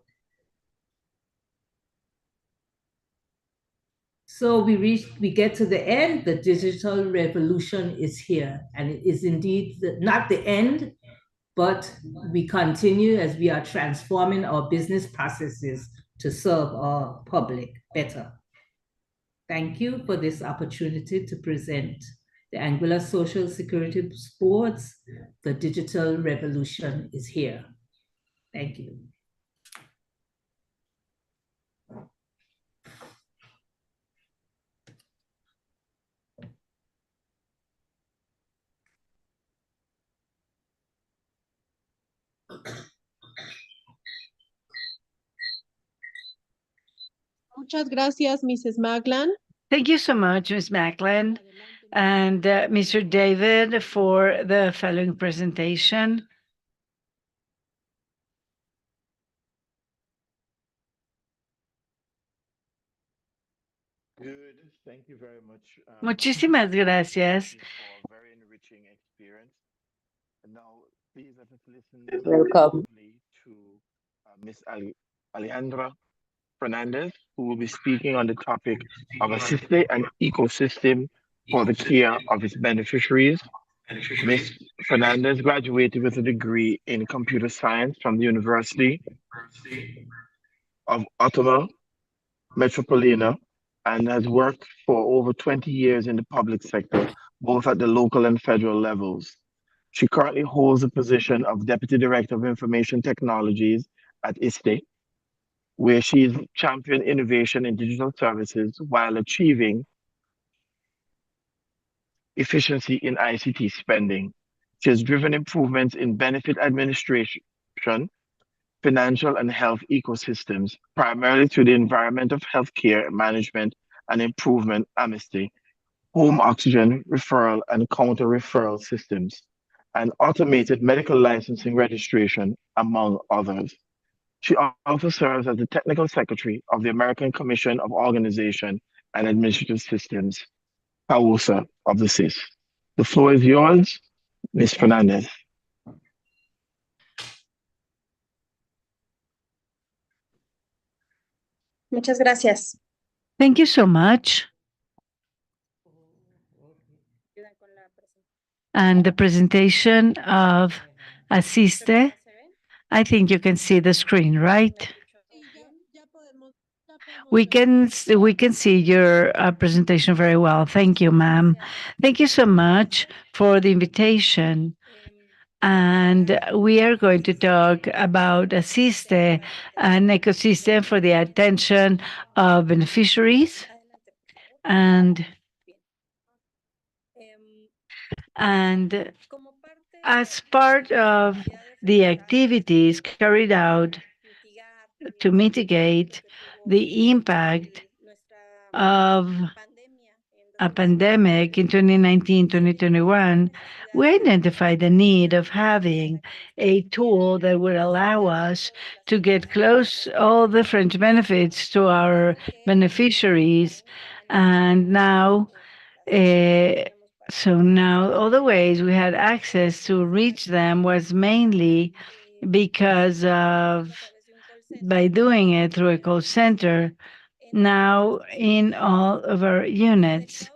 So we get to the end, the digital revolution is here, and it is indeed not the end, but we continue as we are transforming our business processes to serve our public better. Thank you for this opportunity to present the Anguilla Social Security Boards. The digital revolution is here. Thank you. Muchas gracias, Mrs. Maglan. Thank you so much, Ms. Macklin and Mr. David for the following presentation. Good. Thank you very much. Muchísimas gracias. For a very enriching experience. And now, please let us listen Welcome. to Miss Alejandra Fernandez, who will be speaking on the topic of assisting an ecosystem for the care of its beneficiaries. Ms. Fernandez graduated with a degree in computer science from the University of Ottawa Metropolitana and has worked for over 20 years in the public sector, both at the local and federal levels. She currently holds the position of Deputy Director of Information Technologies at ISTE, where she is championed innovation in digital services while achieving efficiency in ICT spending. She has driven improvements in benefit administration, financial and health ecosystems, primarily through the environment of healthcare management and improvement amnesty, home oxygen referral and counter referral systems, and automated medical licensing registration, among others. She also serves as the Technical Secretary of the American Commission of Organization and Administrative Systems, CAUSA of the CIS. The floor is yours, Ms. Fernandez. Muchas gracias. Thank you so much. And the presentation of Asiste, I think you can see the screen, right? We can see your presentation very well. Thank you, ma'am. Thank you so much for the invitation. And we are going to talk about Assiste, an ecosystem for the attention of beneficiaries. And as part of the activities carried out to mitigate the impact of a pandemic in 2019, 2021, we identified the need of having a tool that would allow us to get close all the fringe benefits to our beneficiaries. And now, now all the ways we had access to reach them was mainly because of by doing it through a call center now in all of our units.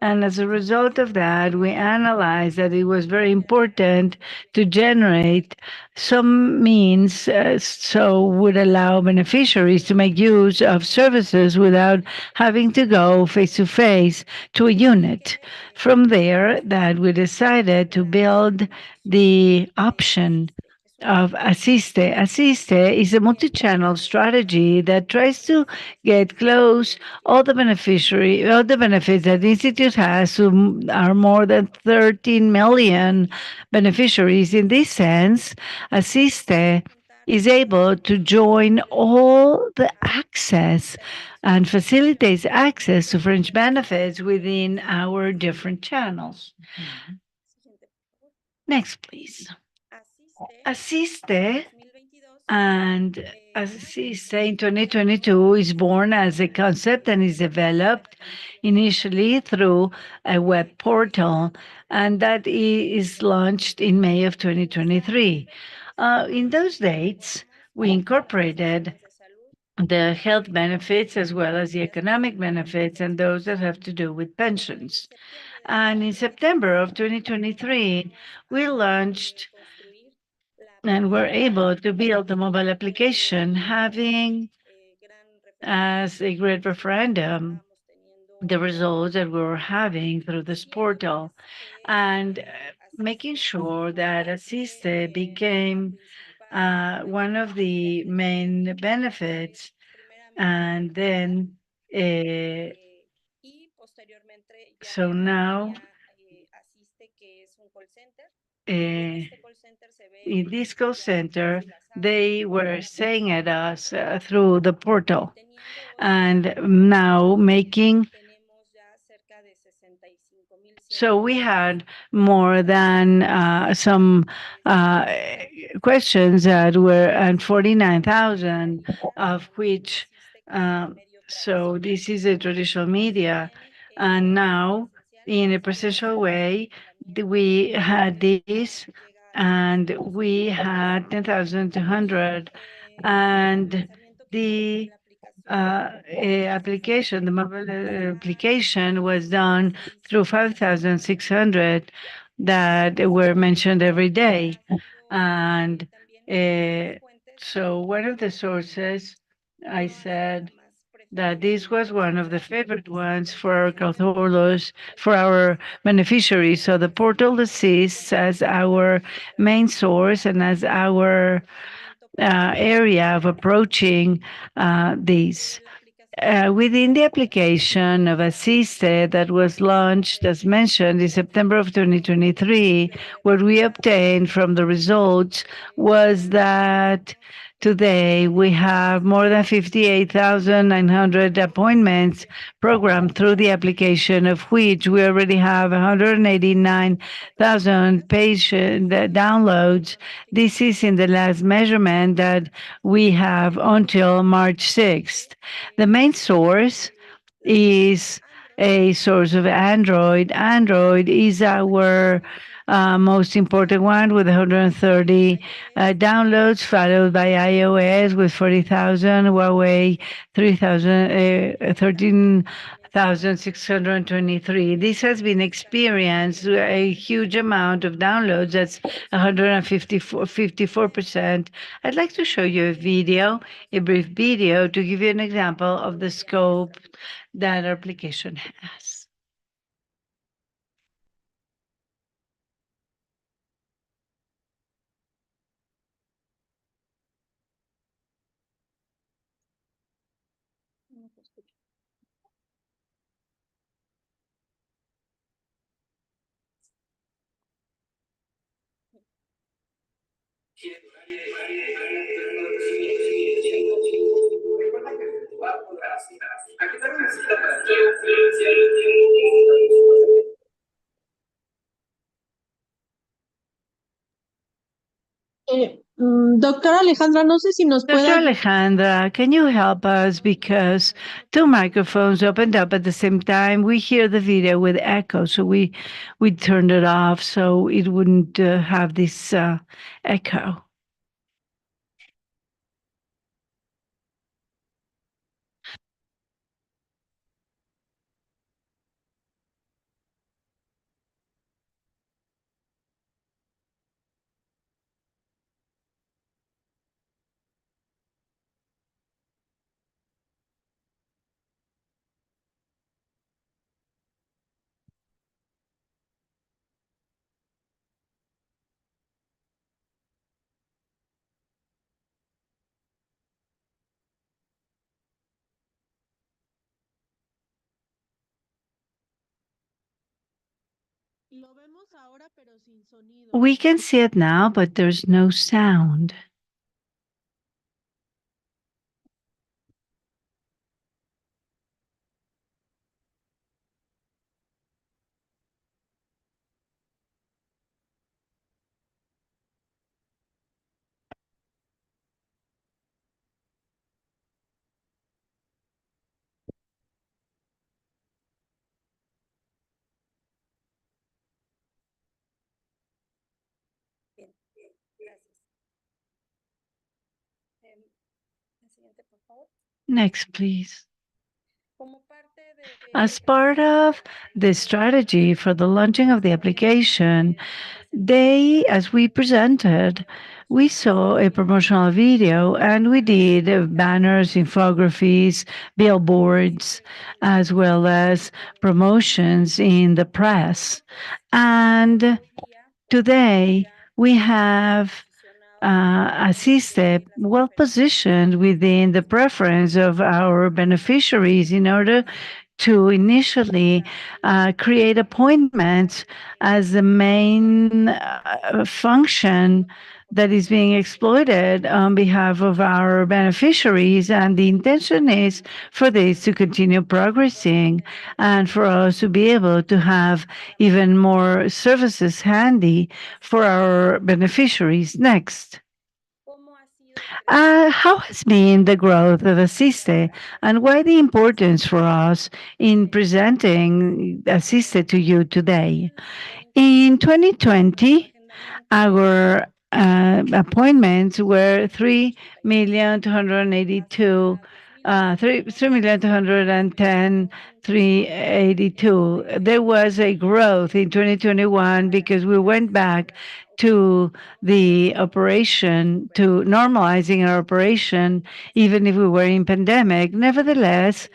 And as a result of that, we analyzed that it was very important to generate some means so would allow beneficiaries to make use of services without having to go face to face to a unit. From there, that we decided to build the option of Assiste. Assiste is a multi-channel strategy that tries to get close all the benefits that the Institute has, who are more than 13 million beneficiaries. In this sense, Assiste is able to join all the access and facilitates access to French benefits within our different channels. Next, please. Assiste and Assiste in 2022 is born as a concept and is developed initially through a web portal, and that is launched in May of 2023. In those dates, we incorporated the health benefits as well as the economic benefits and those that have to do with pensions. And in September of 2023, we launched and were able to build a mobile application having as a great referendum the results that we were having through this portal and making sure that Assiste became one of the main benefits. And then, so now, in this call center, they were saying at us through the portal and now making. So we had more than some questions that were at 49,000, of which, so this is a traditional media. And now, in a presential way, we had this, and we had 10,200, and the application, the mobile application was done through 5,600 that were mentioned every day. And so one of the sources, I said that this was one of the favorite ones for our cautolos, for our beneficiaries. So the portal assists as our main source and as our area of approaching these. Within the application of Assiste that was launched, as mentioned, in September of 2023, what we obtained from the results was that today we have more than 58,900 appointments programmed through the application, of which we already have 189,000 patient downloads. This is in the last measurement that we have until March 6th. The main source is a source of Android. Android is our most important one with 130 downloads, followed by iOS with 40,000, Huawei 13,623. This has been experienced a huge amount of downloads. That's 154%. I'd like to show you a brief video to give you an example of the scope that our application has. Doctora Alejandra, no sé si nos Dr. puede Alejandra, can you help us? Because two microphones opened up at the same time. We hear the video with echo, so we turned it off so it wouldn't have this echo. We can see it now, but there's no sound. Next, please. As part of the strategy for the launching of the application, as we presented, we saw a promotional video and we did banners, infographies, billboards, as well as promotions in the press. And today we have Assiste well positioned within the preference of our beneficiaries in order to initially create appointments as the main function that is being exploited on behalf of our beneficiaries. And the intention is for this to continue progressing and for us to be able to have even more services handy for our beneficiaries. Next. How has been the growth of Assiste and why the importance for us in presenting Assiste to you today? In 2020, our appointments were 3,282,000. 3,210,382. There was a growth in 2021 because we went back to the operation, to normalizing our operation, even if we were in pandemic. Nevertheless,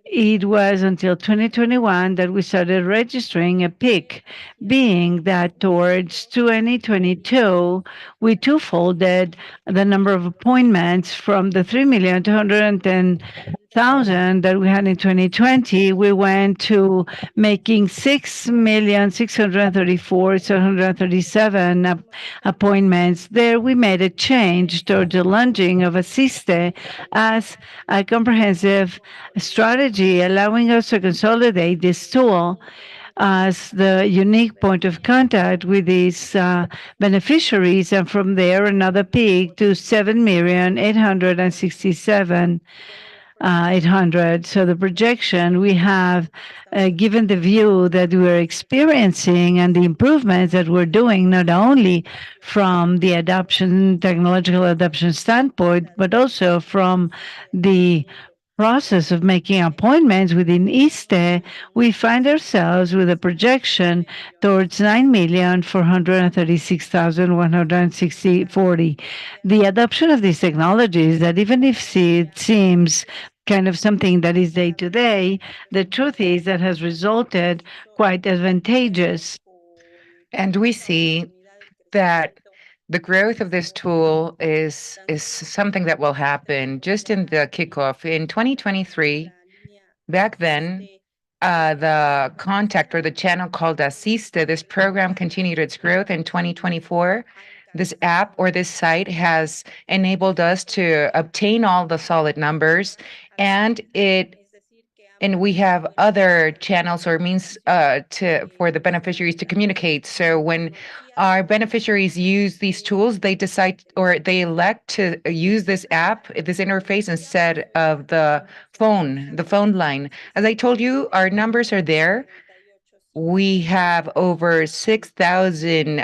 it was until 2021 that we started registering a peak, being that towards 2022, we twofolded the number of appointments from the 3,210,000 that we had in 2020. We went to making 6,634,737 appointments. There, we made a change towards the launching of Assiste as a comprehensive strategy, allowing us to consolidate this tool as the unique point of contact with these beneficiaries, and from there another peak to 7,867,800. So the projection we have, given the view that we're experiencing and the improvements that we're doing, not only from the technological adoption standpoint, but also from the process of making appointments within ISTE, we find ourselves with a projection towards 9,436,140. The adoption of these technologies, that even if it seems kind of something that is day to day, the truth is that has resulted quite advantageous. And we see that the growth of this tool is something that will happen just in the kickoff in 2023. Back then, the contact or the channel called Assiste, this program continued its growth in 2024. This app or this site has enabled us to obtain all the solid numbers, and we have other channels or means for the beneficiaries to communicate. So when our beneficiaries use these tools, they decide or they elect to use this app, this interface, instead of the phone line. As I told you, our numbers are there. We have over 6,000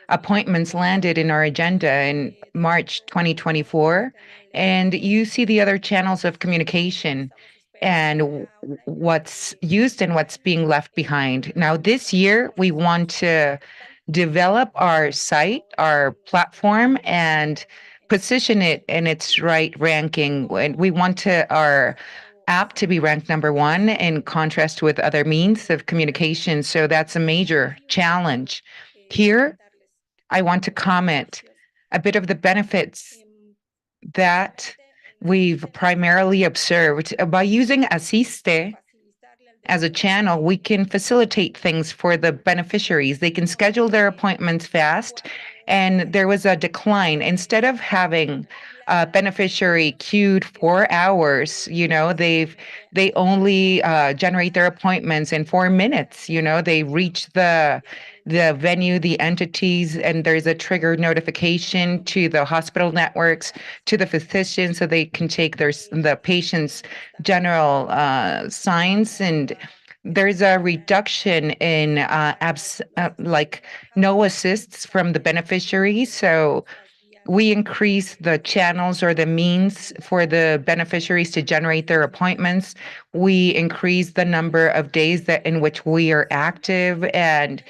appointments landed in our agenda in March 2024. And you see the other channels of communication and what's used and what's being left behind. Now, this year, we want to develop our site, our platform, and position it in its right ranking. We want our app to be ranked #1 in contrast with other means of communication. So that's a major challenge. Here, I want to comment a bit of the benefits that we've primarily observed by using Assiste. as a channel, we can facilitate things for the beneficiaries. They can schedule their appointments fast. And there was a decline. Instead of having a beneficiary queued 4 hours, they only generate their appointments in 4 minutes. They reach the venue, the entities, and there's a trigger notification to the hospital networks, to the physician, so they can take the patient's general signs. And there's a reduction in like no assists from the beneficiaries. So we increase the channels or the means for the beneficiaries to generate their appointments. We increase the number of days that in which we are active, and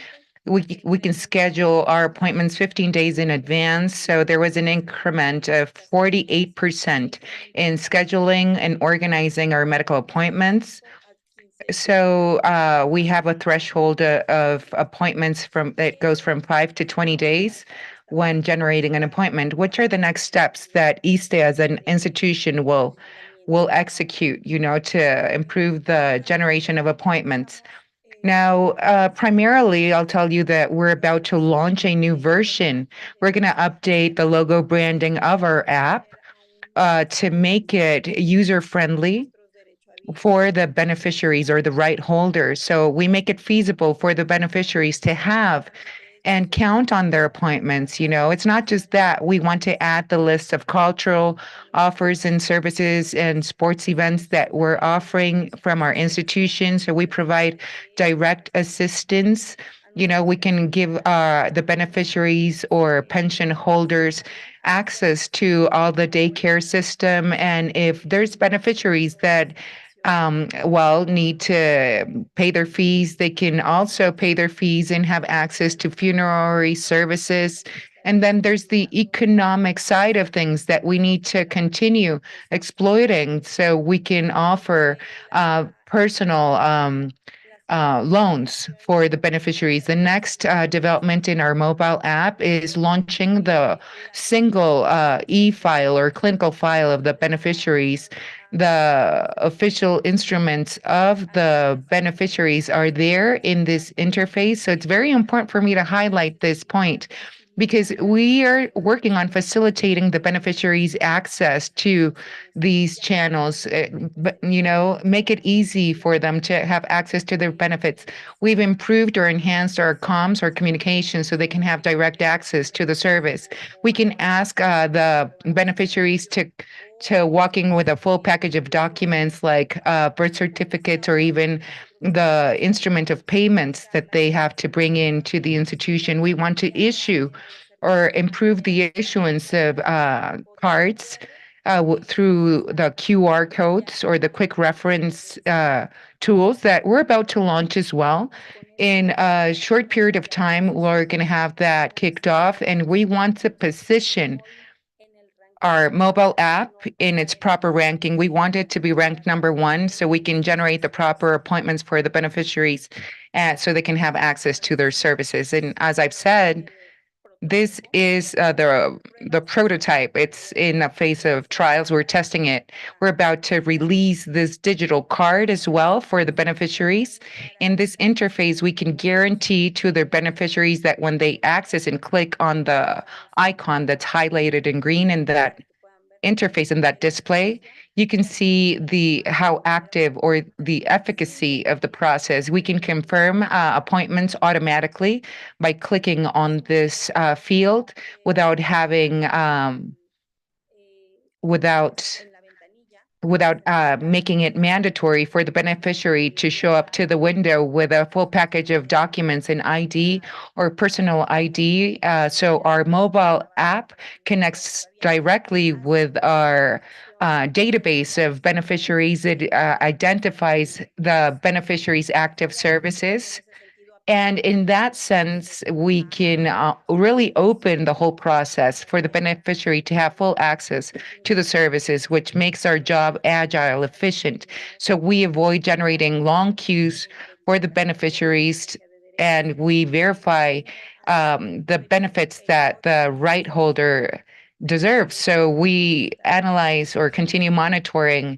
we can schedule our appointments 15 days in advance. So there was an increment of 48% in scheduling and organizing our medical appointments. So we have a threshold of appointments that goes from 5 to 20 days when generating an appointment. Which are the next steps that ISTE as an institution will execute, to improve the generation of appointments? Now, primarily, I'll tell you that we're about to launch a new version. We're going to update the logo branding of our app to make it user-friendly for the beneficiaries or the right holders. So we make it feasible for the beneficiaries to have and count on their appointments. It's not just that. We want to add the list of cultural offers and services and sports events that we're offering from our institution. So we provide direct assistance. We can give the beneficiaries or pension holders access to all the daycare system. And if there's beneficiaries that need to pay their fees, they can also pay their fees and have access to funerary services. And then there's the economic side of things that we need to continue exploiting, so we can offer personal loans for the beneficiaries. The next development in our mobile app is launching the single e-file or clinical file of the beneficiaries. The official instruments of the beneficiaries are there in this interface. So it's very important for me to highlight this point, because we are working on facilitating the beneficiaries' access to these channels, but make it easy for them to have access to their benefits. We've improved or enhanced our comms or communication so they can have direct access to the service. We can ask the beneficiaries to walk in with a full package of documents like birth certificates or even the instrument of payments that they have to bring into the institution. We want to issue or improve the issuance of cards through the QR codes or the quick reference tools that we're about to launch as well. In a short period of time, we're going to have that kicked off, and we want to position our mobile app in its proper ranking. We want it to be ranked #1 so we can generate the proper appointments for the beneficiaries so they can have access to their services. And as I've said, this is the prototype. It's in a phase of trials. We're testing it. We're about to release this digital card as well for the beneficiaries. In this interface, we can guarantee to their beneficiaries that when they access and click on the icon that's highlighted in green in that interface, in that display, you can see how active or the efficacy of the process. We can confirm appointments automatically by clicking on this field without having without making it mandatory for the beneficiary to show up to the window with a full package of documents and ID or personal ID. So our mobile app connects directly with our database of beneficiaries. It identifies the beneficiaries' active services. And in that sense, we can really open the whole process for the beneficiary to have full access to the services, which makes our job agile, efficient. So we avoid generating long queues for the beneficiaries, and we verify the benefits that the right holder deserve. So we analyze or continue monitoring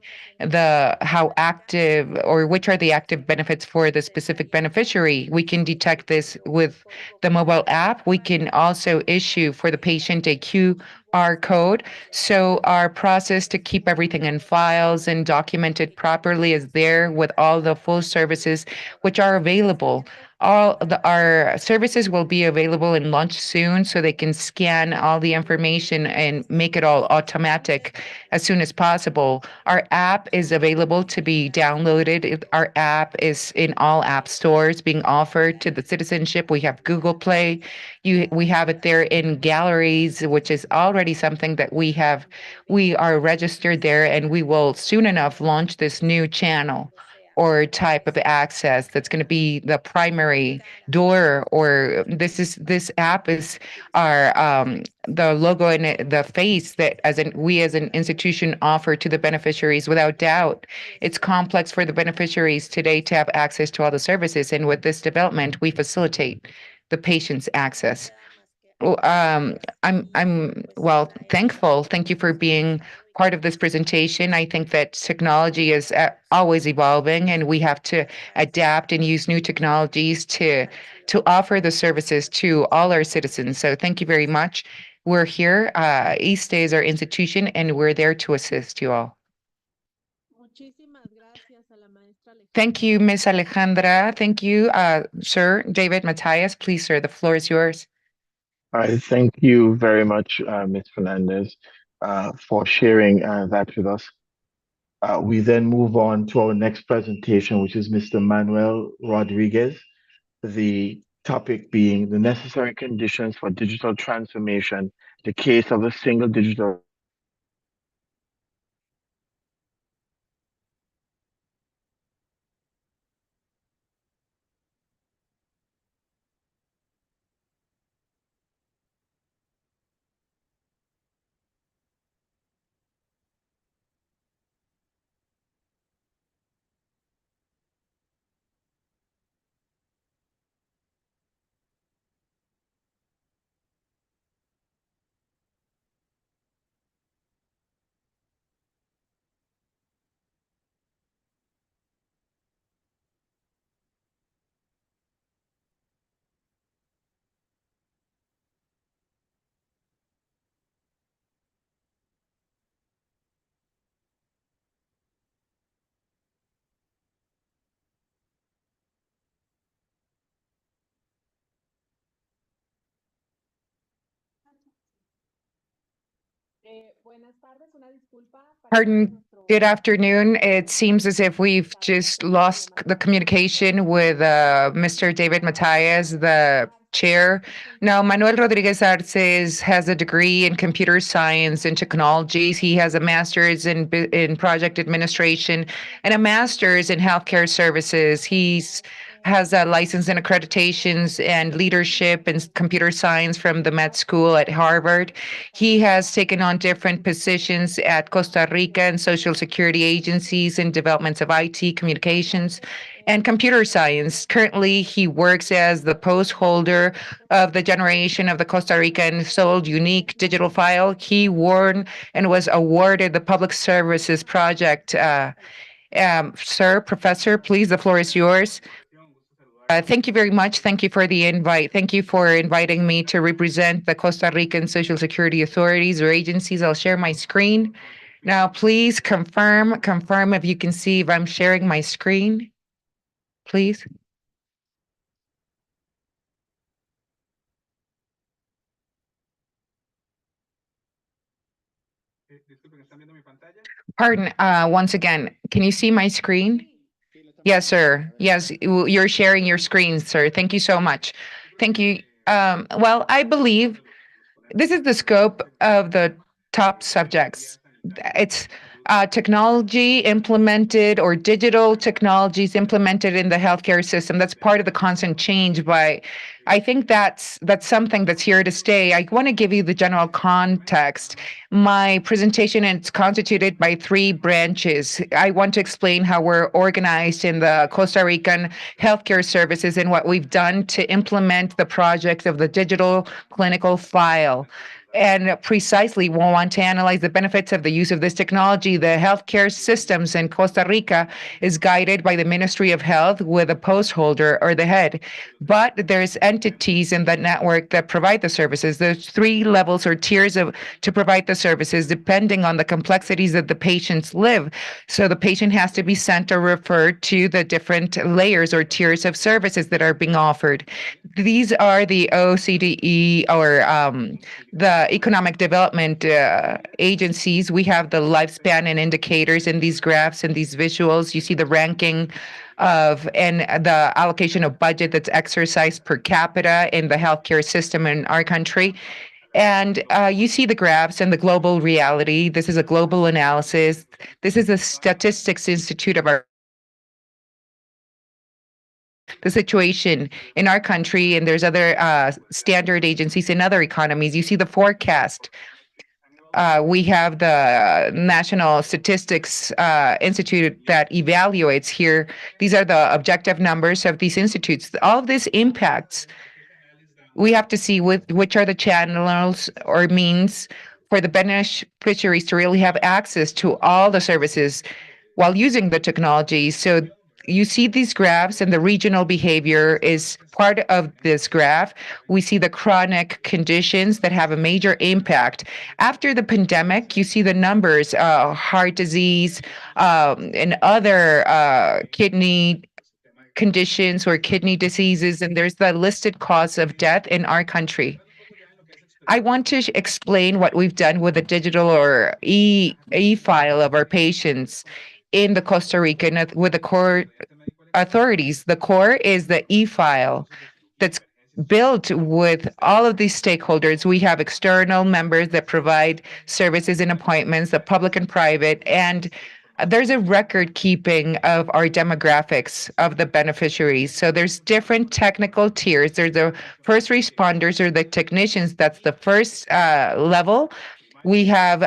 how active or which are the active benefits for the specific beneficiary. We can detect this with the mobile app. We can also issue for the patient a QR code. So our process to keep everything in files and documented properly is there with all the full services which are available. Our services will be available in launch soon, so they can scan all the information and make it all automatic as soon as possible. Our app is available to be downloaded. Our app is in all app stores being offered to the citizenship. We have Google Play. We have it there in galleries, which is already something that we have. We are registered there, and we will soon enough launch this new channel or type of access that's going to be the primary door. Or this app is our the logo and the face that we as an institution offer to the beneficiaries. Without doubt, it's complex for the beneficiaries today to have access to all the services, and with this development we facilitate the patient's access. Well, I'm well thankful. Thank you for being part of this presentation. I think that technology is always evolving, and we have to adapt and use new technologies to offer the services to all our citizens. So thank you very much. We're here. East is our institution, and we're there to assist you all. Thank you, Ms. Alejandra. Thank you, Sir David Matias. Please, sir, the floor is yours. All right, thank you very much, Ms. Fernandez, for sharing that with us. We then move on to our next presentation, which is Mr. Manuel Rodriguez, the topic being the necessary conditions for digital transformation, the case of a single digital. Pardon, good afternoon. It seems as if we've just lost the communication with Mr. David Matias, the chair. Now, Manuel Rodriguez Arces has a degree in computer science and technologies. He has a master's in project administration and a master's in healthcare services. He's has a license in accreditations and leadership in computer science from the med school at Harvard. He has taken on different positions at Costa Rica and social security agencies in developments of IT, communications, and computer science. Currently, he works as the post holder of the generation of the Costa Rican sole unique digital file. He won and was awarded the Public Services Project. Sir, Professor, please, the floor is yours. Thank you very much. Thank you for the invite. Thank you for inviting me to represent the Costa Rican Social Security authorities or agencies. I'll share my screen. Now, please confirm if you can see if I'm sharing my screen, please. Pardon, once again, can you see my screen? Yes, sir. Yes, you're sharing your screen, sir. Thank you so much. Thank you. Well, I believe this is the scope of the top subjects. It's technology implemented or digital technologies implemented in the healthcare system. That's part of the constant change, but I think that's something that's here to stay. I want to give you the general context. My presentation is constituted by 3 branches. I want to explain how we're organized in the Costa Rican healthcare services and what we've done to implement the project of the digital clinical file. and precisely we want to analyze the benefits of the use of this technology. The healthcare systems in Costa Rica is guided by the Ministry of Health with a post holder or the head, but there's entities in the network that provide the services. There's 3 levels or tiers to provide the services depending on the complexities that the patients live. So the patient has to be sent or referred to the different layers or tiers of services that are being offered. These are the OCDE or the economic development agencies. We have the lifespan and indicators in these graphs and these visuals. You see the ranking of and the allocation of budget that's exercised per capita in the healthcare system in our country. And you see the graphs and the global reality. This is a global analysis. This is a Statistics Institute of the situation in our country, and there's other standard agencies in other economies. You see the forecast. We have the National Statistics Institute that evaluates here. These are the objective numbers of these institutes. All of this impacts. We have to see which are the channels or means for the beneficiaries to really have access to all the services while using the technology. So you see these graphs, and the regional behavior is part of this graph. We see the chronic conditions that have a major impact. After the pandemic, you see the numbers, heart disease, and other kidney conditions or kidney diseases, and there's the listed cause of death in our country. I want to explain what we've done with the digital or e-file of our patients in the Costa Rican with the core authorities. The core is the e-file that's built with all of these stakeholders. We have external members that provide services and appointments, the public and private, and there's a record keeping of our demographics of the beneficiaries. So there's different technical tiers. There's the first responders or the technicians. That's the first level. We have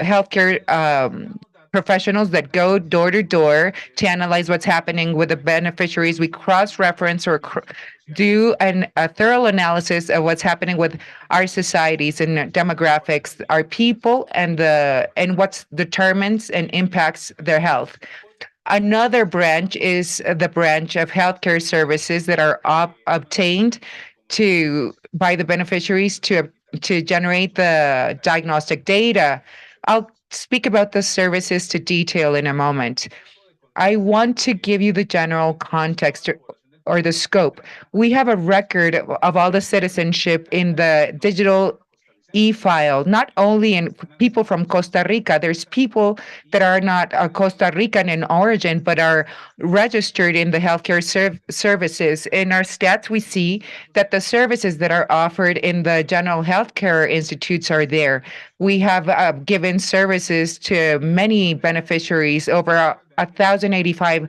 healthcare professionals that go door to door to analyze what's happening with the beneficiaries. We cross-reference or do a thorough analysis of what's happening with our societies and demographics, our people, and what determines and impacts their health. Another branch is the branch of healthcare services that are obtained by the beneficiaries to generate the diagnostic data. I'll speak about the services to detail in a moment. I want to give you the general context or the scope. We have a record of all the citizenship in the digital e-file, not only in people from Costa Rica. There's people that are not Costa Rican in origin, but are registered in the healthcare services. In our stats, we see that the services that are offered in the general healthcare institutes are there. We have given services to many beneficiaries, over 185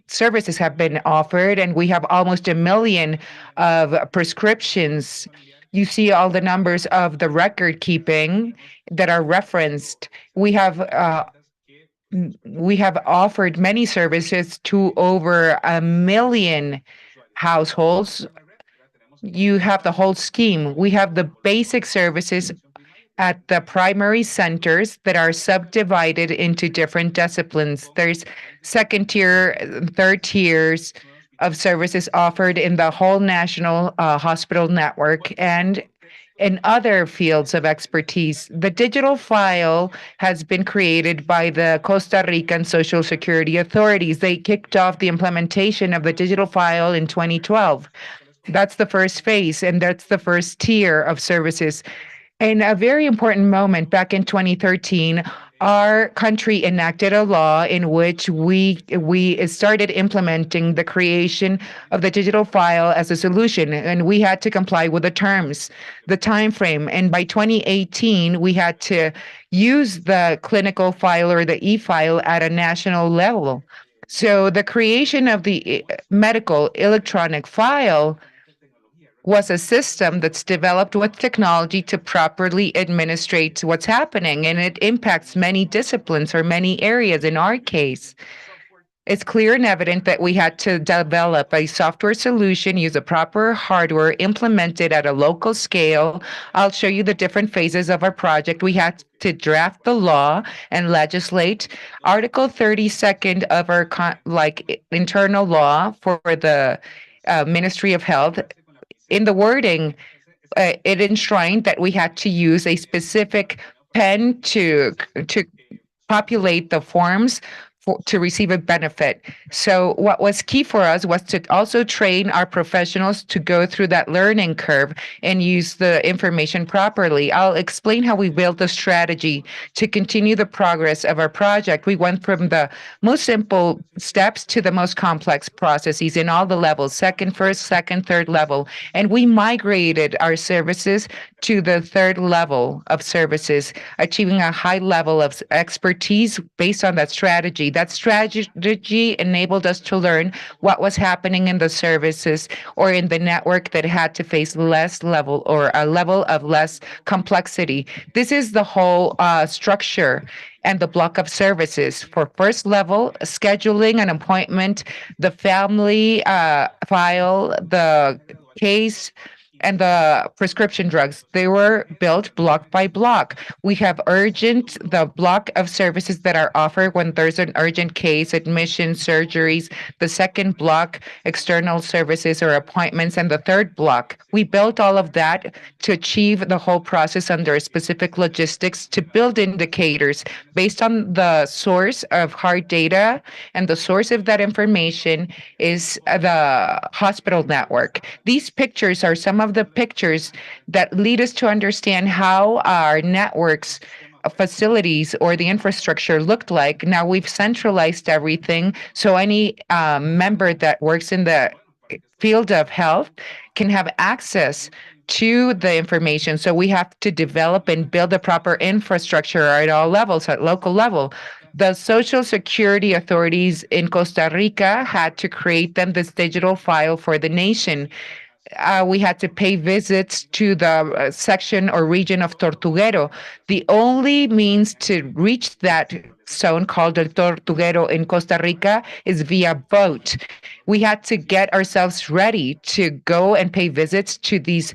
services have been offered, and we have almost 1 million of prescriptions. You see all the numbers of the record keeping that are referenced. We have offered many services to over 1 million households. You have the whole scheme. We have the basic services at the primary centers that are subdivided into different disciplines. There's second tier, third tiers of services offered in the whole national hospital network and in other fields of expertise. The digital file has been created by the Costa Rican Social Security authorities. They kicked off the implementation of the digital file in 2012. That's the first phase, and that's the first tier of services. In a very important moment back in 2013, our country enacted a law in which we started implementing the creation of the digital file as a solution, and we had to comply with the terms, the time frame. And by 2018, we had to use the clinical file or the e-file at a national level. So the creation of the medical electronic file was a system that's developed with technology to properly administrate what's happening, and it impacts many disciplines or many areas. In our case, It's clear and evident that we had to develop a software solution, use a proper hardware, implement it at a local scale. I'll show you the different phases of our project. We had to draft the law and legislate. Article 32nd of our internal law for the Ministry of Health. In the wording, it enshrined that we had to use a specific pen to populate the forms to receive a benefit. So what was key for us was to also train our professionals to go through that learning curve and use the information properly. I'll explain how we built the strategy to continue the progress of our project. We went from the most simple steps to the most complex processes in all the levels, first, second, third level. And we migrated our services to the third level of services, achieving a high level of expertise based on that strategy. That strategy enabled us to learn what was happening in the services or in the network that had to face less level or a level of less complexity. This is the whole structure and the block of services. For first level, scheduling an appointment, the family file, the case, and the prescription drugs. They were built block by block. We have the block of services that are offered when there's an urgent case, admission, surgeries. The second block, external services or appointments. And the third block, we built all of that to achieve the whole process under specific logistics to build indicators based on the source of hard data. And the source of that information is the hospital network. These pictures are some of the pictures that lead us to understand how our networks facilities or the infrastructure looked like. Now we've centralized everything, so any member that works in the field of health can have access to the information. So we have to develop and build the proper infrastructure at all levels, at local level. The Social Security authorities in Costa Rica had to create them this digital file for the nation. We had to pay visits to the section or region of Tortuguero. The only means to reach that zone called El Tortuguero in Costa Rica is via boat. We had to get ourselves ready to go and pay visits to these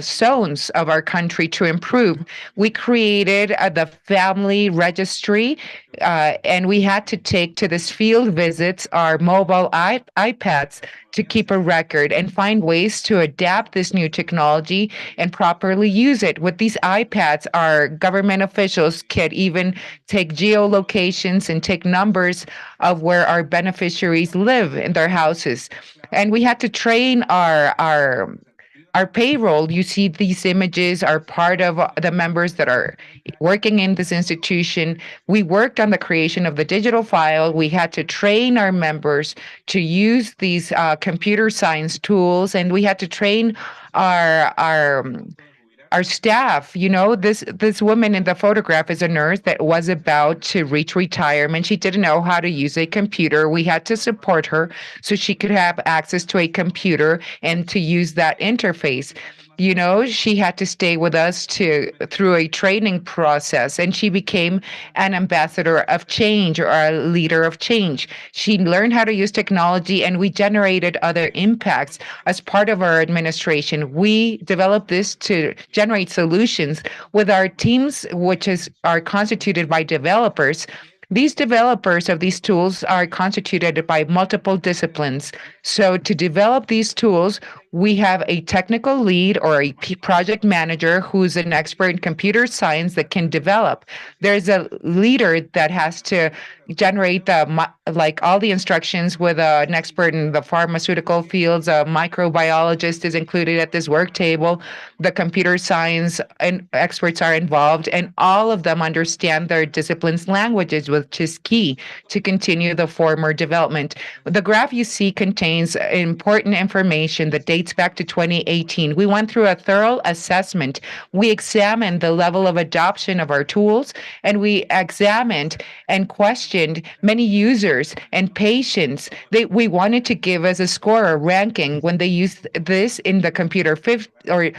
zones of our country to improve. We created the family registry, and we had to take to this field visits our mobile iPads to keep a record and find ways to adapt this new technology and properly use it. With these iPads, our government officials could even take geolocations and take numbers of where our beneficiaries live in their houses. And we had to train our payroll. You see these images are part of the members that are working in this institution. We worked on the creation of the digital file. We had to train our members to use these computer science tools, and we had to train our staff. You know, this woman in the photograph is a nurse that was about to reach retirement. She didn't know how to use a computer. We had to support her so she could have access to a computer and to use that interface. You know, she had to stay with us through a training process, and she became an ambassador of change or a leader of change. She learned how to use technology, and we generated other impacts as part of our administration. We developed this to generate solutions with our teams, which are constituted by developers. These developers of these tools are constituted by multiple disciplines. So to develop these tools, we have a technical lead or a project manager who's an expert in computer science that can develop. There's a leader that has to generate all the instructions with an expert in the pharmaceutical fields. A microbiologist is included at this work table. The computer science and experts are involved, and all of them understand their discipline's languages, which is key to continue the former development. The graph you see contains important information that dates back to 2018. We went through a thorough assessment. We examined the level of adoption of our tools, and we examined and questioned many users and patients. We wanted to give us a score or ranking when they used this in the computer. The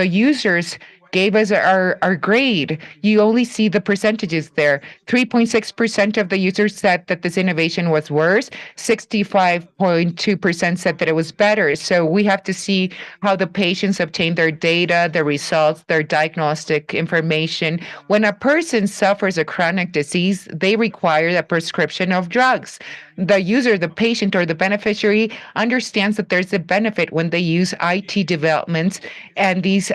users gave us our grade. You only see the percentages there. 3.6% of the users said that this innovation was worse. 65.2% said that it was better. So we have to see how the patients obtain their data, their results, their diagnostic information. When a person suffers a chronic disease, they require a prescription of drugs. The user, the patient, or the beneficiary understands that there's a benefit when they use IT developments and these,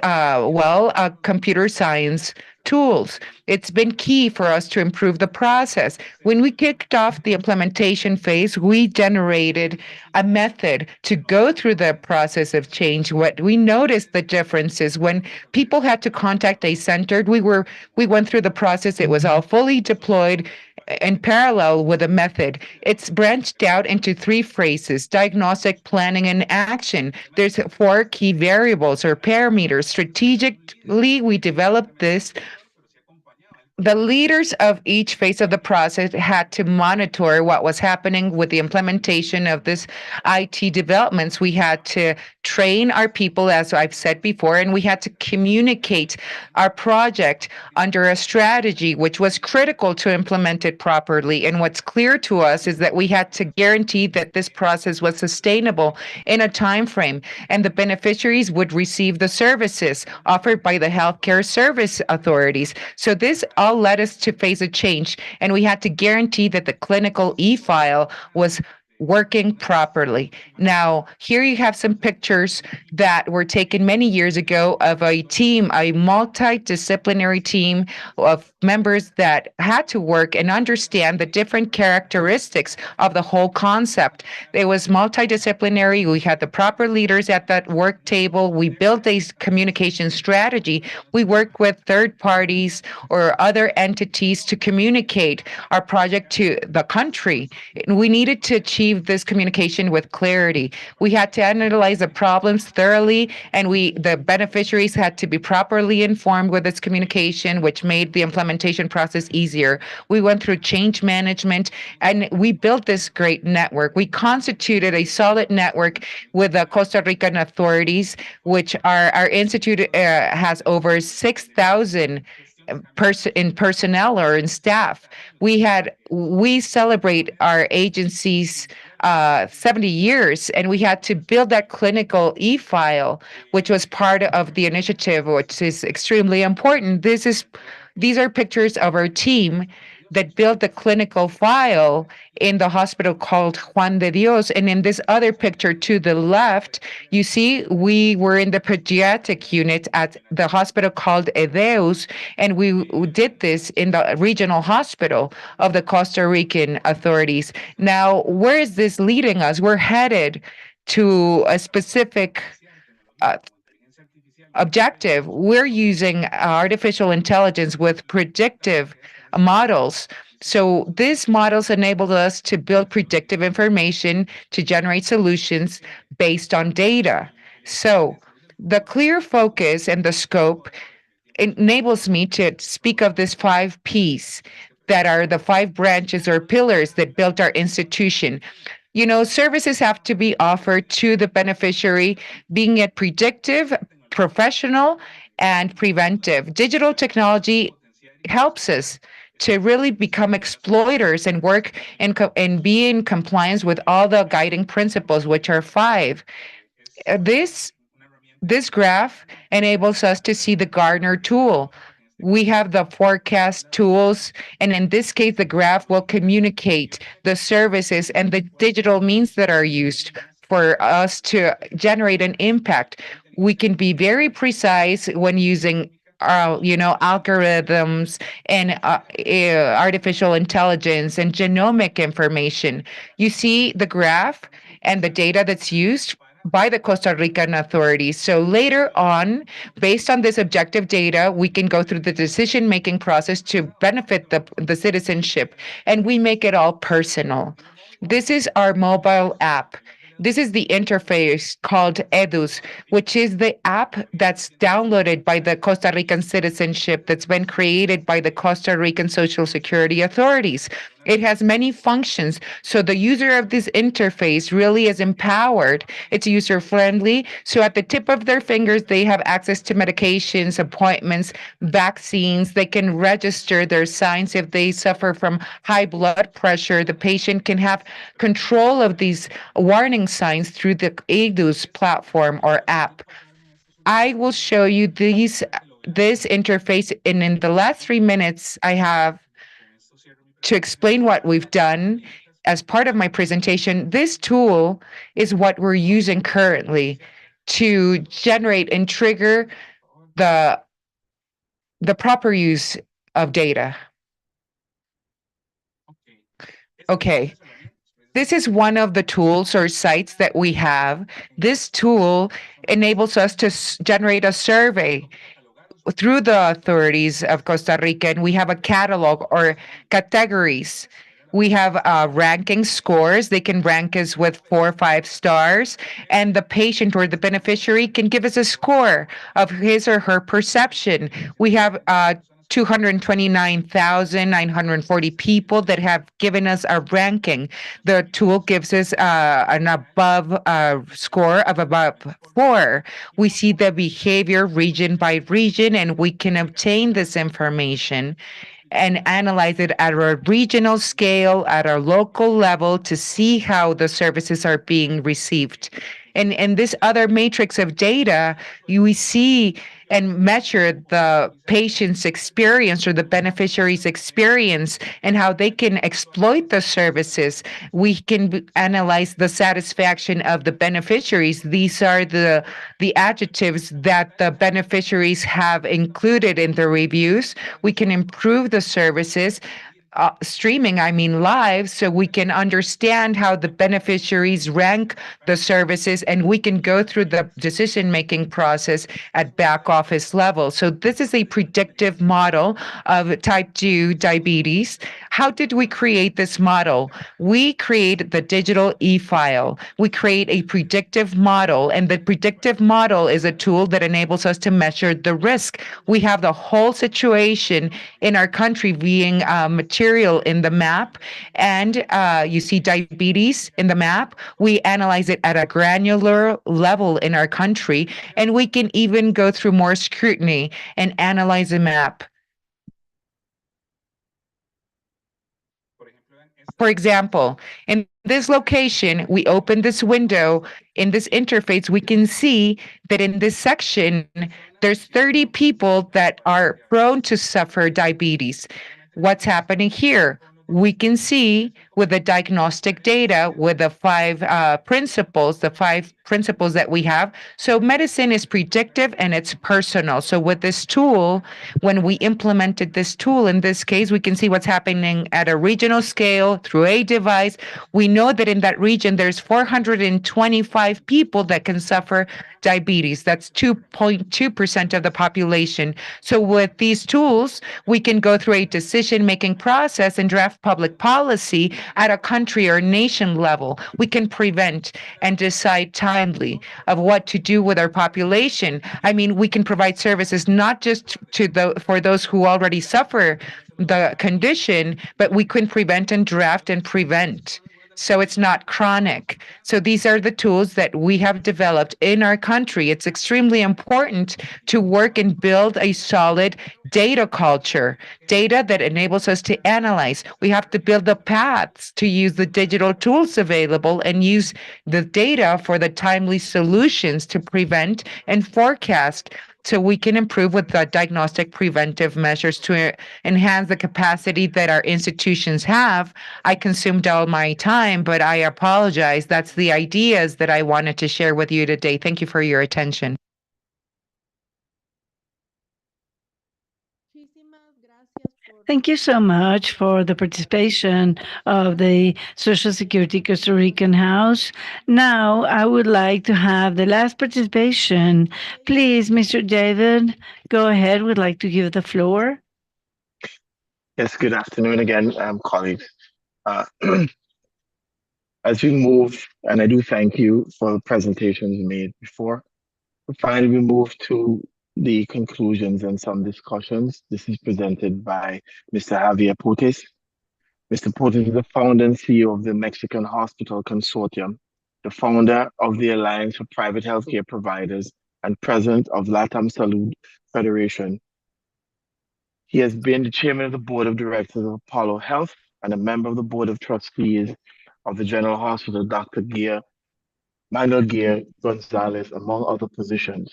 computer science tools. It's been key for us to improve the process. When we kicked off the implementation phase, we generated a method to go through the process of change. What we noticed the differences when people had to contact a center, we went through the process. It was all fully deployed in parallel with a method. It's branched out into 3 phases: diagnostic, planning, and action. There's 4 key variables or parameters. Strategically, we developed this. The leaders of each phase of the process had to monitor what was happening with the implementation of this IT developments. We had to train our people, as I've said before, and we had to communicate our project under a strategy which was critical to implement it properly. And what's clear to us is that we had to guarantee that this process was sustainable in a time frame, and the beneficiaries would receive the services offered by the healthcare service authorities. So this all led us to phase a change, and we had to guarantee that the clinical e-file was working properly. Now, here you have some pictures that were taken many years ago of a team, a multidisciplinary team of members that had to work and understand the different characteristics of the whole concept. It was multidisciplinary. We had the proper leaders at that work table. We built a communication strategy. We worked with third parties or other entities to communicate our project to the country. We needed to achieve this communication with clarity. We had to analyze the problems thoroughly, and the beneficiaries had to be properly informed with this communication, which made the implementation process easier. We went through change management, and we built this great network. We constituted a solid network with the Costa Rican authorities, which our institute has over 6,000 in personnel or in staff. We celebrate our agency's 70 years, and we had to build that clinical e-file, which was part of the initiative, which is extremely important. These are pictures of our team that built the clinical file in the hospital called Juan de Dios. And in this other picture to the left, you see we were in the pediatric unit at the hospital called Edeus, and we did this in the regional hospital of the Costa Rican authorities. Now, where is this leading us? We're headed to a specific objective. We're using artificial intelligence with predictive models. So these models enabled us to build predictive information to generate solutions based on data. So the clear focus and the scope enables me to speak of this 5 Ps that are the 5 branches or pillars that built our institution. You know, services have to be offered to the beneficiary, being it predictive, professional, and preventive. Digital technology helps us to really become exploiters and work and be in compliance with all the guiding principles, which are 5. This graph enables us to see the Gartner tool. We have the forecast tools, and in this case, the graph will communicate the services and the digital means that are used for us to generate an impact. We can be very precise when using algorithms and artificial intelligence and genomic information. You see the graph and the data that's used by the Costa Rican authorities. So later on, based on this objective data, we can go through the decision-making process to benefit the citizenship, and we make it all personal. This is our mobile app. This is the interface called Edus, which is the app that's downloaded by the Costa Rican citizenship that's been created by the Costa Rican Social Security authorities. It has many functions. So the user of this interface really is empowered. It's user friendly. So at the tip of their fingers, they have access to medications, appointments, vaccines. They can register their signs if they suffer from high blood pressure. The patient can have control of these warning signs through the EDUS platform or app. I will show you this interface, and in the last 3 minutes I have to explain what we've done as part of my presentation. This tool is what we're using currently to generate and trigger the proper use of data. Okay. This is one of the tools or sites that we have. This tool enables us to generate a survey through the authorities of Costa Rica, and we have a catalog or categories. We have ranking scores. They can rank us with 4 or 5 stars, and the patient or the beneficiary can give us a score of his or her perception. We have 229,940 people that have given us a ranking. The tool gives us an above score of about 4. We see the behavior region by region, and we can obtain this information and analyze it at a regional scale, at a local level, to see how the services are being received. And in this other matrix of data, we see and measure the patient's experience or the beneficiary's experience and how they can exploit the services. We can analyze the satisfaction of the beneficiaries. These are the adjectives that the beneficiaries have included in the reviews. We can improve the services. Streaming, I mean live, so we can understand how the beneficiaries rank the services, and we can go through the decision-making process at back office level. So this is a predictive model of type 2 diabetes. How did we create this model? We create the digital e-file. We create a predictive model, and the predictive model is a tool that enables us to measure the risk. We have the whole situation in our country being material in the map, and you see diabetes in the map. We analyze it at a granular level in our country, and we can even go through more scrutiny and analyze a map. For example, in this location, we open this window. In this interface, we can see that in this section, there's 30 people that are prone to suffer diabetes. What's happening here? We can see with the diagnostic data, with the 5 principles, the 5 principles that we have. So medicine is predictive and it's personal. So with this tool, when we implemented this tool, in this case, we can see what's happening at a regional scale through a device. We know that in that region, there's 425 people that can suffer diabetes. That's 2.2% of the population. So with these tools, we can go through a decision-making process and draft public policy at a country or nation level. We can prevent and decide timely of what to do with our population. I mean, we can provide services not just for those who already suffer the condition, but we can prevent and draft and prevent. So it's not chronic. So these are the tools that we have developed in our country. It's extremely important to work and build a solid data culture, data that enables us to analyze. We have to build the paths to use the digital tools available and use the data for the timely solutions to prevent and forecast, so we can improve with the diagnostic preventive measures to enhance the capacity that our institutions have. I consumed all my time, but I apologize. That's the ideas that I wanted to share with you today. Thank you for your attention. Thank you so much for the participation of the Social Security Costa Rican House. Now, I would like to have the last participation. Please, Mr. David, go ahead. Would like to give the floor. Yes, good afternoon again, colleagues. As we move, and I do thank you for the presentations made before, finally we move to the conclusions and some discussions. This is presented by Mr. Javier Potes. Mr. Porter is the founder and CEO of the Mexican Hospital Consortium, the founder of the Alliance for Private Healthcare Providers, and president of LATAM Salud Federation. He has been the chairman of the board of directors of Apollo Health and a member of the board of trustees of the General Hospital, Manuel Gear Gonzalez, among other positions.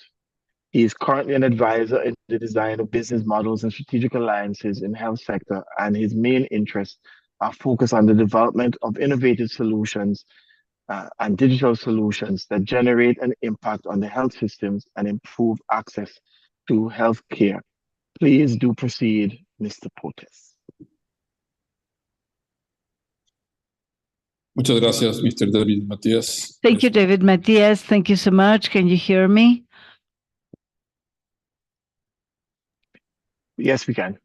He is currently an advisor in the design of business models and strategic alliances in the health sector, and his main interests are focused on the development of innovative solutions and digital solutions that generate an impact on the health systems and improve access to health care. Please do proceed, Mr. Portes. Muchas gracias, Mr. David Matias. Thank you, David Matias. Thank you so much. Can you hear me? Yes, we can.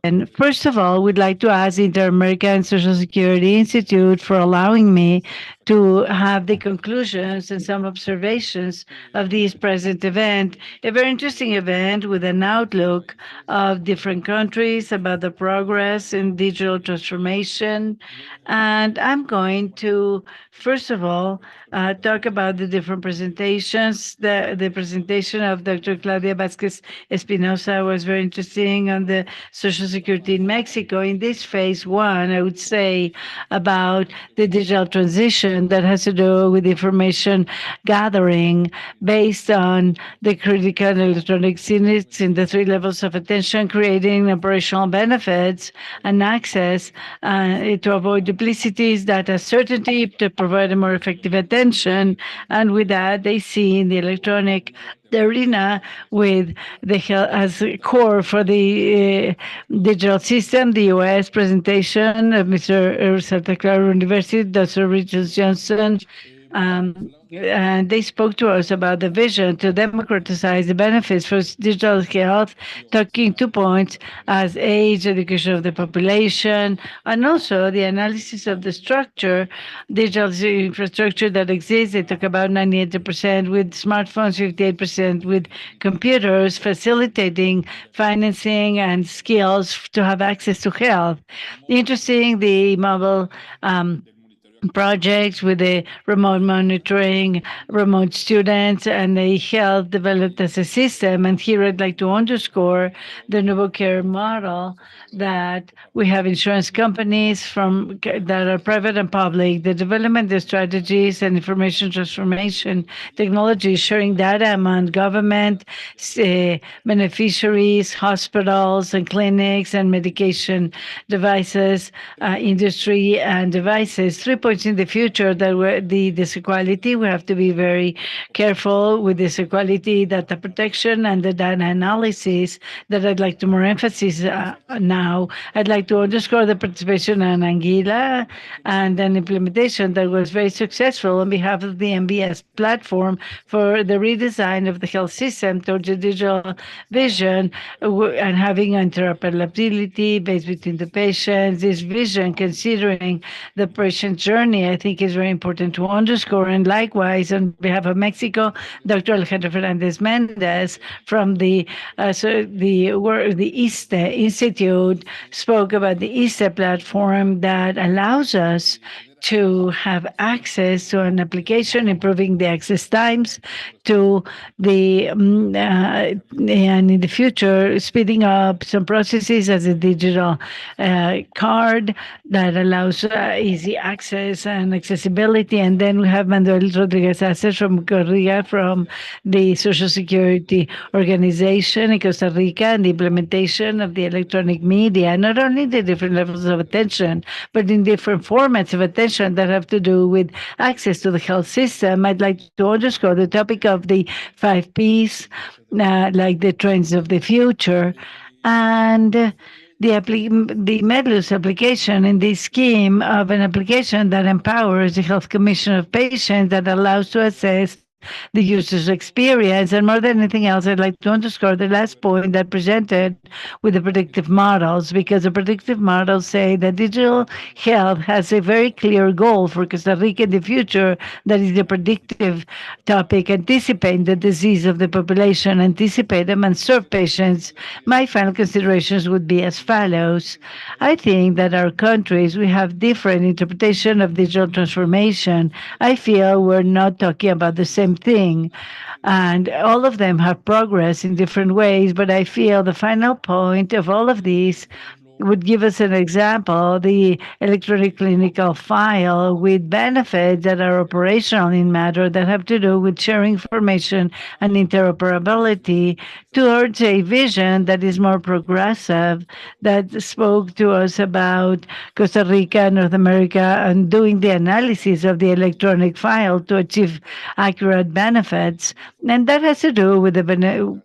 And first of all, we'd like to ask the Inter-American Social Security Institute for allowing me to have the conclusions and some observations of this present event, a very interesting event with an outlook of different countries about the progress in digital transformation. And I'm going to, first of all, talk about the different presentations. The presentation of Dr. Claudia Vázquez Espinosa was very interesting on the Social Security in Mexico. In this phase one, I would say about the digital transition that has to do with information gathering based on the critical electronic units in the three levels of attention, creating operational benefits and access to avoid duplicities, data certainty, to provide a more effective attention. And with that, they see in the electronic arena with the health as a core for the digital system. The U.S. presentation of Mr. Santa Clara University, Dr. Richard Johnson, and they spoke to us about the vision to democratize the benefits for digital health, talking 2 points as age, education of the population, and also the analysis of the structure, digital infrastructure that exists. They talk about 98% with smartphones, 58% with computers, facilitating financing and skills to have access to health. Interesting, the mobile projects with the remote monitoring, remote students, and the health developed as a system. And here I'd like to underscore the novel care model that we have insurance companies that are private and public, the development of strategies and information transformation technologies, sharing data among government, beneficiaries, hospitals and clinics, and medication devices, industry and devices. 3 points in the future that the disequality. We have to be very careful with disequality, data protection, and the data analysis that I'd like to more emphasis now. I'd like to underscore the participation in Anguilla and an implementation that was very successful on behalf of the MBS platform for the redesign of the health system towards a digital vision and having interoperability based between the patients. This vision, considering the patient journey, I think is very important to underscore. And likewise, on behalf of Mexico, Dr. Alejandro Fernandez Mendez from the ISTE Institute spoke about the ISTE platform that allows us to have access to an application, improving the access times to the, and in the future, speeding up some processes as a digital card that allows easy access and accessibility. And then we have Manuel Rodriguez Aces from Corriga, from the Social Security Organization in Costa Rica, and the implementation of the electronic media, not only the different levels of attention, but in different formats of attention that have to do with access to the health system. I'd like to underscore the topic of the 5 Ps, like the trends of the future, and the Medlus application in the scheme of an application that empowers the Health Commission of Patients, that allows to assess the user's experience. And more than anything else, I'd like to underscore the last point that presented with the predictive models, because the predictive models say that digital health has a very clear goal for Costa Rica in the future, that is the predictive topic, anticipate the disease of the population, anticipate them, and serve patients. My final considerations would be as follows. I think that our countries, we have different interpretation of digital transformation. I feel we're not talking about the same thing. And all of them have progress in different ways, but I feel the final point of all of these would give us an example, the electronic clinical file with benefits that are operational in matter that have to do with sharing information and interoperability towards a vision that is more progressive, that spoke to us about Costa Rica, North America, and doing the analysis of the electronic file to achieve accurate benefits. And that has to do with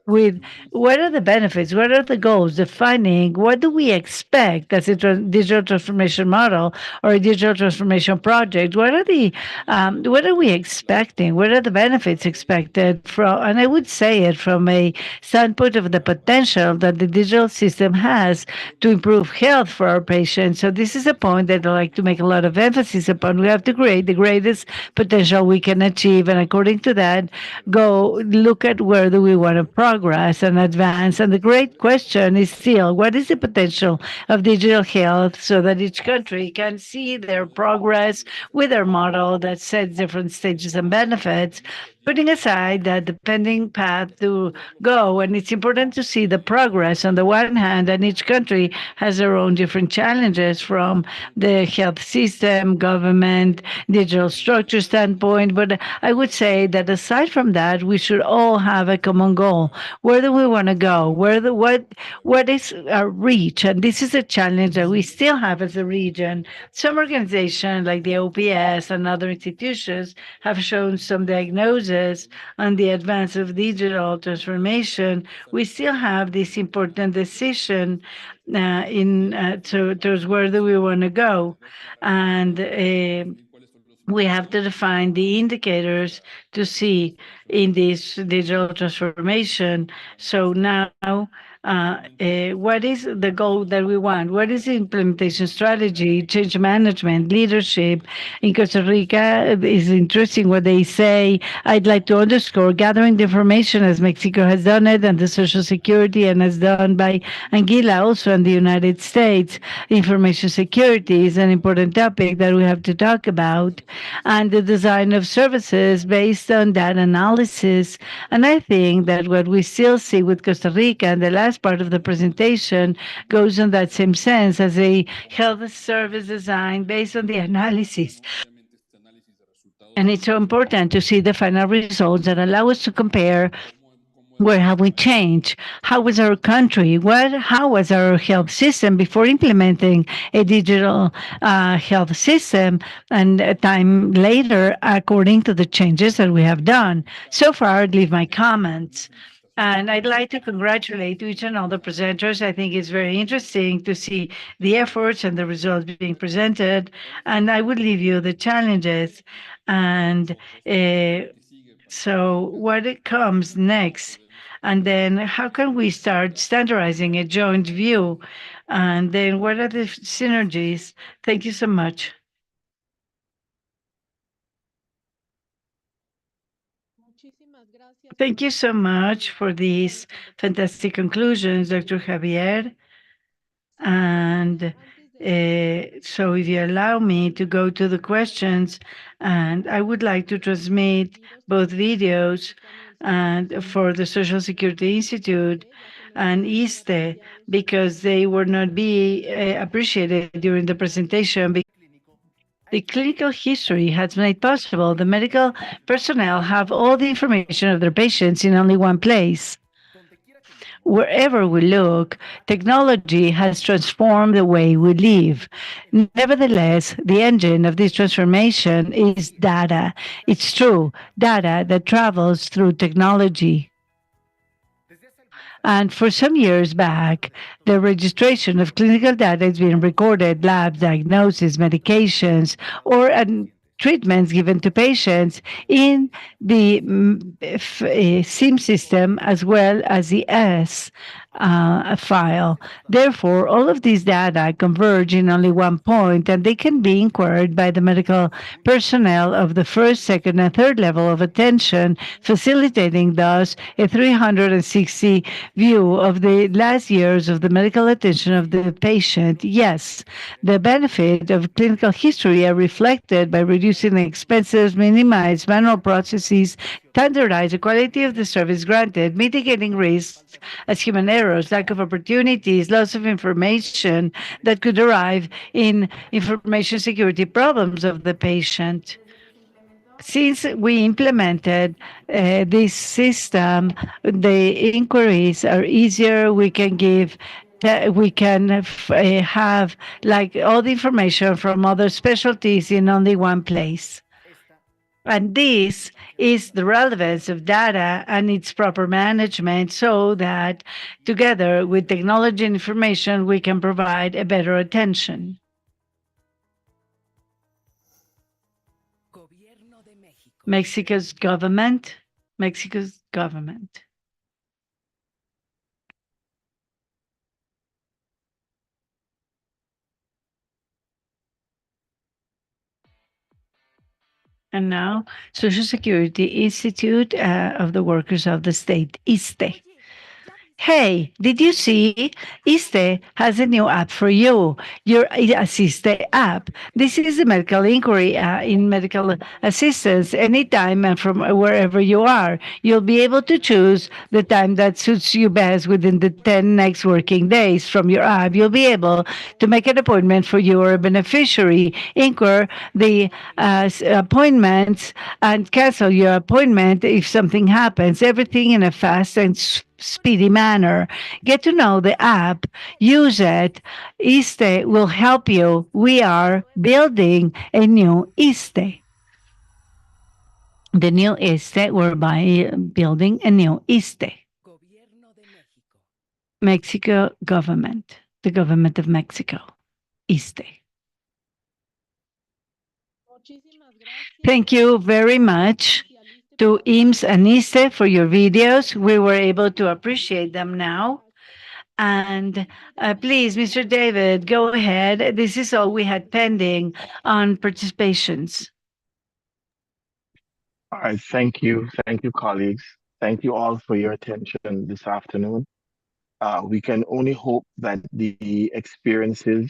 with what are the benefits, what are the goals, defining what do we expect as a digital transformation model or a digital transformation project. What are we expecting? What are the benefits expected from? And I would say it from a standpoint of the potential that the digital system has to improve health for our patients. So this is a point that I like to make a lot of emphasis upon. We have to create the greatest potential we can achieve, and according to that, go look at where do we want to progress and advance. And the great question is still, what is the potential of digital health so that each country can see their progress with their model that sets different stages and benefits, putting aside that depending path to go. And it's important to see the progress on the one hand, and each country has their own different challenges from the health system, government, digital structure standpoint. But I would say that aside from that, we should all have a common goal. Where do we want to go? What is our reach? And this is a challenge that we still have as a region. Some organizations like the OPS and other institutions have shown some diagnosis on the advance of digital transformation. We still have this important decision towards where do we want to go. And we have to define the indicators to see in this digital transformation. So now, what is the goal that we want? What is the implementation strategy, change management, leadership? In Costa Rica, it's interesting what they say. I'd like to underscore gathering the information as Mexico has done it, and the Social Security, and as done by Anguilla also in the United States. Information security is an important topic that we have to talk about, and the design of services based on data analysis. And I think that what we still see with Costa Rica, and the last part of the presentation goes in that same sense, as a health service design based on the analysis. And it's so important to see the final results that allow us to compare where have we changed? How was our country? How was our health system before implementing a digital health system, and a time later, according to the changes that we have done? So far, I'd leave my comments. And I'd like to congratulate each and all the presenters. I think it's very interesting to see the efforts and the results being presented. And I would leave you the challenges. And so what it comes next? And then how can we start standardizing a joint view? And then what are the synergies? Thank you so much. Thank you so much for these fantastic conclusions, Dr. Javier. And so if you allow me to go to the questions, and I would like to transmit both videos and for the Social Security Institute and ISTE, because they were not be appreciated during the presentation. The clinical history has made possible the medical personnel have all the information of their patients in only one place. Wherever we look, technology has transformed the way we live. Nevertheless, the engine of this transformation is data. It's true, data that travels through technology. And for some years back, the registration of clinical data is being recorded, labs, diagnosis, medications, or treatments given to patients in the SIM system as well as the S file. Therefore, all of these data converge in only one point, and they can be inquired by the medical personnel of the first, second, and third level of attention, facilitating thus a 360 view of the last years of the medical attention of the patient. Yes, the benefit of clinical history are reflected by reducing the expenses, minimize manual processes, standardize the quality of the service granted, mitigating risks as human errors, lack of opportunities, loss of information that could arrive in information security problems of the patient. Since we implemented this system, the inquiries are easier. We can give we can have like all the information from other specialties in only one place. And this is the relevance of data and its proper management so that together with technology and information, we can provide a better attention. Mexico's government. And now, Social Security Institute of the Workers of the State, ISSSTE. Hey, did you see? ISSSTE has a new app for you, your Assiste app. This is a medical inquiry in medical assistance anytime and from wherever you are. You'll be able to choose the time that suits you best within the 10 next working days. From your app, you'll be able to make an appointment for your beneficiary, inquire the appointments, and cancel your appointment if something happens. Everything in a fast and speedy manner. Get to know the app, use it. ISSSTE will help you. We are building a new ISSSTE. The new ISSSTE, we're building a new ISSSTE. Mexico government, the government of Mexico, ISSSTE. Thank you very much to IMSS and ISSSTE for your videos. We were able to appreciate them now. And please, Mr. David, go ahead. This is all we had pending on participations. All right, thank you. Thank you, colleagues. Thank you all for your attention this afternoon. We can only hope that the experiences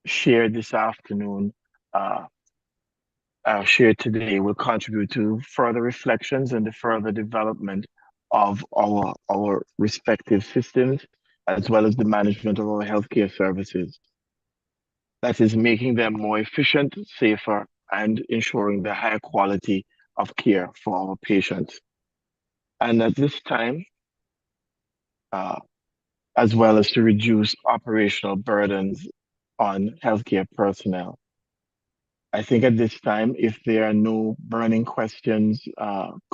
shared this afternoon, shared today, will contribute to further reflections and the further development of our respective systems, as well as the management of our healthcare services. That is making them more efficient, safer, and ensuring the higher quality of care for our patients. And at this time, as well as to reduce operational burdens on healthcare personnel. I think at this time, if there are no burning questions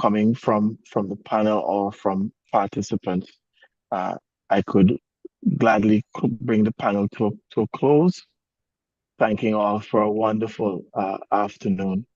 coming from the panel or from participants, I could gladly bring the panel to a close. Thanking all for a wonderful afternoon.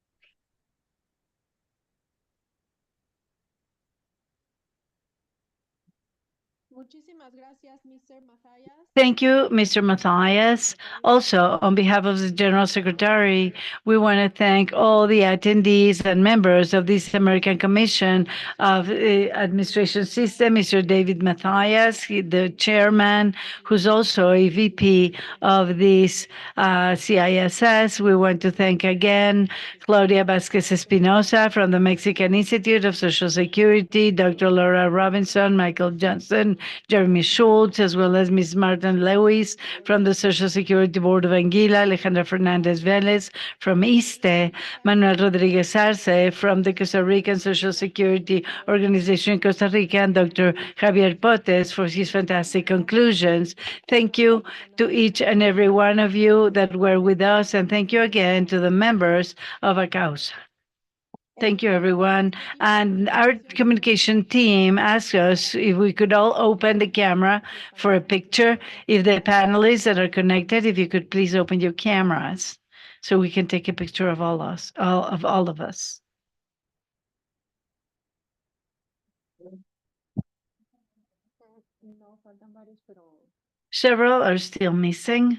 Thank you, Mr. Matthias. Also, on behalf of the General Secretary, we want to thank all the attendees and members of this American Commission of Administration System, Mr. David Matthias, the chairman, who's also a VP of this CISS. We want to thank again Claudia Vasquez Espinosa from the Mexican Institute of Social Security, Dr. Laura Robinson, Michael Johnson, Jeremy Schultz, as well as Ms. Martin Lewis from the Social Security Board of Anguilla, Alejandra Fernandez Velez from ISSSTE, Manuel Rodriguez Arce from the Costa Rican Social Security Organization in Costa Rica, and Dr. Javier Potes for his fantastic conclusions. Thank you to each and every one of you that were with us, and thank you again to the members of ACAUSA. Thank you, everyone. And our communication team asked us if we could all open the camera for a picture. If the panelists that are connected, if you could please open your cameras so we can take a picture of all of us. Several are still missing.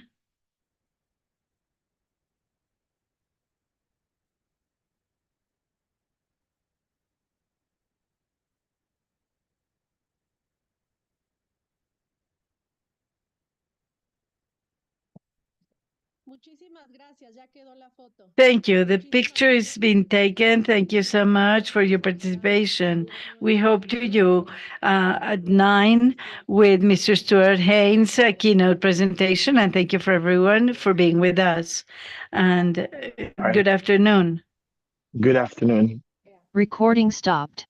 Thank you. The picture is being taken. Thank you so much for your participation. We hope to you at 9 with Mr. Stuart Haynes' keynote presentation. And thank you for everyone for being with us. And good afternoon. Good afternoon. Recording stopped.